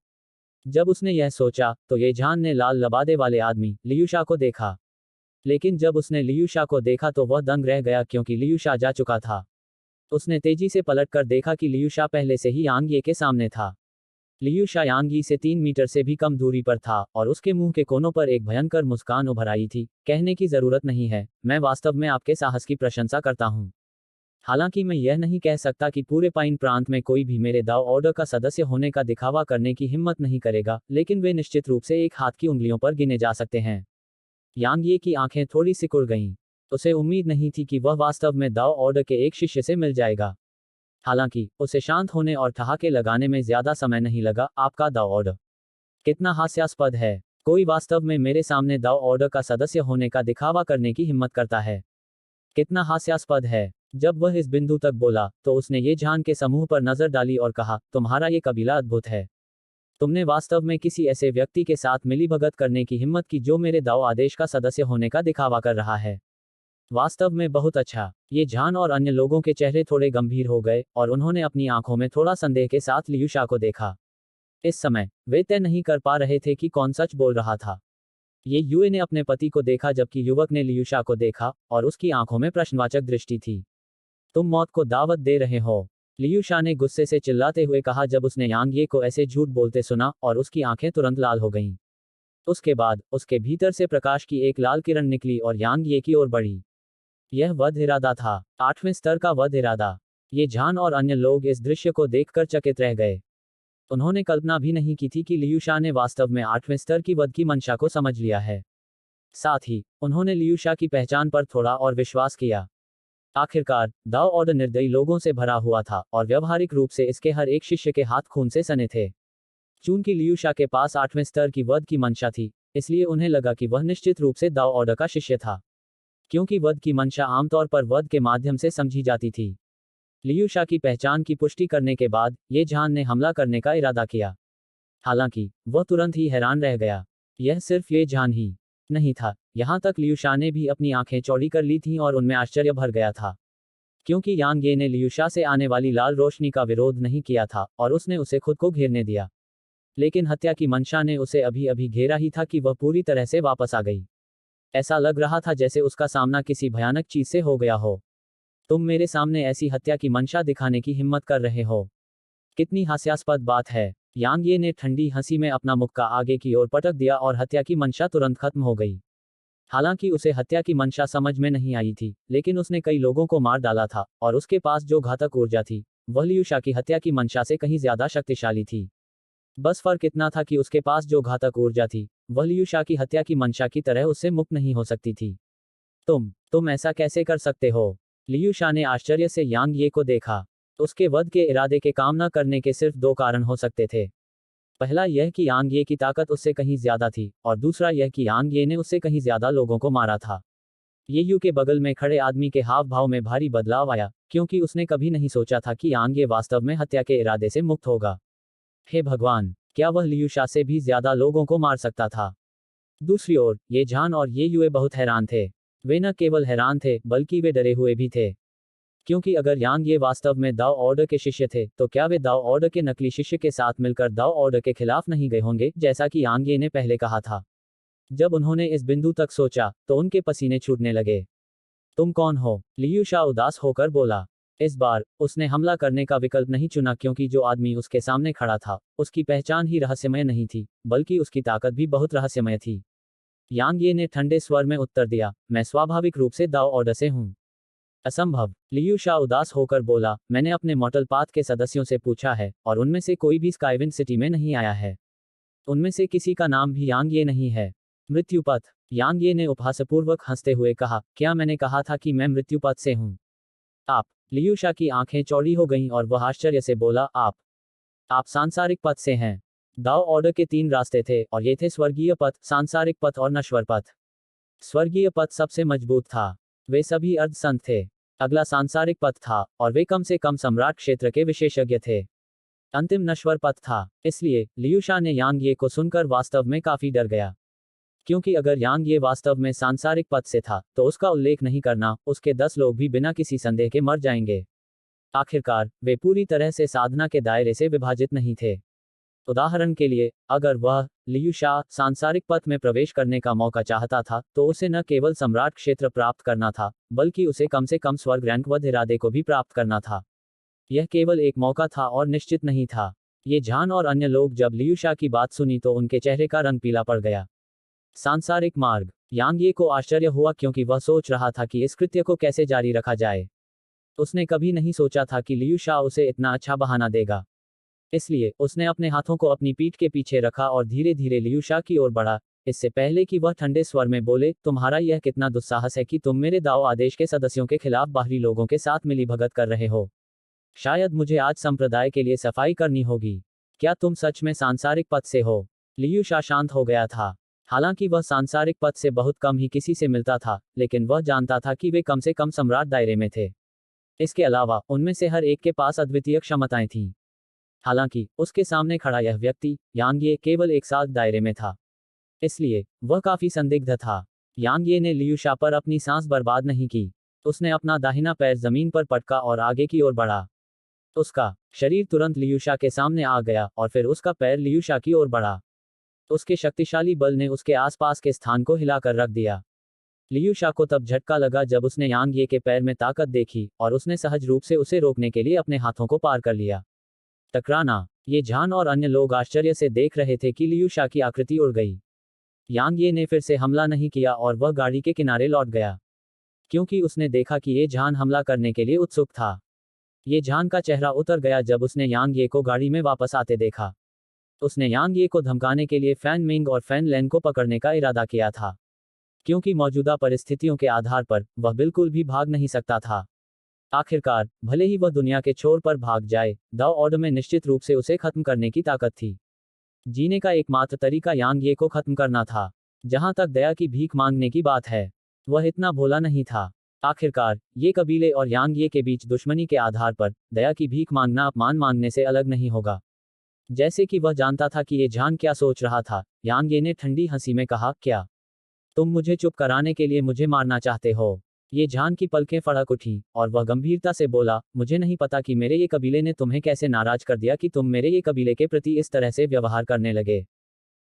जब उसने यह सोचा तो ये झान ने लाल लबादे वाले आदमी लियूशा को देखा। लेकिन जब उसने लियूशा को देखा तो वह दंग रह गया, क्योंकि लियूशा जा चुका था। उसने तेजी से पलटकर देखा कि लियूशा पहले से ही यांग ये के सामने था। लियूशा यांग यी से 3 मीटर से भी कम दूरी पर था और उसके मुंह के कोनों पर एक भयंकर मुस्कान उभर आई थी। कहने की जरूरत नहीं है, मैं वास्तव में आपके साहस की प्रशंसा करता हूं। हालांकि मैं यह नहीं कह सकता कि पूरे पाइन प्रांत में कोई भी मेरे दाव ऑर्डर का सदस्य होने का दिखावा करने की हिम्मत नहीं करेगा, लेकिन वे निश्चित रूप से एक हाथ की उंगलियों पर गिने जा सकते हैं। यांग ये की आंखें थोड़ी सिकुड़ गईं। उसे उम्मीद नहीं थी कि वह वास्तव में दाव ऑर्डर के एक शिष्य से मिल जाएगा। हालांकि उसे शांत होने और ठहाके लगाने में ज्यादा समय नहीं लगा। आपका दाव ऑर्डर कितना हास्यास्पद है। कोई वास्तव में मेरे सामने दाव ऑर्डर का सदस्य होने का दिखावा करने की हिम्मत करता है। कितना हास्यास्पद है। जब वह इस बिंदु तक बोला तो उसने ये झान के समूह पर नजर डाली और कहा, तुम्हारा ये कबीला अद्भुत है। तुमने वास्तव में किसी ऐसे व्यक्ति के साथ मिलीभगत करने की हिम्मत की जो मेरे दाव आदेश का सदस्य होने का दिखावा कर रहा है। वास्तव में बहुत अच्छा। ये झान और अन्य लोगों के चेहरे थोड़े गंभीर हो गए और उन्होंने अपनी आंखों में थोड़ा संदेह के साथ लियूशा को देखा। इस समय वे तय नहीं कर पा रहे थे कि कौन सच बोल रहा था। ये युए ने अपने पति को देखा, जबकि युवक ने लियूशा को देखा और उसकी आंखों में प्रश्नवाचक दृष्टि थी। तुम मौत को दावत दे रहे हो, लियूशा ने गुस्से से चिल्लाते हुए कहा जब उसने यांग ये को ऐसे झूठ बोलते सुना, और उसकी आंखें तुरंत लाल हो गईं। उसके बाद उसके भीतर से प्रकाश की एक लाल किरण निकली और यांग ये की ओर बढ़ी। यह वध इरादा था, 8वें स्तर का वध इरादा। ये झान और अन्य लोग इस दृश्य को देखकर चकित रह गए। उन्होंने कल्पना भी नहीं की थी कि लियूशा ने वास्तव में 8वें स्तर की वध की मंशा को समझ लिया है। साथ ही उन्होंने लियूशा की पहचान पर थोड़ा और विश्वास किया। आखिरकार दाव ऑर्डर निर्दयी लोगों से भरा हुआ था और व्यवहारिक रूप से इसके हर एक शिष्य के हाथ खून से सने थे। चूंकि लियूशा के पास 8वें स्तर की वध की मंशा थी, इसलिए उन्हें लगा कि वह निश्चित रूप से दाव ऑर्डर का शिष्य था, क्योंकि वध की मंशा आमतौर पर वध के माध्यम से समझी जाती थी। लियूशा की पहचान की पुष्टि करने के बाद ये झान ने हमला करने का इरादा किया। हालांकि वह तुरंत ही हैरान रह गया। यह सिर्फ ये झान ही नहीं था, यहाँ तक लियूशा ने भी अपनी आंखें चौड़ी कर ली थीं और उनमें आश्चर्य भर गया था, क्योंकि यांग ये ने लियूशा से आने वाली लाल रोशनी का विरोध नहीं किया था और उसने उसे खुद को घेरने दिया। लेकिन हत्या की मंशा ने उसे अभी अभी घेरा ही था कि वह पूरी तरह से वापस आ गई। ऐसा लग रहा था जैसे उसका सामना किसी भयानक चीज से हो गया हो। तुम मेरे सामने ऐसी हत्या की मंशा दिखाने की हिम्मत कर रहे हो? कितनी हास्यास्पद बात है। यांग ये ने ठंडी हंसी में अपना मुक्का आगे की ओर पटक दिया और हत्या की मंशा तुरंत खत्म हो गई। हालांकि उसे हत्या की मंशा समझ में नहीं आई थी, लेकिन उसने कई लोगों को मार डाला था और उसके पास जो घातक ऊर्जा थी वह लियू शा की हत्या की मंशा से कहीं ज्यादा शक्तिशाली थी। बस फर्क इतना था कि उसके पास जो घातक ऊर्जा थी, वह लियू शा की हत्या की मंशा की तरह उससे मुक्त नहीं हो सकती थी। तुम ऐसा कैसे कर सकते हो? लियू शा ने आश्चर्य से यांग ये को देखा। उसके वध के इरादे के काम न करने के सिर्फ दो कारण हो सकते थे। पहला यह कि यांग ये की ताकत उससे कहीं ज्यादा थी, और दूसरा यह कि यांग ये ने उससे कहीं ज्यादा लोगों को मारा था। ये यू के बगल में खड़े आदमी के हाव भाव में भारी बदलाव आया, क्योंकि उसने कभी नहीं सोचा था कि यांग ये वास्तव में हत्या के इरादे से मुक्त होगा। हे भगवान, क्या वह लियू शा से भी ज्यादा लोगों को मार सकता था? दूसरी ओर ये झान और ये युए बहुत हैरान थे। वे न केवल हैरान थे, बल्कि वे डरे हुए भी थे। क्योंकि अगर यांग ये वास्तव में दाओ ऑर्डर के शिष्य थे, तो क्या वे दाओ ऑर्डर के नकली शिष्य के साथ मिलकर दाओ ऑर्डर के खिलाफ नहीं गए होंगे, जैसा कि यांग ये ने पहले कहा था? जब उन्होंने इस बिंदु तक सोचा, तो उनके पसीने छूटने लगे। तुम कौन हो? लियू शा उदास होकर बोला। इस बार उसने हमला करने का विकल्प नहीं चुना, क्योंकि जो आदमी उसके सामने खड़ा था, उसकी पहचान ही रहस्यमय नहीं थी, बल्कि उसकी ताकत भी बहुत रहस्यमय थी। यांग ये ने ठंडे स्वर में उत्तर दिया, मैं स्वाभाविक रूप से दाओ ऑर्डर से हूं। असंभव। लियू शा उदास होकर बोला, मैंने अपने मॉटल पाथ के सदस्यों से पूछा है, और उनमें से कोई भी स्काईविंड सिटी में नहीं आया है। उनमें से किसी का नाम भी यांग ये नहीं है। मृत्युपथ। यांग ये ने उपहासपूर्वक हंसते हुए कहा, क्या मैंने कहा था कि मैं मृत्युपथ से हूं? आप? लियू शा की आंखें चौड़ी हो गईं और वह आश्चर्य से बोला, आप सांसारिक पथ से हैं। दाओ ऑर्डर के 3 रास्ते थे, और ये थे स्वर्गीय पथ, सांसारिक पथ और नश्वर पथ। स्वर्गीय पथ सबसे मजबूत था। वे सभी अर्धसंत थे। अगला सांसारिक पथ था, और वे कम से कम सम्राट क्षेत्र के विशेषज्ञ थे। अंतिम नश्वर पथ था। इसलिए लियू शा ने यांग ये को सुनकर वास्तव में काफी डर गया। क्योंकि अगर यांग ये वास्तव में सांसारिक पथ से था, तो उसका उल्लेख नहीं करना, उसके 10 लोग भी बिना किसी संदेह के मर जाएंगे। आखिरकार वे पूरी तरह से साधना के दायरे से विभाजित नहीं थे। उदाहरण के लिए, अगर वह लियू शा सांसारिक पथ में प्रवेश करने का मौका चाहता था, तो उसे न केवल सम्राट क्षेत्र प्राप्त करना था, बल्कि उसे कम से कम स्वर्ग रैंक वध इरादे को भी प्राप्त करना था। यह केवल एक मौका था और निश्चित नहीं था। ये झान और अन्य लोग जब लियू शा की बात सुनी तो उनके चेहरे का रंग पीला पड़ गया। सांसारिक मार्ग। यांग ये को आश्चर्य हुआ, क्योंकि वह सोच रहा था कि इस कृत्य को कैसे जारी रखा जाए। उसने कभी नहीं सोचा था कि लियू शा उसे इतना अच्छा बहाना देगा। इसलिए उसने अपने हाथों को अपनी पीठ के पीछे रखा और धीरे धीरे लियू शा की ओर बढ़ा, इससे पहले कि वह ठंडे स्वर में बोले, तुम्हारा यह कितना दुस्साहस है कि तुम मेरे दाओ आदेश के सदस्यों के खिलाफ बाहरी लोगों के साथ मिलीभगत कर रहे हो। शायद मुझे आज संप्रदाय के लिए सफाई करनी होगी। क्या तुम सच में सांसारिक पथ से हो? लियू शा शांत हो गया था। हालांकि वह सांसारिक पथ से बहुत कम ही किसी से मिलता था, लेकिन वह जानता था कि वे कम से कम सम्राट दायरे में थे। इसके अलावा उनमें से हर एक के पास अद्वितीय क्षमताएं थीं। हालांकि उसके सामने खड़ा यह व्यक्ति, यांग ये, केवल एक साथ दायरे में था। इसलिए वह काफी संदिग्ध था। यांग ये ने लियू शा पर अपनी सांस बर्बाद नहीं की। उसने अपना दाहिना पैर जमीन पर पटका और आगे की ओर बढ़ा। उसका शरीर तुरंत लियू शा के सामने आ गया, और फिर उसका पैर लियू शा की ओर बढ़ा। उसके शक्तिशाली बल ने उसके आसपास के स्थान को हिलाकर रख दिया। लियू शा को तब झटका लगा जब उसने यांग ये के पैर में ताकत देखी, और उसने सहज रूप से उसे रोकने के लिए अपने हाथों को पार कर लिया। टकराना। ये झान और अन्य लोग आश्चर्य से देख रहे थे कि लियू शा की आकृति उड़ गई। यांग ये ने फिर से हमला नहीं किया और वह गाड़ी के किनारे लौट गया, क्योंकि उसने देखा कि ये झान हमला करने के लिए उत्सुक था। ये झान का चेहरा उतर गया जब उसने यांग ये को गाड़ी में वापस आते देखा। उसने यांग ये को धमकाने के लिए फैन मिंग और फैन लेन को पकड़ने का इरादा किया था, क्योंकि मौजूदा परिस्थितियों के आधार पर वह बिल्कुल भी भाग नहीं सकता था। आखिरकार, भले ही वह दुनिया के छोर पर भाग जाए, दाओ ऑर्डर में निश्चित रूप से उसे खत्म करने की ताकत थी। जीने का एकमात्र तरीका यांग ये को खत्म करना था। जहां तक दया की भीख मांगने की बात है, वह इतना भोला नहीं था। आखिरकार, ये कबीले और यांग ये के बीच दुश्मनी के आधार पर दया की भीख मांगना अपमान मांगने से अलग नहीं होगा। जैसे कि वह जानता था कि ये झान क्या सोच रहा था, यांग ये ने ठंडी हंसी में कहा, क्या तुम मुझे चुप कराने के लिए मुझे मारना चाहते हो? ये झान की पलकें फड़क उठी, और वह गंभीरता से बोला, मुझे नहीं पता कि मेरे ये कबीले ने तुम्हें कैसे नाराज कर दिया कि तुम मेरे ये कबीले के प्रति इस तरह से व्यवहार करने लगे।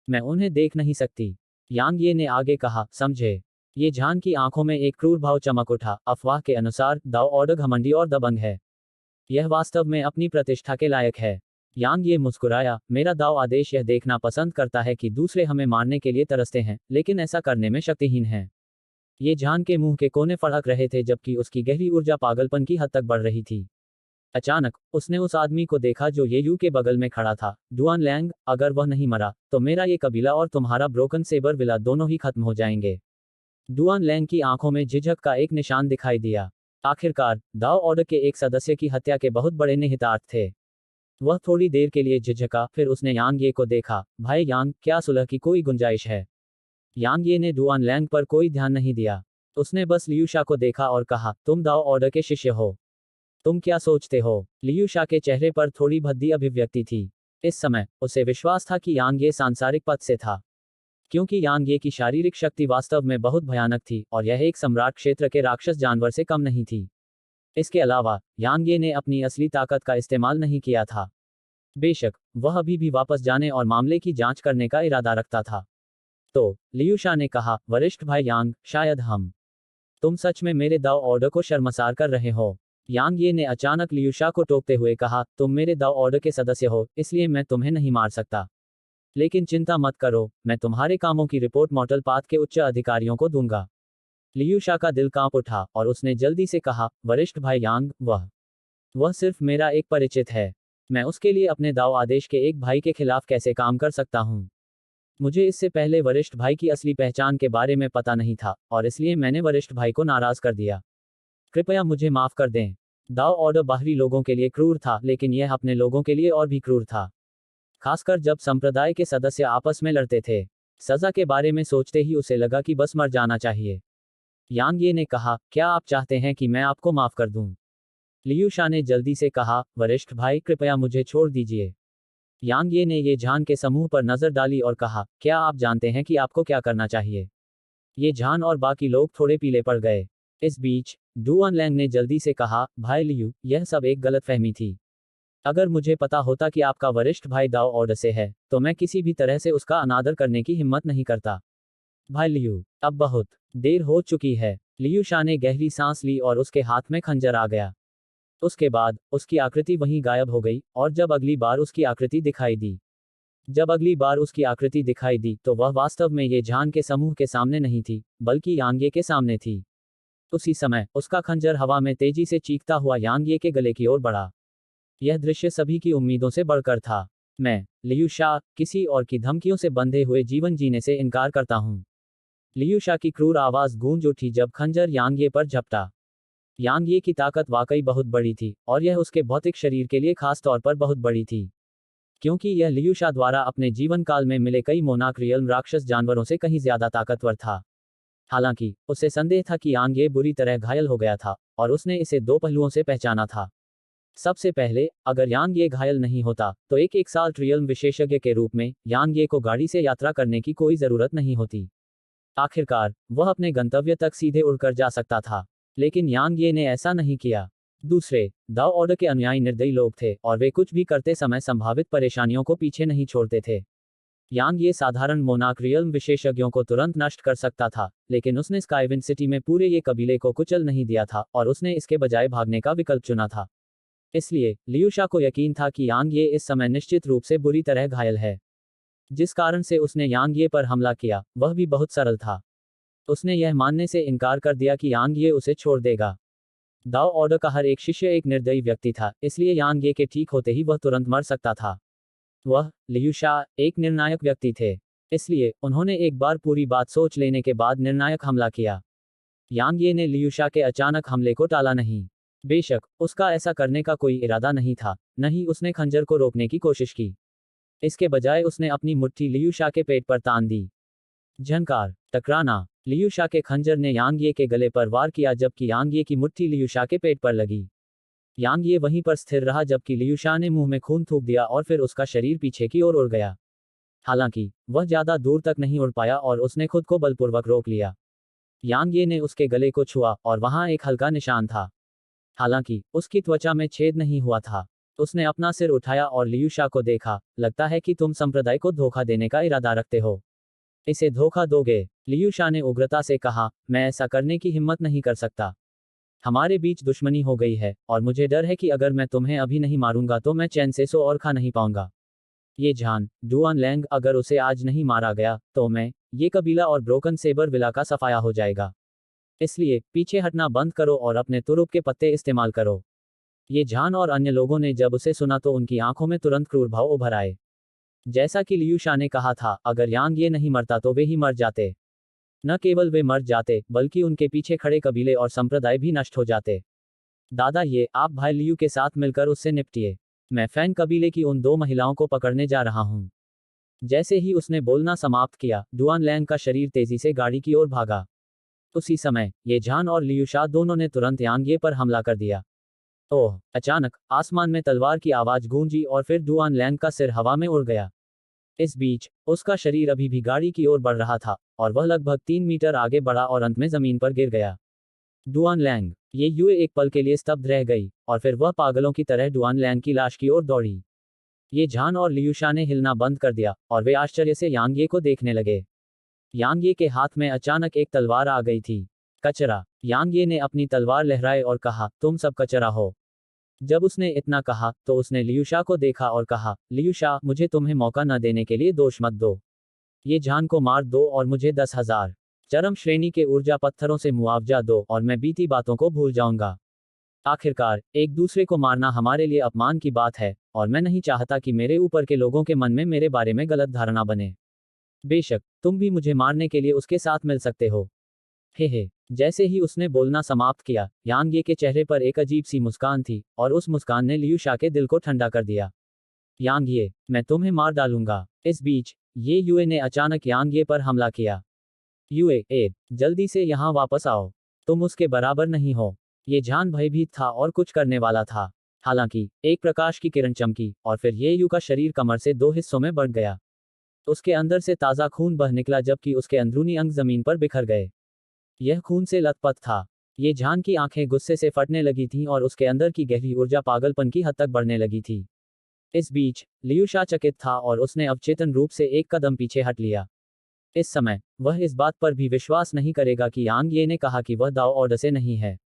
मैं उन्हें देख नहीं सकती। यांग ये ने आगे कहा, समझे? ये झान की आंखों में एक क्रूर भाव चमक उठा। अफवाह के अनुसार दाओ ऑर्डर घमंडी और दबंग है। यह वास्तव में अपनी प्रतिष्ठा के लायक है। यांग ये मुस्कुराया, मेरा दाओ आदेश यह देखना पसंद करता है कि दूसरे हमें मारने के लिए तरसते हैं, लेकिन ऐसा करने में शक्तिहीन हैं। ये झान के मुंह के कोने फड़क रहे थे, जबकि उसकी गहरी ऊर्जा पागलपन की हद तक बढ़ रही थी। अचानक उसने उस आदमी को देखा जो येयू के बगल में खड़ा था। डुआन लैंग, अगर वह नहीं मरा तो मेरा ये कबीला और तुम्हारा ब्रोकन सेबर विला दोनों ही खत्म हो जाएंगे। डुआन लैंग की आंखों में झिझक का एक निशान दिखाई दिया। आखिरकार दाओ ऑर्डर के एक सदस्य की हत्या के बहुत बड़े निहितार्थ थे। वह थोड़ी देर के लिए झिझका, फिर उसने यांग ये को देखा। भाई यांग, क्या सुलह की कोई गुंजाइश है? यांग ये ने डुआन लैंग पर कोई ध्यान नहीं दिया। उसने बस लियूशा को देखा और कहा, तुम दाओ ऑर्डर के शिष्य हो। तुम क्या सोचते हो? लियूशा के चेहरे पर थोड़ी भद्दी अभिव्यक्ति थी। इस समय उसे विश्वास था कि यांग ये सांसारिक पद से था, क्योंकि यांग ये की शारीरिक शक्ति वास्तव में बहुत भयानक थी और यह एक सम्राट क्षेत्र के राक्षस जानवर से कम नहीं थी। इसके अलावा यांग ये ने अपनी असली ताकत का इस्तेमाल नहीं किया था। बेशक वह अभी भी वापस जाने और मामले की जांच करने का इरादा रखता था। तो लियूशा ने कहा, वरिष्ठ भाई यांग, शायद तुम सच में मेरे दाव ऑर्डर को शर्मसार कर रहे हो। यांग ये ने अचानक लियूशा को टोकते हुए कहा, तुम मेरे दाव ऑर्डर के सदस्य हो, इसलिए मैं तुम्हें नहीं मार सकता। लेकिन चिंता मत करो, मैं तुम्हारे कामों की रिपोर्ट मॉटल पाथ के उच्च अधिकारियों को दूंगा। लियूशा का दिल कांप उठा और उसने जल्दी से कहा, वरिष्ठ भाई यांग, वह सिर्फ मेरा एक परिचित है। मैं उसके लिए अपने दाव आदेश के एक भाई के खिलाफ कैसे काम कर सकता हूँ? मुझे इससे पहले वरिष्ठ भाई की असली पहचान के बारे में पता नहीं था और इसलिए मैंने वरिष्ठ भाई को नाराज कर दिया। कृपया मुझे माफ कर दें। दाव ऑर्डर बाहरी लोगों के लिए क्रूर था, लेकिन यह अपने लोगों के लिए और भी क्रूर था, खासकर जब संप्रदाय के सदस्य आपस में लड़ते थे। सजा के बारे में सोचते ही उसे लगा कि बस मर जाना चाहिए। यांग ये ने कहा, क्या आप चाहते हैं कि मैं आपको माफ कर दूं? लियूशा ने जल्दी से कहा, वरिष्ठ भाई, कृपया मुझे छोड़ दीजिए। यांग ये ने ये झान के समूह पर नजर डाली और कहा, क्या आप जानते हैं कि आपको क्या करना चाहिए? ये झान और बाकी लोग थोड़े पीले पड़ गए। इस बीच डुआन लैंग ने जल्दी से कहा, भाई लियू, यह सब एक गलतफहमी थी। अगर मुझे पता होता कि आपका वरिष्ठ भाई दाव ऑर्डर से है तो मैं किसी भी तरह से उसका अनादर करने की हिम्मत नहीं करता। भाई लियू, अब बहुत देर हो चुकी है। लियूशा ने गहरी सांस ली और उसके हाथ में खंजर आ गया। उसके बाद उसकी आकृति वहीं गायब हो गई और जब अगली बार उसकी आकृति दिखाई दी तो वह वास्तव में ये झान के समूह के सामने नहीं थी, बल्कि यांगे के सामने थी। उसी समय उसका खंजर हवा में तेजी से चीखता हुआ यांगे के गले की ओर बढ़ा। यह दृश्य सभी की उम्मीदों से बढ़कर था। मैं, लियूशा, किसी और की धमकियों से बंधे हुए जीवन जीने से इनकार करता हूँ। लियूशा की क्रूर आवाज गूंज उठी जब खंजर यांगे पर झपटा। यांगे की ताकत वाकई बहुत बड़ी थी और यह उसके भौतिक शरीर के लिए खास तौर पर बहुत बड़ी थी, क्योंकि यह लियूशा द्वारा अपने जीवन काल में मिले कई मोनाक रियल राक्षस जानवरों से कहीं ज्यादा ताकतवर था। हालांकि उसे संदेह था कि यांगे बुरी तरह घायल हो गया था और उसने इसे दो पहलुओं से पहचाना था। सबसे पहले, अगर यांगे घायल नहीं होता तो एक साल रियल विशेषज्ञ के रूप में यांगे को गाड़ी से यात्रा करने की कोई जरूरत नहीं होती। आखिरकार वह अपने गंतव्य तक सीधे उड़कर जा सकता था, लेकिन यांगे ने ऐसा नहीं किया। दूसरे, दाव ऑर्डर के अनुयायी निर्दयी लोग थे और वे कुछ भी करते समय संभावित परेशानियों को पीछे नहीं छोड़ते थे। यांगे साधारण मोनाक रियल्म विशेषज्ञों को तुरंत नष्ट कर सकता था, लेकिन उसने स्काईविंड सिटी में पूरे ये कबीले को कुचल नहीं दिया था और उसने इसके बजाय भागने का विकल्प चुना था। इसलिए लियूशा को यकीन था कि यांगे इस समय निश्चित रूप से बुरी तरह घायल है। जिस कारण से उसने यांगे पर हमला किया वह भी बहुत सरल था। उसने यह मानने से इनकार कर दिया कि यांगे उसे छोड़ देगा। दाव ऑर्डर का हर एक शिष्य एक निर्दयी व्यक्ति था, इसलिए यांगे के ठीक होते ही वह तुरंत मर सकता था। वह, लियूशा, एक निर्णायक व्यक्ति थे, इसलिए उन्होंने एक बार पूरी बात सोच लेने के बाद निर्णायक हमला किया। यांगे ने लियूशा के अचानक हमले को टाला नहीं। बेशक उसका ऐसा करने का कोई इरादा नहीं था, न ही उसने खंजर को रोकने की कोशिश की। इसके बजाय उसने अपनी मुट्ठी लियूशा के पेट पर तान दी। झनकार, टकराना। लियूशा के खंजर ने यांगे के गले पर वार किया जबकि यांगे की मुट्ठी लियूशा के पेट पर लगी। यांगे वहीं पर स्थिर रहा जबकि लियूशा ने मुंह में खून थूक दिया और फिर उसका शरीर पीछे की ओर उड़ गया। हालांकि वह ज्यादा दूर तक नहीं उड़ पाया और उसने खुद को बलपूर्वक रोक लिया। यांगे ने उसके गले को छुआ और वहां एक हल्का निशान था। हालांकि उसकी त्वचा में छेद नहीं हुआ था। उसने अपना सिर उठाया और लियूशा को देखा। लगता है कि तुम संप्रदाय को धोखा देने का इरादा रखते हो। इसे धोखा दोगे? लियूशा ने उग्रता से कहा, मैं ऐसा करने की हिम्मत नहीं कर सकता। हमारे बीच दुश्मनी हो गई है और मुझे डर है कि अगर मैं तुम्हें अभी नहीं मारूंगा तो मैं चैन से सो और खा नहीं पाऊंगा। ये झान, डुआन लैंग, अगर उसे आज नहीं मारा गया तो ये कबीला और ब्रोकन सेबर विला का सफाया हो जाएगा। इसलिए पीछे हटना बंद करो और अपने तुरुप के पत्ते इस्तेमाल करो। ये झान और अन्य लोगों ने जब उसे सुना तो उनकी आंखों में तुरंत क्रूर भाव उभर आए। जैसा कि लियू शा ने कहा था, अगर यांग ये नहीं मरता तो वे ही मर जाते। न केवल वे मर जाते, बल्कि उनके पीछे खड़े कबीले और संप्रदाय भी नष्ट हो जाते। दादा, ये आप भाई लियू के साथ मिलकर उससे निपटिए। मैं फैंग कबीले की उन 2 महिलाओं को पकड़ने जा रहा हूँ। जैसे ही उसने बोलना समाप्त किया, डुआन लैंग का शरीर तेजी से गाड़ी की ओर भागा। उसी समय ये झान और लियू शा दोनों ने तुरंत यांग ये पर हमला कर दिया। ओह! अचानक आसमान में तलवार की आवाज गूंजी और फिर डुआन लैंग का सिर हवा में उड़ गया। इस बीच उसका शरीर अभी भी गाड़ी की ओर बढ़ रहा था और वह लगभग 3 मीटर आगे बढ़ा और अंत में जमीन पर गिर गया। डुआन लैंग, ये युए एक पल के लिए स्तब्ध रह गई और फिर वह पागलों की तरह डुआन लैंग की लाश की ओर दौड़ी। ये झान और लियू शा ने हिलना बंद कर दिया और वे आश्चर्य से यांग ये को देखने लगे। यांग ये के हाथ में अचानक एक तलवार आ गई थी। कचरा! यांग ये ने अपनी तलवार लहराए और कहा, तुम सब कचरा हो। जब उसने इतना कहा तो उसने लियू शा को देखा और कहा, लियू शा, मुझे तुम्हें मौका न देने के लिए दोष मत दो। ये झान को मार दो और मुझे 10,000 चरम श्रेणी के ऊर्जा पत्थरों से मुआवजा दो और मैं बीती बातों को भूल जाऊंगा। आखिरकार एक दूसरे को मारना हमारे लिए अपमान की बात है और मैं नहीं चाहता कि मेरे ऊपर के लोगों के मन में मेरे बारे में गलत धारणा बने। बेशक तुम भी मुझे मारने के लिए उसके साथ मिल सकते हो। हे। जैसे ही उसने बोलना समाप्त किया, यांग ये के चेहरे पर एक अजीब सी मुस्कान थी और उस मुस्कान ने लियू शा के दिल को ठंडा कर दिया। यांग ये, मैं तुम्हें मार डालूंगा। इस बीच ये युए ने अचानक यांग ये पर हमला किया। युए, जल्दी से यहाँ वापस आओ। तुम उसके बराबर नहीं हो। ये झान भयभीत था और कुछ करने वाला था। हालांकि एक प्रकाश की किरण चमकी और फिर ये यू का शरीर कमर से 2 हिस्सों में बढ़ गया। उसके अंदर से ताज़ा खून बह निकला जबकि उसके अंदरूनी अंग जमीन पर बिखर गए। यह खून से लथपथ था। ये झान की आंखें गुस्से से फटने लगी थीं और उसके अंदर की गहरी ऊर्जा पागलपन की हद तक बढ़ने लगी थी। इस बीच लियू शा चकित था और उसने अवचेतन रूप से एक कदम पीछे हट लिया। इस समय वह इस बात पर भी विश्वास नहीं करेगा कि यांग ये ने कहा कि वह दाव ऑर्डर से नहीं है।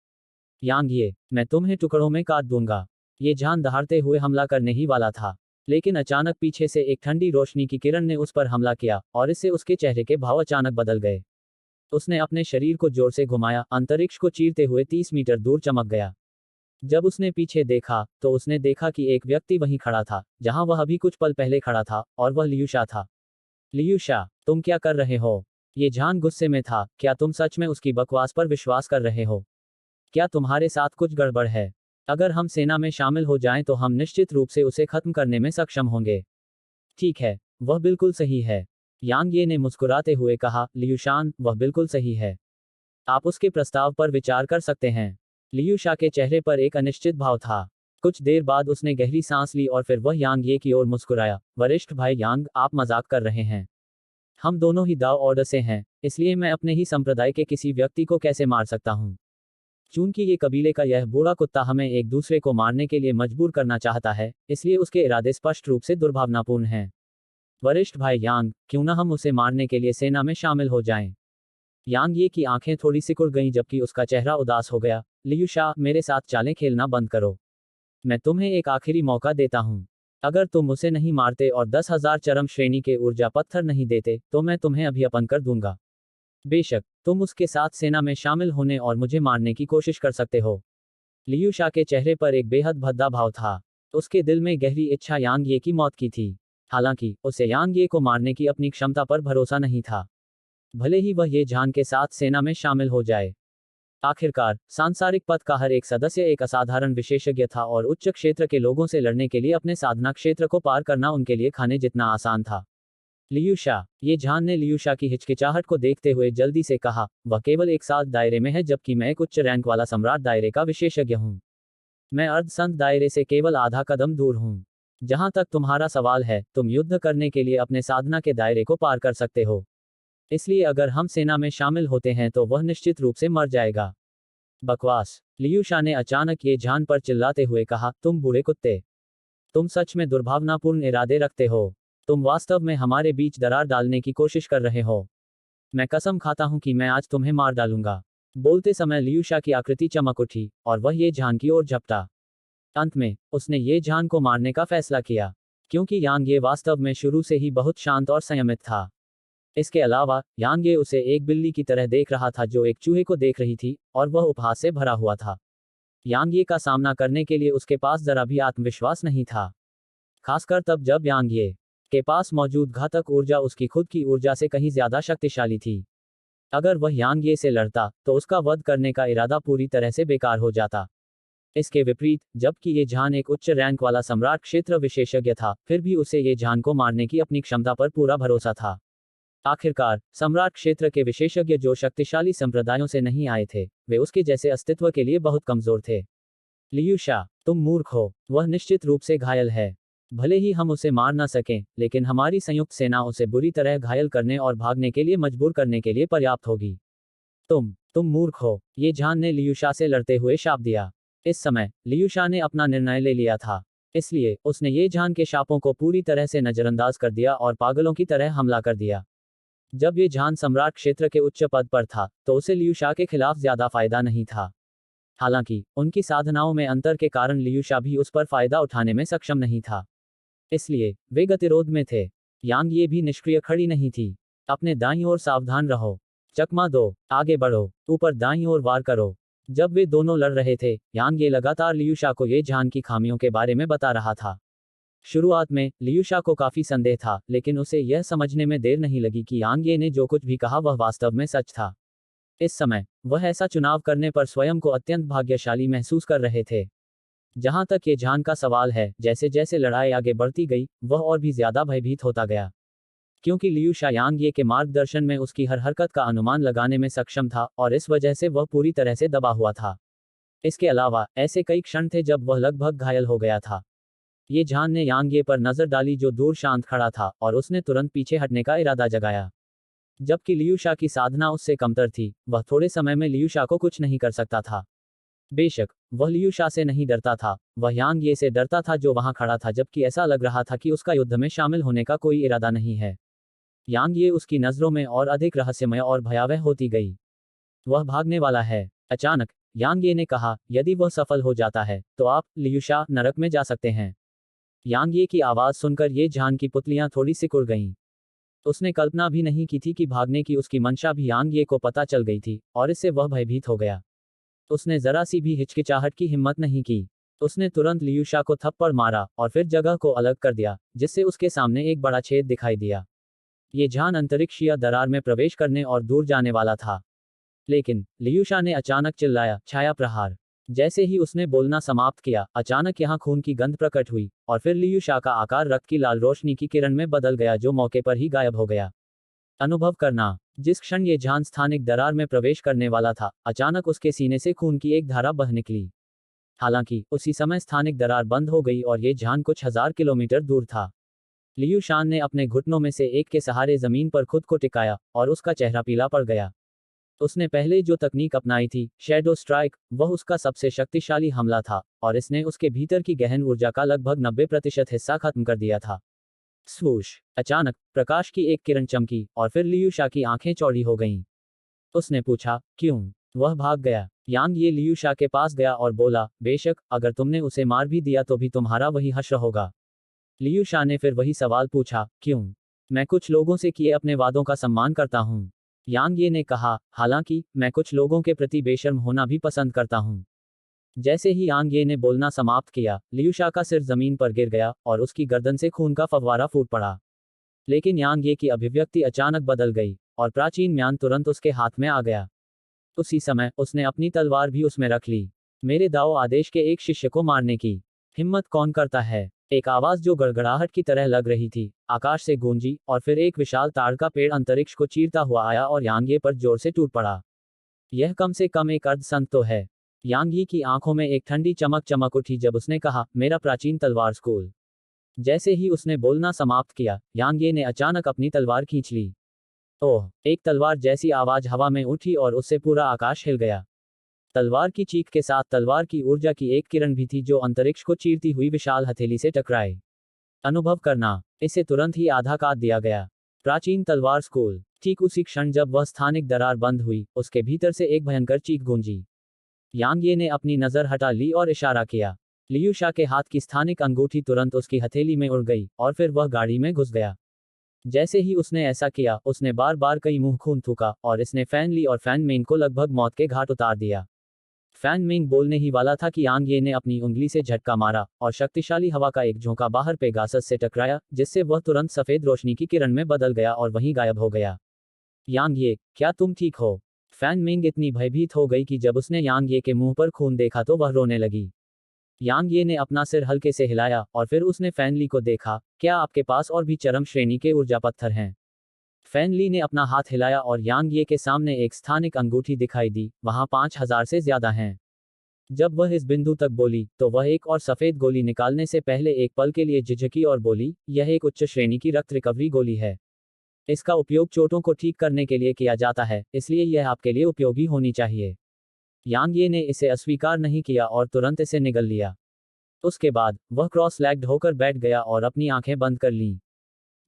यांग ये, मैं तुम्हें टुकड़ों में काट दूंगा। ये झान दहाड़ते हुए हमला करने ही वाला था, लेकिन अचानक पीछे से एक ठंडी रोशनी की किरण ने उस पर हमला किया और इससे उसके चेहरे के भाव अचानक बदल गए। उसने अपने शरीर को जोर से घुमाया, अंतरिक्ष को चीरते हुए 30 मीटर दूर चमक गया। जब उसने पीछे देखा तो उसने देखा कि एक व्यक्ति वहीं खड़ा था जहां वह अभी कुछ पल पहले खड़ा था और वह लियू शा था। लियू शा, तुम क्या कर रहे हो? ये झान गुस्से में था, क्या तुम सच में उसकी बकवास पर विश्वास कर रहे हो? क्या तुम्हारे साथ कुछ गड़बड़ है? अगर हम सेना में शामिल हो जाएं तो हम निश्चित रूप से उसे खत्म करने में सक्षम होंगे। ठीक है, वह बिल्कुल सही है। यांग ये ने मुस्कुराते हुए कहा, लियू शान, वह बिल्कुल सही है। आप उसके प्रस्ताव पर विचार कर सकते हैं। लियू शा के चेहरे पर एक अनिश्चित भाव था। कुछ देर बाद उसने गहरी सांस ली और फिर वह यांग ये की ओर मुस्कुराया, वरिष्ठ भाई यांग, आप मजाक कर रहे हैं। हम दोनों ही दाव ऑर्डर से हैं, इसलिए मैं अपने ही संप्रदाय के किसी व्यक्ति को कैसे मार सकता हूँ? चूंकि ये कबीले का यह बूढ़ा कुत्ता हमें एक दूसरे को मारने के लिए मजबूर करना चाहता है, इसलिए उसके इरादे स्पष्ट रूप से दुर्भावनापूर्ण हैं। वरिष्ठ भाई यांग, क्यों न हम उसे मारने के लिए सेना में शामिल हो जाएं? यांग ये की आंखें थोड़ी सिकुड़ गईं जबकि उसका चेहरा उदास हो गया। लियू शा, मेरे साथ चालें खेलना बंद करो। मैं तुम्हें एक आखिरी मौका देता हूं। अगर तुम उसे नहीं मारते और 10,000 चरम श्रेणी के ऊर्जा पत्थर नहीं देते तो मैं तुम्हें अभी अपन कर दूंगा। बेशक तुम उसके साथ सेना में शामिल होने और मुझे मारने की कोशिश कर सकते हो। लियू शा के चेहरे पर एक बेहद भद्दा भाव था। उसके दिल में गहरी इच्छा यांग ये की मौत की थी। हालांकि उसे यांग ये को मारने की अपनी क्षमता पर भरोसा नहीं था, भले ही वह ये झान के साथ सेना में शामिल हो जाए। आखिरकार सांसारिक पथ का हर एक सदस्य एक असाधारण विशेषज्ञ था और उच्च क्षेत्र के लोगों से लड़ने के लिए अपने साधना क्षेत्र को पार करना उनके लिए खाने जितना आसान था। लियू शा, ये झान ने लियू शा की हिचकिचाहट को देखते हुए जल्दी से कहा, वह केवल एक साथ दायरे में है जबकि मैं एक उच्च रैंक वाला सम्राट दायरे का विशेषज्ञ हूँ। मैं अर्धसंत दायरे से केवल आधा कदम दूर हूँ। जहां तक तुम्हारा सवाल है, तुम युद्ध करने के लिए अपने साधना के दायरे को पार कर सकते हो। इसलिए अगर हम सेना में शामिल होते हैं तो वह निश्चित रूप से मर जाएगा। बकवास! लियू शा ने अचानक ये झान पर चिल्लाते हुए कहा, तुम बूढ़े कुत्ते! तुम सच में दुर्भावनापूर्ण इरादे रखते हो। तुम वास्तव में हमारे बीच दरार डालने की कोशिश कर रहे हो। मैं कसम खाता हूं कि मैं आज तुम्हें मार डालूंगा। बोलते समय लियू शा की आकृति चमक उठी और वह ये झान की ओर झपटा। अंत में उसने ये झान को मारने का फैसला किया, क्योंकि यांग ये वास्तव में शुरू से ही बहुत शांत और संयमित था। इसके अलावा यांग ये उसे एक बिल्ली की तरह देख रहा था जो एक चूहे को देख रही थी और वह उपहास से भरा हुआ था। यांग ये का सामना करने के लिए उसके पास जरा भी आत्मविश्वास नहीं था, खासकर तब जब यांग ये के पास मौजूद घातक ऊर्जा उसकी खुद की ऊर्जा से कहीं ज्यादा शक्तिशाली थी। अगर वह यांग ये से लड़ता तो उसका वध करने का इरादा पूरी तरह से बेकार हो जाता। इसके विपरीत, जबकि ये जान एक उच्च रैंक वाला सम्राट क्षेत्र विशेषज्ञ था, फिर भी उसे ये जान को मारने की अपनी क्षमता पर पूरा भरोसा था। आखिरकार, सम्राट क्षेत्र के विशेषज्ञ जो शक्तिशाली संप्रदायों से नहीं आए थे, वे उसके जैसे अस्तित्व के लिए बहुत कमजोर थे। लियू शा, तुम मूर्ख हो, वह निश्चित रूप से घायल है। भले ही हम उसे मार न सकें, लेकिन हमारी संयुक्त सेना उसे बुरी तरह घायल करने और भागने के लिए मजबूर करने के लिए पर्याप्त होगी। तुम मूर्ख हो, ये जान ने लियू शा से लड़ते हुए शाप दिया। इस समय, लियू शा ने अपना निर्णय ले लिया था, इसलिए उसने ये जान के शापों को पूरी तरह से नजरअंदाज कर दिया और पागलों की तरह हमला कर दिया। जब ये जान सम्राट क्षेत्र के उच्च पद पर था, तो उसे लियू शा के खिलाफ ज्यादा फायदा नहीं था। हालांकि, उनकी साधनाओं में अंतर के कारण लियू शा भी उस पर फायदा उठाने में सक्षम नहीं था। इसलिए, वे गतिरोध में थे। यांग ये भी निष्क्रिय खड़ी नहीं थी। अपने दाईं ओर सावधान रहो। चकमा दो, आगे बढ़ो, ऊपर दाईं ओर वार करो। जब वे दोनों लड़ रहे थे, यांग ये लगातार लियू शा को ये जान की खामियों के बारे में बता रहा था। शुरुआत में, लियू शा को काफी संदेह था, लेकिन उसे यह समझने में देर नहीं लगी कि यांग ये ने जो कुछ भी कहा वह वास्तव में सच था। इस समय, वह ऐसा चुनाव करने पर स्वयं को अत्यंत भाग्यशाली महसूस कर रहे थे। जहां तक ये जान का सवाल है, जैसे जैसे लड़ाई आगे बढ़ती गई, वह और भी ज्यादा भयभीत होता गया। क्योंकि लियू शा यांग ये के मार्गदर्शन में उसकी हर हरकत का अनुमान लगाने में सक्षम था, और इस वजह से वह पूरी तरह से दबा हुआ था। इसके अलावा, ऐसे कई क्षण थे जब वह लगभग घायल हो गया था। ये जान ने यांग ये पर नजर डाली जो दूर शांत खड़ा था, और उसने तुरंत पीछे हटने का इरादा जगाया। जबकि लियू शा की साधना उससे कमतर थी, वह थोड़े समय में लियू शा को कुछ नहीं कर सकता था। बेशक, वह लियू शा से नहीं डरता था, वह यांग ये से डरता था जो वहां खड़ा था, जबकि ऐसा लग रहा था कि उसका युद्ध में शामिल होने का कोई इरादा नहीं है। यांग ये उसकी नजरों में और अधिक रहस्यमय और भयावह होती गई। वह भागने वाला है। अचानक, यांग ये ने कहा, यदि वह सफल हो जाता है, तो आप, लियू शा, नरक में जा सकते हैं। यांग ये की आवाज सुनकर ये जान की पुतलियां थोड़ी सिकुड़ गईं। उसने कल्पना भी नहीं की थी कि भागने की उसकी मंशा भी यांग ये को पता चल गई थी, और इससे वह भयभीत हो गया। उसने जरा सी भी हिचकिचाहट की हिम्मत नहीं की। उसने तुरंत लियू शा को थप्पड़ मारा, और फिर जगह को अलग कर दिया, जिससे उसके सामने एक बड़ा छेद दिखाई दिया। ये जान अंतरिक्षीय दरार में प्रवेश करने और दूर जाने वाला था। लेकिन, लियू शा ने अचानक चिल्लाया, छाया प्रहार। जैसे ही उसने बोलना समाप्त किया, अचानक यहाँ खून की गंध प्रकट हुई, और फिर लियू शा का आकार रक्त की लाल रोशनी की किरण में बदल गया जो मौके पर ही गायब हो गया। अनुभव करना, जिस क्षण ये जान स्थानिक दरार में प्रवेश करने वाला था, अचानक उसके सीने से खून की एक धारा बह निकली। हालांकि, उसी समय स्थानिक दरार बंद हो गई और ये जान कुछ हजार किलोमीटर दूर था। लियू शान ने अपने घुटनों में से एक के सहारे जमीन पर खुद को टिकाया, और उसका चेहरा पीला पड़ गया। उसने पहले जो तकनीक अपनाई थी, शैडो स्ट्राइक, वह उसका सबसे शक्तिशाली हमला था, और इसने उसके भीतर की गहन ऊर्जा का लगभग 90% हिस्सा खत्म कर दिया था। स्वूश! अचानक, प्रकाश की एक किरण चमकी, और फिर लियू शा की आंखें चौड़ी हो गईं। उसने पूछा, क्यों? वह भाग गया। यांग ये लियू शा के पास गया और बोला, बेशक, अगर तुमने उसे मार भी दिया तो भी तुम्हारा वही हश्र होगा। लियू शा ने फिर वही सवाल पूछा, क्यों? मैं कुछ लोगों से किए अपने वादों का सम्मान करता हूँ। यांग ये ने कहा, हालांकि, मैं कुछ लोगों के प्रति बेशर्म होना भी पसंद करता हूँ। जैसे ही यांग ये ने बोलना समाप्त किया, लियू शा का सिर जमीन पर गिर गया, और उसकी गर्दन से खून का फव्वारा फूट पड़ा। लेकिन यांग ये की अभिव्यक्ति अचानक बदल गई, और प्राचीन म्यान तुरंत उसके हाथ में आ गया। उसी समय, उसने अपनी तलवार भी उसमें रख ली। मेरे दाओ आदेश के एक शिष्य को मारने की हिम्मत कौन करता है? एक आवाज जो गड़गड़ाहट की तरह लग रही थी, आकाश से गूंजी, और फिर एक विशाल ताड़ का पेड़ अंतरिक्ष को चीरता हुआ आया और यांग ये पर जोर से टूट पड़ा। यह कम से कम एक अर्धसंत तो है। यांग ये की आंखों में एक ठंडी चमक चमक उठी जब उसने कहा, मेरा प्राचीन तलवार स्कूल। जैसे ही उसने बोलना समाप्त किया, यांग ये ने अचानक अपनी तलवार खींच ली। ओह! एक तलवार जैसी आवाज हवा में उठी और उससे पूरा आकाश हिल गया। तलवार की चीख के साथ तलवार की ऊर्जा की एक किरण भी थी जो अंतरिक्ष को चीरती हुई विशाल हथेली से टकराई। अनुभव करना, इसे तुरंत ही आधा काट दिया गया। प्राचीन तलवार स्कूल। ठीक उसी क्षण जब वह स्थानिक दरार बंद हुई, उसके भीतर से एक भयंकर चीख गूंजी। यांग ये ने अपनी नजर हटा ली और इशारा किया। लियू शा के हाथ की स्थानिक अंगूठी तुरंत उसकी हथेली में उड़ गई, और फिर वह गाड़ी में घुस गया। जैसे ही उसने ऐसा किया, उसने बार बार कई मुंह खून थूका, और इसने फैन ली और फैन मेन को लगभग मौत के घाट उतार दिया। फैन मिंग बोलने ही वाला था कि यांग ये ने अपनी उंगली से झटका मारा और शक्तिशाली हवा का एक झोंका बाहर पेगासस से टकराया, जिससे वह तुरंत सफेद रोशनी की किरण में बदल गया और वहीं गायब हो गया। यांग ये, क्या तुम ठीक हो? फैन मिंग इतनी भयभीत हो गई कि जब उसने यांग ये के मुंह पर खून देखा तो वह रोने लगी। यांग ये ने अपना सिर हल्के से हिलाया और फिर उसने फैन ली को देखा। क्या आपके पास और भी चरम श्रेणी के ऊर्जा पत्थर हैं? फैन ली ने अपना हाथ हिलाया और यांग ये के सामने एक स्थानिक अंगूठी दिखाई दी। वहां 5000 से ज्यादा हैं। जब वह इस बिंदु तक बोली तो वह एक और सफेद गोली निकालने से पहले एक पल के लिए झिझकी और बोली, यह एक उच्च श्रेणी की रक्त रिकवरी गोली है। इसका उपयोग चोटों को ठीक करने के लिए किया जाता है, इसलिए यह आपके लिए उपयोगी होनी चाहिए। यांग ये ने इसे अस्वीकार नहीं किया और तुरंत इसे निगल लिया। उसके बाद वह क्रॉस लेग्ड होकर बैठ गया और अपनी आंखें बंद कर लीं।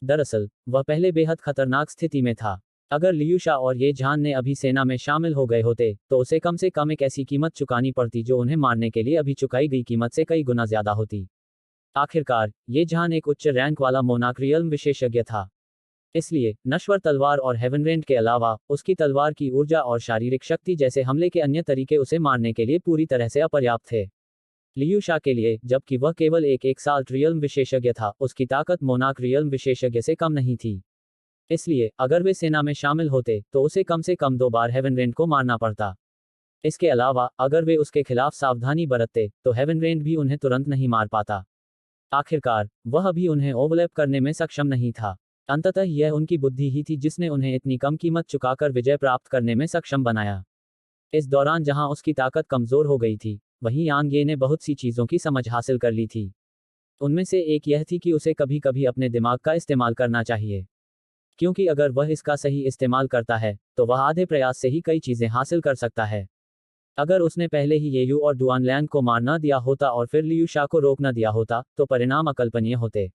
दरअसल वह पहले बेहद खतरनाक स्थिति में था। अगर लियू शा और ये झान ने अभी सेना में शामिल हो गए होते तो उसे कम से कम एक ऐसी कीमत चुकानी पड़ती जो उन्हें मारने के लिए अभी चुकाई गई कीमत से कई गुना ज्यादा होती। आखिरकार ये झान एक उच्च रैंक वाला मोनाक रियल्म विशेषज्ञ था, इसलिए नश्वर तलवार और हेवनरेंट के अलावा उसकी तलवार की ऊर्जा और शारीरिक शक्ति जैसे हमले के अन्य तरीके उसे मारने के लिए पूरी तरह से अपर्याप्त थे। लियू शा के लिए, जबकि वह केवल एक साल रियल्म विशेषज्ञ था, उसकी ताकत मोनाक रियल्म विशेषज्ञ से कम नहीं थी। इसलिए अगर वे सेना में शामिल होते तो उसे कम से कम 2 बार हेवनरेंट को मारना पड़ता। इसके अलावा अगर वे उसके खिलाफ सावधानी बरतते तो हेवनरेंट भी उन्हें तुरंत नहीं मार पाता। आखिरकार वह भी उन्हें ओवरलैप करने में सक्षम नहीं था। अंततः यह उनकी बुद्धि ही थी जिसने उन्हें इतनी कम कीमत चुकाकर विजय प्राप्त करने में सक्षम बनाया। इस दौरान जहां उसकी ताकत कमजोर हो गई थी, वहीं यांग ये ने बहुत सी चीजों की समझ हासिल कर ली थी। उनमें से एक यह थी कि उसे कभी कभी अपने दिमाग का इस्तेमाल करना चाहिए, क्योंकि अगर वह इसका सही इस्तेमाल करता है तो वह आधे प्रयास से ही कई चीजें हासिल कर सकता है। अगर उसने पहले ही येयू और डुआन लैंग को मार न दिया होता और फिर लियू शा को रोक न दिया होता तो परिणाम अकल्पनीय होते।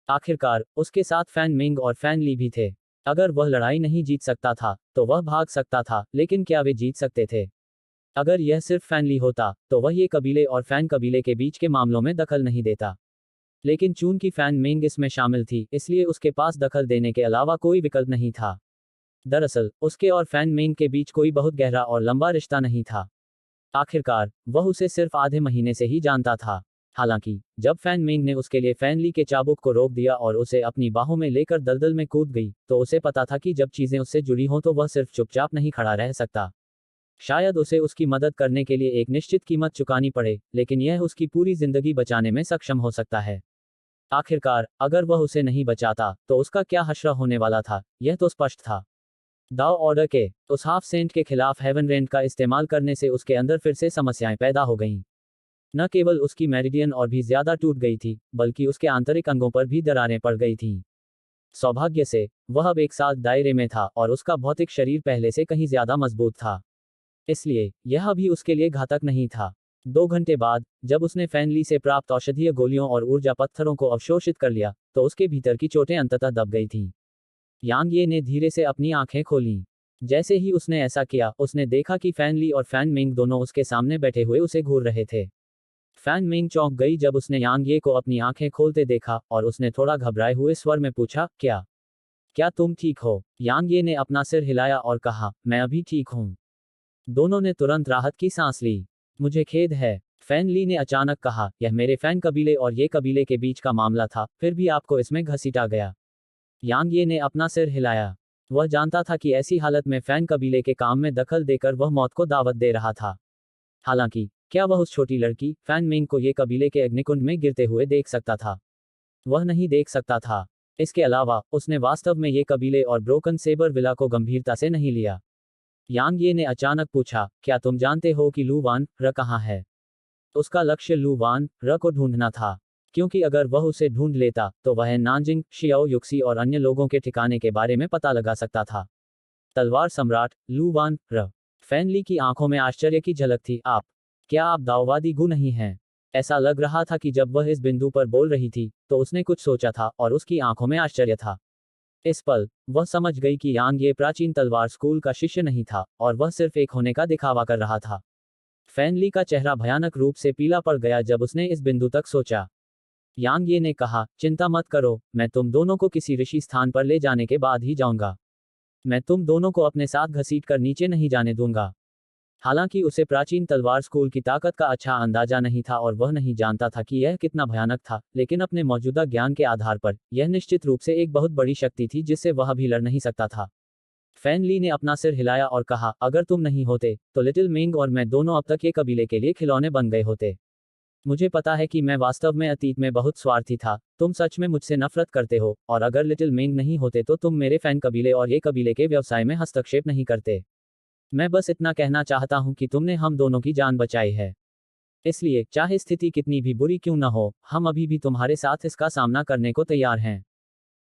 आखिरकार उसके साथ फैन मिंग और फैन ली भी थे। अगर वह लड़ाई नहीं जीत सकता था तो वह भाग सकता था, लेकिन क्या वे जीत सकते थे? अगर यह सिर्फ फैन ली होता तो वह ये कबीले और फैन कबीले के बीच के मामलों में दखल नहीं देता। लेकिन चूंकि फैन मिंग इसमें शामिल थी, इसलिए उसके पास दखल देने के अलावा कोई विकल्प नहीं था। दरअसल उसके और फैन मिंग के बीच कोई बहुत गहरा और लंबा रिश्ता नहीं था। आखिरकार वह उसे सिर्फ आधे महीने से ही जानता था। हालांकि जब फैन मिंग ने उसके लिए फैन ली के चाबुक को रोक दिया और उसे अपनी बाहों में लेकर दलदल में कूद गई, तो उसे पता था कि जब चीजें उससे जुड़ी हों तो वह सिर्फ चुपचाप नहीं खड़ा रह सकता। शायद उसे उसकी मदद करने के लिए एक निश्चित कीमत चुकानी पड़े, लेकिन यह उसकी पूरी जिंदगी बचाने में सक्षम हो सकता है। आखिरकार अगर वह उसे नहीं बचाता तो उसका क्या हश्र होने वाला था, यह तो स्पष्ट था। दाओ ऑर्डर के उस हाफ सेंट के खिलाफ हेवनरेंट का इस्तेमाल करने से उसके अंदर फिर से समस्याएं पैदा हो गईं। न केवल उसकी मेरिडियन और भी ज्यादा टूट गई थी, बल्कि उसके आंतरिक अंगों पर भी दरारें पड़ गई थीं। सौभाग्य से वह अब एक साथ दायरे में था और उसका भौतिक शरीर पहले से कहीं ज्यादा मजबूत था, इसलिए यह अभी उसके लिए घातक नहीं था। 2 घंटे बाद जब उसने फैनली से प्राप्त औषधीय गोलियों और ऊर्जा पत्थरों को अवशोषित कर लिया तो उसके भीतर की चोटें अंततः दब गई थीं। यांग ये ने धीरे से अपनी आंखें खोलीं। जैसे ही उसने ऐसा किया, उसने देखा कि फैन ली और फैन मिंग दोनों उसके सामने बैठे हुए उसे घूर रहे थे। फैन मिंग चौंक गई जब उसने यांग ये को अपनी आंखें खोलते देखा और उसने थोड़ा घबराए हुए स्वर में पूछा, क्या क्या तुम ठीक हो? यांग ये ने अपना सिर हिलाया और कहा, मैं अभी ठीक हूं। दोनों ने तुरंत राहत की सांस ली। मुझे खेद है, फैन ली ने अचानक कहा, यह मेरे फैन कबीले और ये कबीले के बीच का मामला था, फिर भी आपको इसमें घसीटा गया। यांग ये ने अपना सिर हिलाया। वह जानता था कि ऐसी हालत में फैन कबीले के काम में दखल देकर वह मौत को दावत दे रहा था। हालांकि क्या वह उस छोटी लड़की फैन मिंग को ये कबीले के अग्निकुंड में गिरते हुए देख सकता था? वह नहीं देख सकता था। इसके अलावा उसने वास्तव में ये कबीले और ब्रोकन सेबर विला को गंभीरता से नहीं लिया। यांग ये ने अचानक पूछा, क्या तुम जानते हो कि लू वान र कहाँ है? उसका लक्ष्य लू वान र को ढूंढना था, क्योंकि अगर वह उसे ढूंढ लेता तो वह नानजिंग, शियाओ युक्सी और अन्य लोगों के ठिकाने के बारे में पता लगा सकता था। तलवार सम्राट लू वान र। फैन ली की आंखों में आश्चर्य की झलक थी। क्या आप दाववादी गु नहीं हैं? ऐसा लग रहा था कि जब वह इस बिंदु पर बोल रही थी तो उसने कुछ सोचा था और उसकी आंखों में आश्चर्य था। इस पल वह समझ गई कि यांग ये प्राचीन तलवार स्कूल का शिष्य नहीं था और वह सिर्फ एक होने का दिखावा कर रहा था। फैन ली का चेहरा भयानक रूप से पीला पड़ गया जब उसने इस बिंदु तक सोचा। यांग ये ने कहा, चिंता मत करो, मैं तुम दोनों को किसी ऋषि स्थान पर ले जाने के बाद ही जाऊंगा। मैं तुम दोनों को अपने साथ घसीट कर नीचे नहीं जाने दूंगा। हालांकि उसे प्राचीन तलवार स्कूल की ताकत का अच्छा अंदाजा नहीं था और वह नहीं जानता था कि यह कितना भयानक था, लेकिन अपने मौजूदा ज्ञान के आधार पर यह निश्चित रूप से एक बहुत बड़ी शक्ति थी जिससे वह भी लड़ नहीं सकता था। फैन ली ने अपना सिर हिलाया और कहा, अगर तुम नहीं होते तो लिटिल मिंग और मैं दोनों अब तक ये कबीले के लिए खिलौने बन गए होते। मुझे पता है कि मैं वास्तव में अतीत में बहुत स्वार्थी था, तुम सच में मुझसे नफरत करते हो, और अगर लिटिल मिंग नहीं होते तो तुम मेरे फैन कबीले और ये कबीले के व्यवसाय में हस्तक्षेप नहीं करते। मैं बस इतना कहना चाहता हूं कि तुमने हम दोनों की जान बचाई है। इसलिए चाहे स्थिति कितनी भी बुरी क्यों न हो, हम अभी भी तुम्हारे साथ इसका सामना करने को तैयार हैं।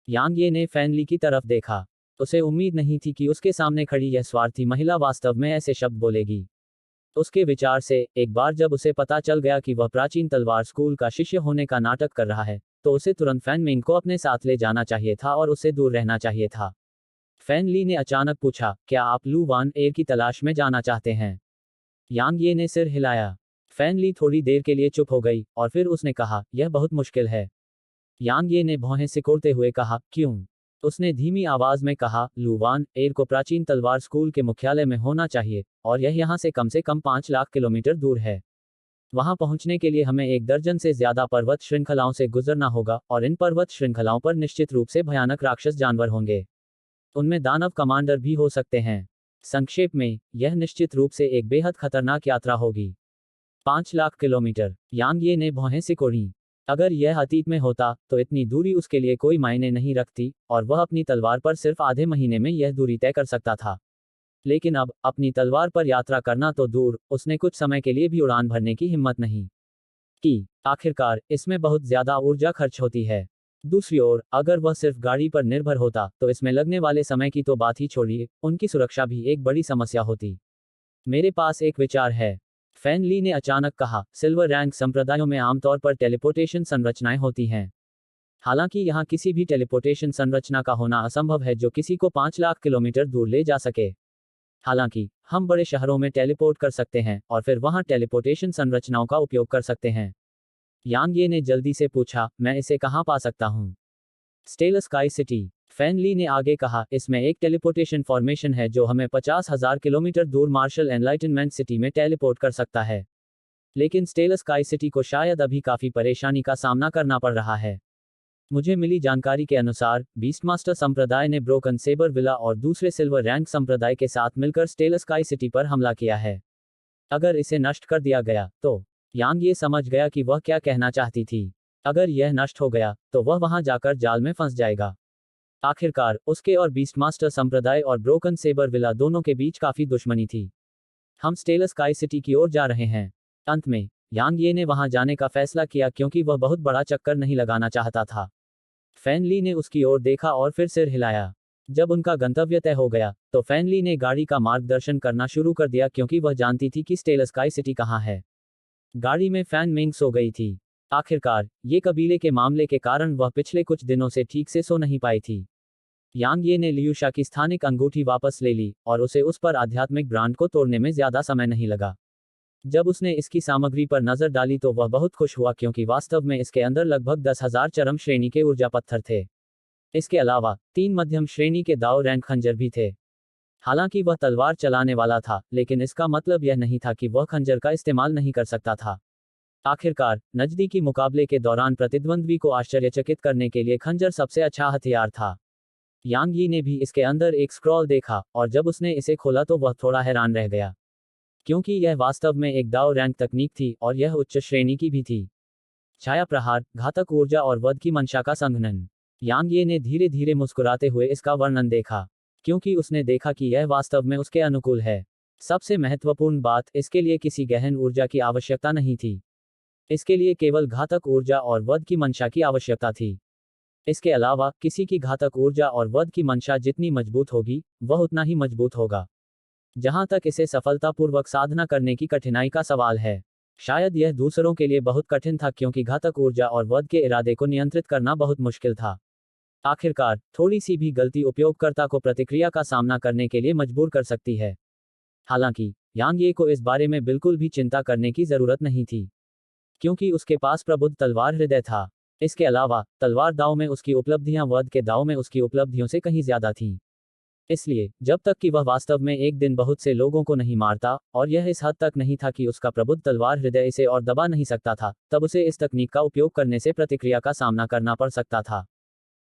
यांग ये ने फैन ली की तरफ देखा। उसे उम्मीद नहीं थी कि उसके सामने खड़ी यह स्वार्थी महिला वास्तव में ऐसे शब्द बोलेगी। उसके विचार से, एक बार जब उसे पता चल गया कि वह प्राचीन तलवार स्कूल का शिष्य होने का नाटक कर रहा है, तो उसे तुरंत फैन मिंग को अपने साथ ले जाना चाहिए था और उससे दूर रहना चाहिए था। फैन ली ने अचानक पूछा, क्या आप लू वान एयर की तलाश में जाना चाहते हैं? यांग ये ने सिर हिलाया। फैन ली थोड़ी देर के लिए चुप हो गई, और फिर उसने कहा, यह बहुत मुश्किल है। यांग ये ने भौहें सिकोड़ते हुए कहा, क्यों? उसने धीमी आवाज में कहा, लू वान एयर को प्राचीन तलवार स्कूल के मुख्यालय में होना चाहिए, और यह यहाँ से कम 5 लाख किलोमीटर दूर है। वहां पहुंचने के लिए हमें 1 दर्जन से ज्यादा पर्वत श्रृंखलाओं से गुजरना होगा, और इन पर्वत श्रृंखलाओं पर निश्चित रूप से भयानक राक्षस जानवर होंगे। उनमें दानव कमांडर भी हो सकते हैं। संक्षेप में, यह निश्चित रूप से एक बेहद खतरनाक यात्रा होगी। 5 लाख किलोमीटर। यांग ये ने भौहें सिकोड़ी। अगर यह अतीत में होता तो इतनी दूरी उसके लिए कोई मायने नहीं रखती, और वह अपनी तलवार पर सिर्फ आधे महीने में यह दूरी तय कर सकता था। लेकिन अब अपनी तलवार पर यात्रा करना तो दूर, उसने कुछ समय के लिए भी उड़ान भरने की हिम्मत नहीं की। आखिरकार इसमें बहुत ज्यादा ऊर्जा खर्च होती है। दूसरी ओर, अगर वह सिर्फ गाड़ी पर निर्भर होता तो इसमें लगने वाले समय की तो बात ही छोड़िए, उनकी सुरक्षा भी एक बड़ी समस्या होती। मेरे पास एक विचार है, फैन ली ने अचानक कहा। सिल्वर रैंक संप्रदायों में आमतौर पर टेलीपोर्टेशन संरचनाएं होती हैं। हालांकि यहाँ किसी भी टेलीपोर्टेशन संरचना का होना असंभव है जो किसी को 5 लाख किलोमीटर दूर ले जा सके। हालांकि हम बड़े शहरों में टेलीपोर्ट कर सकते हैं और फिर वहां टेलीपोर्टेशन संरचनाओं का उपयोग कर सकते हैं। यांग ये ने जल्दी से पूछा, मैं इसे कहां पा सकता हूं? Stell Sky City. Fan Li ने आगे कहा, इसमें एक टेलीपोर्टेशन फॉर्मेशन है जो हमें 50,000 किलोमीटर दूर मार्शल एनलाइटनमेंट सिटी में टेलीपोर्ट कर सकता है। लेकिन स्टेल स्काई सिटी को शायद अभी काफी परेशानी का सामना करना पड़ रहा है। मुझे मिली जानकारी के अनुसार, बीस्टमास्टर संप्रदाय ने ब्रोकन सेबर विला और दूसरे सिल्वर रैंक संप्रदाय के साथ मिलकर स्टेल स्काई सिटी पर हमला किया है। अगर इसे नष्ट कर दिया गया तो यांग ये समझ गया कि वह क्या कहना चाहती थी। अगर यह नष्ट हो गया तो वह वहां जाकर जाल में फंस जाएगा। आखिरकार उसके और बीस्टमास्टर संप्रदाय और ब्रोकन सेबर विला दोनों के बीच काफी दुश्मनी थी। हम स्टेल स्काई सिटी की ओर जा रहे हैं। अंत में यांग ये ने वहां जाने का फैसला किया क्योंकि वह बहुत बड़ा चक्कर नहीं लगाना चाहता था। फैन ली ने उसकी ओर देखा और फिर सिर हिलाया। जब उनका गंतव्य तय हो गया तो फैन ली ने गाड़ी का मार्गदर्शन करना शुरू कर दिया क्योंकि वह जानती थी कि स्टेल स्काई सिटी कहाँ है। गाड़ी में फैन मिंग सो गई थी। आखिरकार ये कबीले के मामले के कारण वह पिछले कुछ दिनों से ठीक से सो नहीं पाई थी। यांग ये ने लियूशा की स्थानिक अंगूठी वापस ले ली और उसे उस पर आध्यात्मिक ब्रांड को तोड़ने में ज्यादा समय नहीं लगा। जब उसने इसकी सामग्री पर नजर डाली तो वह बहुत खुश हुआ क्योंकि वास्तव में इसके अंदर लगभग 10,000 चरम श्रेणी के ऊर्जा पत्थर थे। इसके अलावा 3 मध्यम श्रेणी के दाव रैंक खंजर भी थे। हालांकि वह तलवार चलाने वाला था, लेकिन इसका मतलब यह नहीं था कि वह खंजर का इस्तेमाल नहीं कर सकता था। आखिरकार नजदीकी मुकाबले के दौरान प्रतिद्वंद्वी को आश्चर्यचकित करने के लिए खंजर सबसे अच्छा हथियार था। यांग यी ने भी इसके अंदर एक स्क्रॉल देखा, और जब उसने इसे खोला तो वह थोड़ा हैरान रह गया, क्योंकि यह वास्तव में एक दाव रैंक तकनीक थी और यह उच्च श्रेणी की भी थी। छाया प्रहार, घातक ऊर्जा और वध की मंशा का संघनन। यांग ये ने धीरे धीरे मुस्कुराते हुए इसका वर्णन देखा, क्योंकि उसने देखा कि यह वास्तव में उसके अनुकूल है। सबसे महत्वपूर्ण बात, इसके लिए किसी गहन ऊर्जा की आवश्यकता नहीं थी। इसके लिए केवल घातक ऊर्जा और वध की मंशा की आवश्यकता थी। इसके अलावा किसी की घातक ऊर्जा और वध की मंशा जितनी मजबूत होगी, वह उतना ही मजबूत होगा। जहां तक इसे सफलतापूर्वक साधना करने की कठिनाई का सवाल है, शायद यह दूसरों के लिए बहुत कठिन था क्योंकि घातक ऊर्जा और वध के इरादे को नियंत्रित करना बहुत मुश्किल था। आखिरकार थोड़ी सी भी गलती उपयोगकर्ता को प्रतिक्रिया का सामना करने के लिए मजबूर कर सकती है। हालांकि यांग ये को इस बारे में बिल्कुल भी चिंता करने की जरूरत नहीं थी, क्योंकि उसके पास प्रबुद्ध तलवार हृदय था। इसके अलावा तलवार दाव में उसकी उपलब्धियां वध के दाव में उसकी उपलब्धियों से कहीं ज्यादा थीं। इसलिए जब तक कि वह वास्तव में एक दिन बहुत से लोगों को नहीं मारता, और यह इस हद तक नहीं था कि उसका प्रबुद्ध तलवार हृदय इसे और दबा नहीं सकता था, तब उसे इस तकनीक का उपयोग करने से प्रतिक्रिया का सामना करना पड़ सकता था।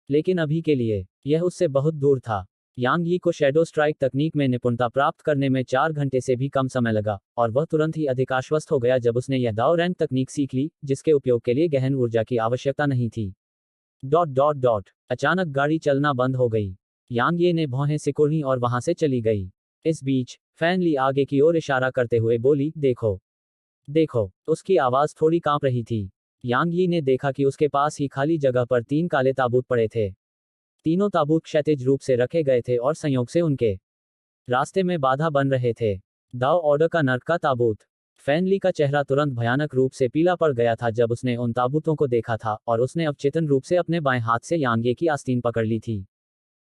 लेकिन अभी के लिए यह उससे बहुत दूर था। यांग यी को शैडो स्ट्राइक तकनीक में निपुणता प्राप्त करने में 4 घंटे से भी कम समय लगा, और वह तुरंत ही अधिक आश्वस्त हो गया जब उसने यह दाव रैंक तकनीक सीख ली, जिसके उपयोग के लिए गहन ऊर्जा की आवश्यकता नहीं थी। अचानक गाड़ी चलना बंद हो गई। यांग ये ने भौहें सिकुड़ी और वहां से चली गई। इस बीच फैन ली आगे की ओर इशारा करते हुए बोली, देखो देखो। उसकी आवाज थोड़ी कांप रही थी। यांग यी ने देखा कि उसके पास ही खाली जगह पर 3 काले ताबूत पड़े थे। तीनों ताबूत क्षैतिज रूप से रखे गए थे और संयोग से उनके रास्ते में बाधा बन रहे थे। दाव ऑर्डर का नर्क का ताबूत। फैनली का चेहरा तुरंत भयानक रूप से पीला पड़ गया था जब उसने उन ताबूतों को देखा था, और उसने अवचेतन रूप से अपने बाएं हाथ से यांग ये की आस्तीन पकड़ ली थी।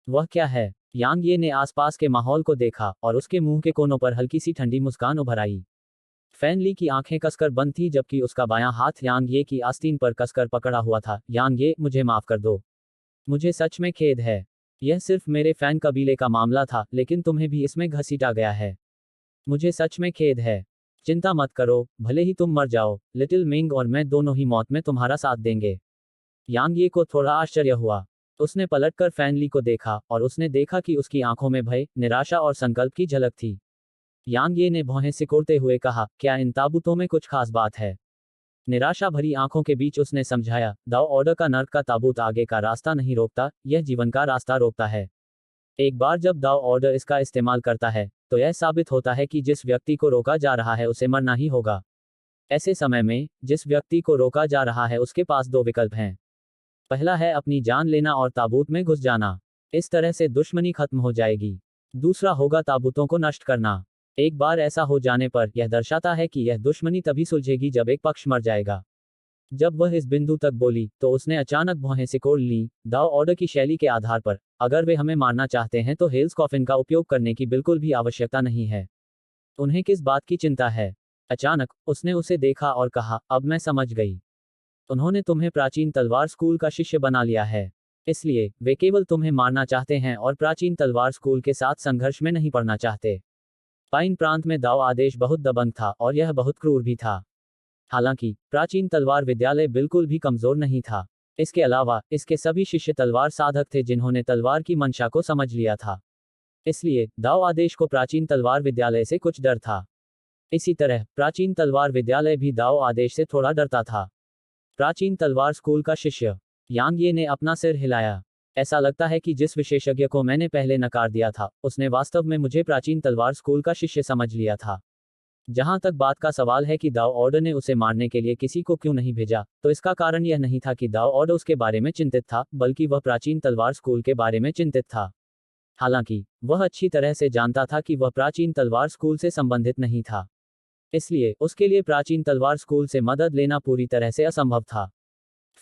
वह क्या है? यांग ये ने आसपास के माहौल को देखा, और उसके मुंह के कोनों पर हल्की सी ठंडी मुस्कान उभर आई। फैनली की आंखें कसकर बंद थी जबकि उसका बायां हाथ यांग ये की आस्तीन पर कसकर पकड़ा हुआ था। यांग ये, मुझे माफ कर दो। मुझे सच में खेद है। यह सिर्फ मेरे फैन कबीले का मामला था, लेकिन तुम्हें भी इसमें घसीटा गया है। मुझे सच में खेद है। चिंता मत करो, भले ही तुम मर जाओ, लिटिल मिंग और मैं दोनों ही मौत में तुम्हारा साथ देंगे। यांग ये को थोड़ा आश्चर्य हुआ। उसने पलटकर फैनली को देखा, और उसने देखा कि उसकी आंखों में भय, निराशा और संकल्प की झलक थी। यांग ये ने भौहें सिकोड़ते हुए कहा, क्या इन ताबूतों में कुछ खास बात है? निराशा भरी आंखों के बीच उसने समझाया, दाव ऑर्डर का नर्क का ताबूत आगे का रास्ता नहीं रोकता, यह जीवन का रास्ता रोकता है। एक बार जब दाव ऑर्डर इसका इस्तेमाल करता है, तो यह साबित होता है कि जिस व्यक्ति को रोका जा रहा है उसे मरना ही होगा। ऐसे समय में जिस व्यक्ति को रोका जा रहा है उसके पास 2 विकल्प हैं। पहला है अपनी जान लेना और ताबूत में घुस जाना। इस तरह से दुश्मनी खत्म हो जाएगी। दूसरा होगा ताबूतों को नष्ट करना। एक बार ऐसा हो जाने पर यह दर्शाता है कि यह दुश्मनी तभी सुलझेगी जब एक पक्ष मर जाएगा। जब वह इस बिंदु तक बोली, तो उसने अचानक भौहें सिकोड़ ली। दाव ऑर्डर की शैली के आधार पर, अगर वे हमें मारना चाहते हैं तो हेल्स कॉफिन का उपयोग करने की बिल्कुल भी आवश्यकता नहीं है। उन्हें किस बात की चिंता है? अचानक उसने उसे देखा और कहा, अब मैं समझ गई। उन्होंने तुम्हें प्राचीन तलवार स्कूल का शिष्य बना लिया है। इसलिए वे केवल तुम्हें मारना चाहते हैं और प्राचीन तलवार स्कूल के साथ संघर्ष में नहीं पड़ना चाहते। पाइन प्रांत में दाव आदेश बहुत दबंग था और यह बहुत क्रूर भी था। हालांकि प्राचीन तलवार विद्यालय बिल्कुल भी कमजोर नहीं था। इसके अलावा इसके सभी शिष्य तलवार साधक थे जिन्होंने तलवार की मंशा को समझ लिया था। इसलिए दाव आदेश को प्राचीन तलवार विद्यालय से कुछ डर था। इसी तरह प्राचीन तलवार विद्यालय भी दाव आदेश से थोड़ा डरता था। प्राचीन तलवार स्कूल का शिष्य। यांग ये ने अपना सिर हिलाया। ऐसा लगता है कि जिस विशेषज्ञ को मैंने पहले नकार दिया था, उसने वास्तव में मुझे प्राचीन तलवार स्कूल का शिष्य समझ लिया था। जहां तक बात का सवाल है कि दाव ऑर्डर ने उसे मारने के लिए किसी को क्यों नहीं भेजा, तो इसका कारण यह नहीं था कि दाव ऑर्डर उसके बारे में चिंतित था, बल्कि वह प्राचीन तलवार स्कूल के बारे में चिंतित था। हालांकि वह अच्छी तरह से जानता था कि वह प्राचीन तलवार स्कूल से संबंधित नहीं था। इसलिए उसके लिए प्राचीन तलवार स्कूल से मदद लेना पूरी तरह से असंभव था।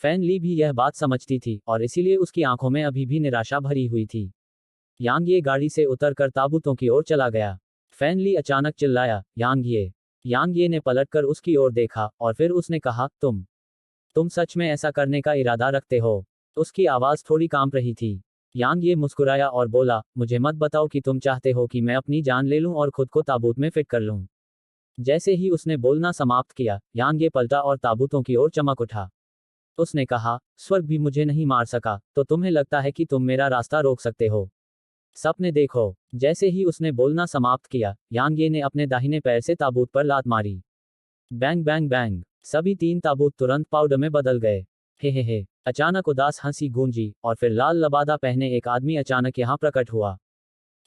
फैन ली भी यह बात समझती थी, और इसीलिए उसकी आंखों में अभी भी निराशा भरी हुई थी। यांग ये गाड़ी से उतरकर ताबूतों की ओर चला गया। फैन ली अचानक चिल्लाया, यांग ये। यांग ये ने पलटकर उसकी ओर देखा, और फिर उसने कहा, तुम सच में ऐसा करने का इरादा रखते हो? उसकी आवाज थोड़ी कांप रही थी। यांग ये मुस्कुराया और बोला, मुझे मत बताओ कि तुम चाहते हो कि मैं अपनी जान ले लूं और खुद को ताबूत में फिट कर लूं। जैसे ही उसने बोलना समाप्त किया, यांग ये पलटा और ताबूतों की ओर चमक उठा। उसने कहा, स्वर्ग भी मुझे नहीं मार सका, तो तुम्हें लगता है कि तुम मेरा रास्ता रोक सकते हो? सपने देखो। जैसे ही उसने बोलना समाप्त किया, यांग ये ने अपने दाहिने पैर से ताबूत पर लात मारी। Bang bang bang. सभी 3 ताबूत तुरंत पाउडर में बदल गए। हे। अचानक उदास हंसी गूंजी, और फिर लाल लबादा पहने एक आदमी अचानक यहाँ प्रकट हुआ।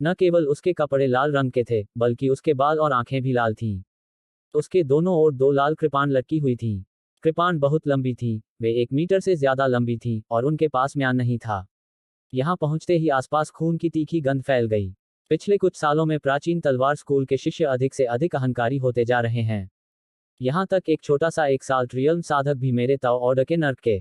न केवल उसके कपड़े लाल रंग के थे, बल्कि उसके बाल और आंखें भी लाल थीं। उसके दोनों ओर 2 लाल कृपाण लटकी हुई थीं। कृपाण बहुत लंबी थीं, वे 1 मीटर से ज्यादा लंबी थीं, और उनके पास म्यान नहीं था। यहाँ पहुंचते ही आसपास खून की तीखी गंध फैल गई। पिछले कुछ सालों में प्राचीन तलवार स्कूल के शिष्य अधिक से अधिक अहंकारी होते जा रहे हैं। यहाँ तक एक छोटा सा एक्साल्ट्रियल साधक भी मेरे ताव ऑर्डर के नर्क के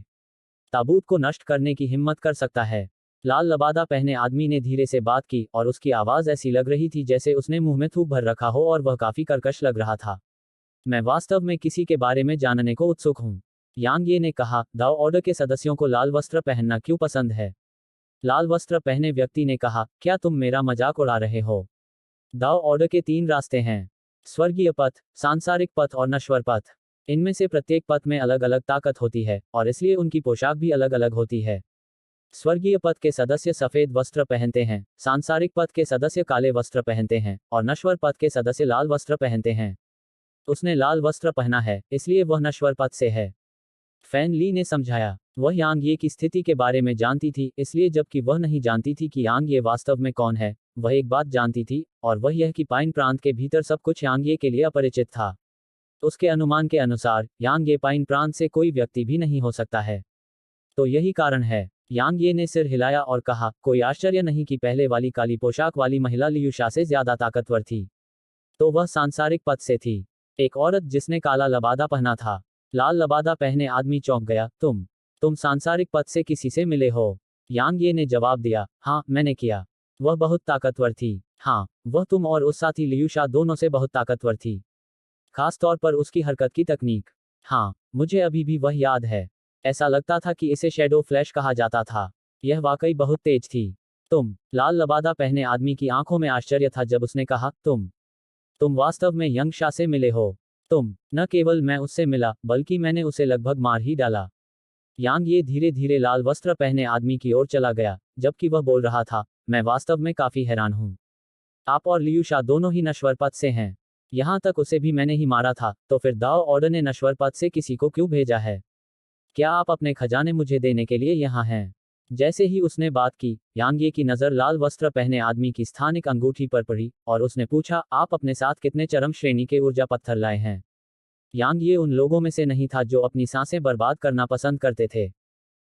ताबूत को नष्ट करने की हिम्मत कर सकता है। लाल लबादा पहने आदमी ने धीरे से बात की, और उसकी आवाज ऐसी लग रही थी जैसे उसने मुंह में थूक भर रखा हो, और वह काफी कर्कश लग रहा था। मैं वास्तव में किसी के बारे में जानने को उत्सुक हूँ। यांग ये ने कहा, दाव ऑर्डर के सदस्यों को लाल वस्त्र पहनना क्यों पसंद है? लाल वस्त्र पहने व्यक्ति ने कहा, क्या तुम मेरा मजाक उड़ा रहे हो? दाओ ऑर्डर के 3 रास्ते हैं, स्वर्गीय पथ, सांसारिक पथ और नश्वर पथ। इनमें से प्रत्येक पथ में अलग अलग ताकत होती है और इसलिए उनकी पोशाक भी अलग अलग होती है। स्वर्गीय पथ के सदस्य सफेद वस्त्र पहनते हैं, सांसारिक पथ के सदस्य काले वस्त्र पहनते हैं और नश्वर पथ के सदस्य लाल वस्त्र पहनते हैं। उसने लाल वस्त्र पहना है, इसलिए वह नश्वर पथ से है। फैन ली ने समझाया। वह यांग ये की स्थिति के बारे में जानती थी, इसलिए जबकि वह नहीं जानती थी कि यांग ये वास्तव में कौन है, वह एक बात जानती थी, और वह यह कि पाइन प्रांत के भीतर सब कुछ यांग ये के लिए अपरिचित था। उसके अनुमान के अनुसार यांग ये पाइन प्रांत से कोई व्यक्ति भी नहीं हो सकता है। तो यही कारण है। यांग ये ने सिर हिलाया और कहा, कोई आश्चर्य नहीं कि पहले वाली काली पोशाक वाली महिला लियूशा से ज्यादा ताकतवर थी। तो वह सांसारिक पथ से थी। एक औरत जिसने काला लबादा पहना था। लाल लबादा पहने आदमी चौंक गया। तुम सांसारिक पथ से किसी से मिले हो? यांग ये ने जवाब दिया, हाँ मैंने किया। वह बहुत ताकतवर थी। हाँ, वह तुम और उस साथी लियूशा दोनों से बहुत ताकतवर थी। खास तौर पर उसकी हरकत की तकनीक। हाँ, मुझे अभी भी वह याद है। ऐसा लगता था कि इसे शैडो फ्लैश कहा जाता था। यह वाकई बहुत तेज थी। लाल लबादा पहने आदमी की आंखों में आश्चर्य था जब उसने कहा, तुम वास्तव में यंग शाह से मिले हो? न केवल मैं उससे मिला, बल्कि मैंने उसे लगभग मार ही डाला। यांग ये धीरे धीरे लाल वस्त्र पहने आदमी की ओर चला गया, जबकि वह बोल रहा था, मैं वास्तव में काफी हैरान हूं। आप और लियूशा दोनों ही नश्वर पथ से हैं। यहां तक उसे भी मैंने ही मारा था, तो फिर दाओ ऑर्डर ने नश्वर पथ से किसी को क्यों भेजा है? क्या आप अपने खजाने मुझे देने के लिए यहाँ हैं? जैसे ही उसने बात की, यांग ये की नजर लाल वस्त्र पहने आदमी की स्थानिक अंगूठी पर पड़ी, और उसने पूछा, आप अपने साथ कितने चरम श्रेणी के ऊर्जा पत्थर लाए हैं? यांग ये उन लोगों में से नहीं था जो अपनी सांसें बर्बाद करना पसंद करते थे।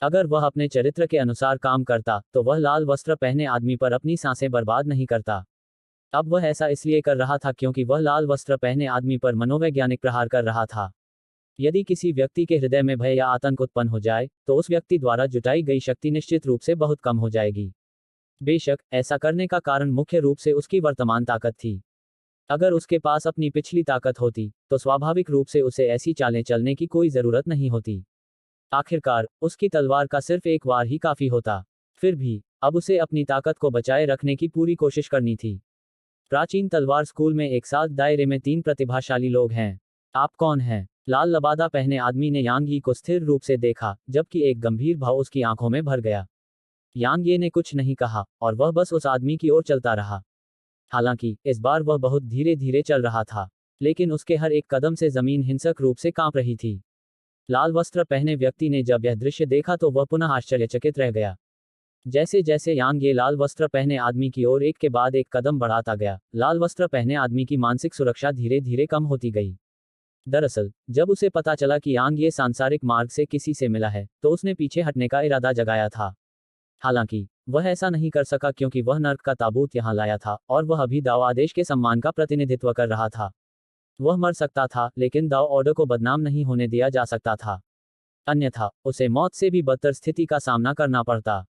अगर वह अपने चरित्र के अनुसार काम करता, तो वह लाल वस्त्र पहने आदमी पर अपनी सांसें बर्बाद नहीं करता। अब वह ऐसा इसलिए कर रहा था क्योंकि वह लाल वस्त्र पहने आदमी पर मनोवैज्ञानिक प्रहार कर रहा था। यदि किसी व्यक्ति के हृदय में भय या आतंक उत्पन्न हो जाए, तो उस व्यक्ति द्वारा जुटाई गई शक्ति निश्चित रूप से बहुत कम हो जाएगी। बेशक, ऐसा करने का कारण मुख्य रूप से उसकी वर्तमान ताकत थी। अगर उसके पास अपनी पिछली ताकत होती, तो स्वाभाविक रूप से उसे ऐसी चालें चलने की कोई जरूरत नहीं होती। आखिरकार, उसकी तलवार का सिर्फ एक वार ही काफी होता। फिर भी, अब उसे अपनी ताकत को बचाए रखने की पूरी कोशिश करनी थी। प्राचीन तलवार स्कूल में एक साथ दायरे में 3 प्रतिभाशाली लोग हैं। आप कौन हैं? लाल लबादा पहने आदमी ने यांग यी को स्थिर रूप से देखा, जबकि एक गंभीर भाव उसकी आंखों में भर गया। यांग ये ने कुछ नहीं कहा, और वह बस उस आदमी की ओर चलता रहा। हालांकि, इस बार वह बहुत धीरे धीरे चल रहा था, लेकिन उसके हर एक कदम से जमीन हिंसक रूप से कांप रही थी। लाल वस्त्र पहने व्यक्ति ने जब यह दृश्य देखा तो वह पुनः आश्चर्यचकित रह गया। जैसे जैसे यांग ये लाल वस्त्र पहने आदमी की ओर एक के बाद एक कदम बढ़ाता गया, लाल वस्त्र पहने आदमी की मानसिक सुरक्षा धीरे धीरे कम होती गई। दरअसल, जब उसे पता चला कि यांग ये सांसारिक मार्ग से किसी से मिला है, तो उसने पीछे हटने का इरादा जगाया था। हालांकि, वह ऐसा नहीं कर सका क्योंकि वह नर्क का ताबूत यहाँ लाया था, और वह अभी दाओ आदेश के सम्मान का प्रतिनिधित्व कर रहा था। वह मर सकता था, लेकिन दाओ ऑर्डर को बदनाम नहीं होने दिया जा सकता था। अन्यथा, उसे मौत से भी बदतर स्थिति का सामना करना पड़ता।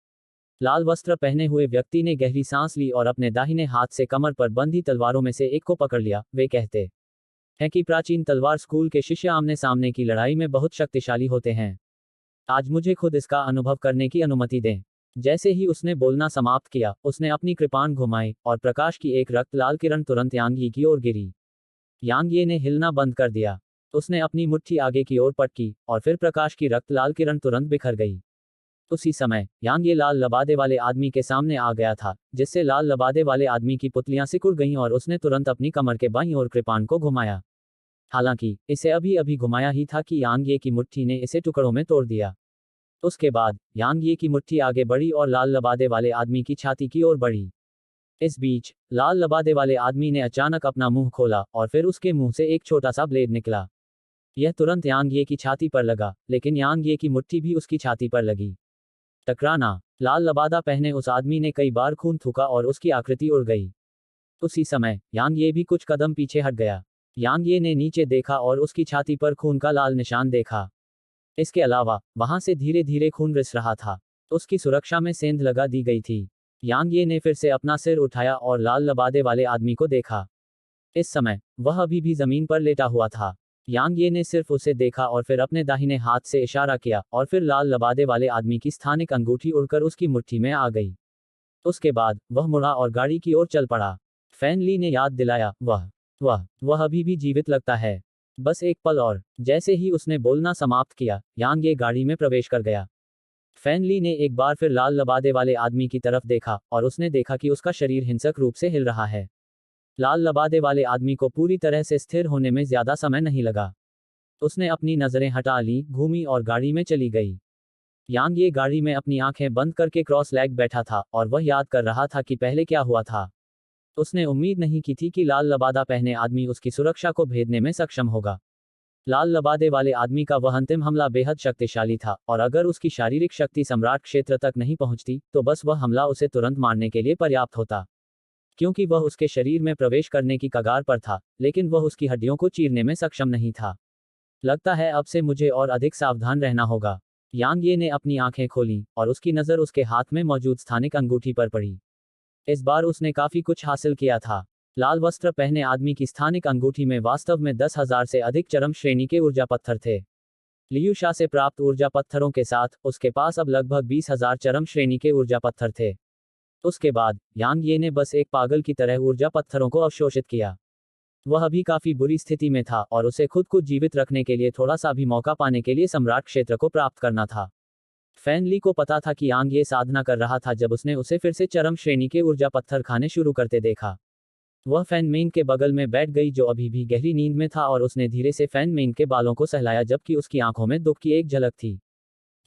लाल वस्त्र पहने हुए व्यक्ति ने गहरी सांस ली और अपने दाहिने हाथ से कमर पर बंधी तलवारों में से एक को पकड़ लिया। वे कहते हैं कि प्राचीन तलवार स्कूल के शिष्य आमने सामने की लड़ाई में बहुत शक्तिशाली होते हैं। आज मुझे खुद इसका अनुभव करने की अनुमति दें। जैसे ही उसने बोलना समाप्त किया, उसने अपनी कृपाण घुमाई, और प्रकाश की एक रक्त लाल किरण तुरंत यांग यी की ओर गिरी। यांग ये ने हिलना बंद कर दिया। उसने अपनी मुट्ठी आगे की ओर पटकी, और फिर प्रकाश की रक्त लाल किरण तुरंत बिखर गई। उसी समय, यांग ये लाल लबादे वाले आदमी के सामने आ गया था, जिससे लाल लबादे वाले आदमी की पुतलियां सिकुड़ गईं और उसने तुरंत अपनी कमर के बाईं ओर कृपाण को घुमाया। हालांकि, इसे अभी अभी घुमाया ही था कि यांग ये की मुट्ठी ने इसे टुकड़ों में तोड़ दिया। उसके बाद, यांग ये की मुट्ठी आगे बढ़ी और लाल लबादे वाले आदमी की छाती की ओर बढ़ी। इस बीच, लाल लबादे वाले आदमी ने अचानक अपना मुंह खोला, और फिर उसके मुंह से एक छोटा सा ब्लेड निकला। यह तुरंत यांग ये की छाती पर लगा, लेकिन यांग ये की मुट्ठी भी उसकी छाती पर लगी। टकराना। लाल लबादा पहने उस आदमी ने कई बार खून थूका और उसकी आकृति उड़ गई। उसी समय, यांग ये भी कुछ कदम पीछे हट गया। यांग ये ने नीचे देखा और उसकी छाती पर खून का लाल निशान देखा। इसके अलावा, वहां से धीरे धीरे खून रिस रहा था। उसकी सुरक्षा में सेंध लगा दी गई थी। यांग ये ने फिर से अपना सिर उठाया और लाल लबादे वाले आदमी को देखा। इस समय, वह अभी भी जमीन पर लेटा हुआ था। यांग ये ने सिर्फ उसे देखा और फिर अपने दाहिने हाथ से इशारा किया और फिर लाल लबादे वाले आदमी की स्थानिक अंगूठी उड़कर उसकी मुट्ठी में आ गई। उसके बाद वह मुड़ा और गाड़ी की ओर चल पड़ा। फैन ली ने याद दिलाया, वह अभी भी जीवित लगता है। बस एक पल और। जैसे ही उसने बोलना समाप्त किया, यांग ये गाड़ी में प्रवेश कर गया। फैन ली ने एक बार फिर लाल लबादे वाले आदमी की तरफ देखा और उसने देखा कि उसका शरीर हिंसक रूप से हिल रहा है। लाल लबादे वाले आदमी को पूरी तरह से स्थिर होने में ज्यादा समय नहीं लगा। उसने अपनी नजरें हटा ली, घूमी और गाड़ी में चली गई। यांग ये गाड़ी में अपनी आंखें बंद करके क्रॉस लेग बैठा था और वह याद कर रहा था कि पहले क्या हुआ था। उसने उम्मीद नहीं की थी कि लाल लबादा पहने आदमी उसकी सुरक्षा को भेदने में सक्षम होगा। लाल लबादे वाले आदमी का वह अंतिम हमला बेहद शक्तिशाली था और अगर उसकी शारीरिक शक्ति सम्राट क्षेत्र तक नहीं पहुंचती तो बस वह हमला उसे तुरंत मारने के लिए पर्याप्त होता, क्योंकि वह उसके शरीर में प्रवेश करने की कगार पर था, लेकिन वह उसकी हड्डियों को चीरने में सक्षम नहीं था। लगता है अब से मुझे और अधिक सावधान रहना होगा। यांग ये ने अपनी आंखें खोली और उसकी नज़र उसके हाथ में मौजूद स्थानिक अंगूठी पर पड़ी। इस बार उसने काफी कुछ हासिल किया था। लाल वस्त्र पहने आदमी की स्थानिक अंगूठी में वास्तव में 10,000 से अधिक चरम श्रेणी के ऊर्जा पत्थर थे। लियू शाह से प्राप्त ऊर्जा पत्थरों के साथ उसके पास अब लगभग 20,000 चरम श्रेणी के ऊर्जा पत्थर थे। उसके बाद यांग ये ने बस एक पागल की तरह ऊर्जा पत्थरों को अवशोषित किया। वह अभी काफी बुरी स्थिति में था और उसे खुद को जीवित रखने के लिए थोड़ा सा भी मौका पाने के लिए सम्राट क्षेत्र को प्राप्त करना था। फैन ली को पता था कि यांग ये साधना कर रहा था जब उसने उसे फिर से चरम श्रेणी के ऊर्जा पत्थर खाने शुरू करते देखा। वह फैन मेंग के बगल में बैठ गई जो अभी भी गहरी नींद में था और उसने धीरे से फैन मेंग के बालों को सहलाया जबकि उसकी आंखों में दुख की एक झलक थी।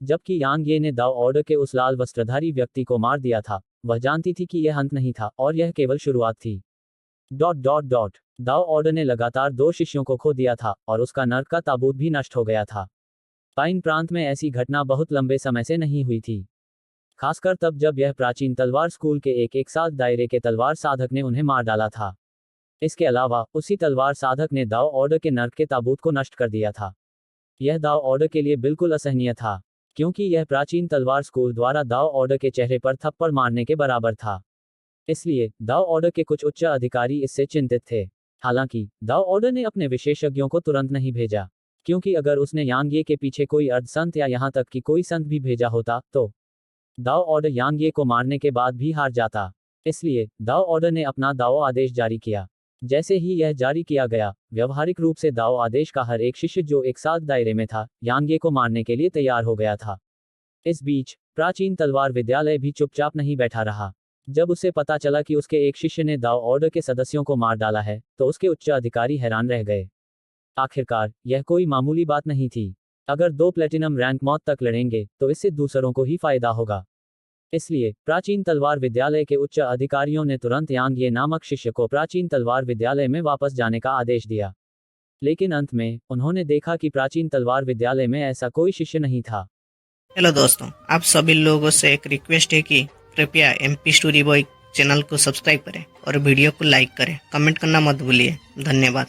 जबकि यांग ये ने दाओ ऑर्डर के उस लाल वस्त्रधारी व्यक्ति को मार दिया था, वह जानती थी कि यह अंत नहीं था और यह केवल शुरुआत थी। दाओ ऑर्डर ने लगातार 2 शिष्यों को खो दिया था और उसका नर्क का ताबूत भी नष्ट हो गया था। पाइन प्रांत में ऐसी घटना बहुत लंबे समय से नहीं हुई थी, खासकर तब जब यह प्राचीन तलवार स्कूल के एक साथ दायरे के तलवार साधक ने उन्हें मार डाला था। इसके अलावा उसी तलवार साधक ने दाओ ऑर्डर के नर्क के ताबूत को नष्ट कर दिया था। यह दाओ ऑर्डर के लिए बिल्कुल असहनीय था, क्योंकि यह प्राचीन तलवार स्कूल द्वारा दाओ ऑर्डर के चेहरे पर थप्पड़ मारने के बराबर था। इसलिए दाओ ऑर्डर के कुछ उच्च अधिकारी इससे चिंतित थे। हालांकि दाओ ऑर्डर ने अपने विशेषज्ञों को तुरंत नहीं भेजा, क्योंकि अगर उसने यांग ये के पीछे कोई अर्ध संत या यहां तक कि कोई संत भी भेजा होता तो दाओ ऑर्डर यांग ये को मारने के बाद भी हार जाता। इसलिए दाओ ऑर्डर ने अपना दाओ आदेश जारी किया। जैसे ही यह जारी किया गया, व्यवहारिक रूप से दाओ आदेश का हर एक शिष्य जो एक साथ दायरे में था, यांग ये को मारने के लिए तैयार हो गया था। इस बीच प्राचीन तलवार विद्यालय भी चुपचाप नहीं बैठा रहा। जब उसे पता चला कि उसके एक शिष्य ने दाओ ऑर्डर के सदस्यों को मार डाला है, तो उसके उच्च अधिकारी हैरान रह गए। आखिरकार यह कोई मामूली बात नहीं थी। अगर 2 प्लेटिनम रैंक मौत तक लड़ेंगे तो इससे दूसरों को ही फायदा होगा। इसलिए प्राचीन तलवार विद्यालय के उच्च अधिकारियों ने तुरंत यांग ये नामक शिष्य को प्राचीन तलवार विद्यालय में वापस जाने का आदेश दिया। लेकिन अंत में उन्होंने देखा कि प्राचीन तलवार विद्यालय में ऐसा कोई शिष्य नहीं था। हेलो दोस्तों, आप सभी लोगों से एक रिक्वेस्ट है कि कृपया MP स्टोरी बॉय चैनल को सब्सक्राइब करें और वीडियो को लाइक करें। कमेंट करना मत भूलिए। धन्यवाद।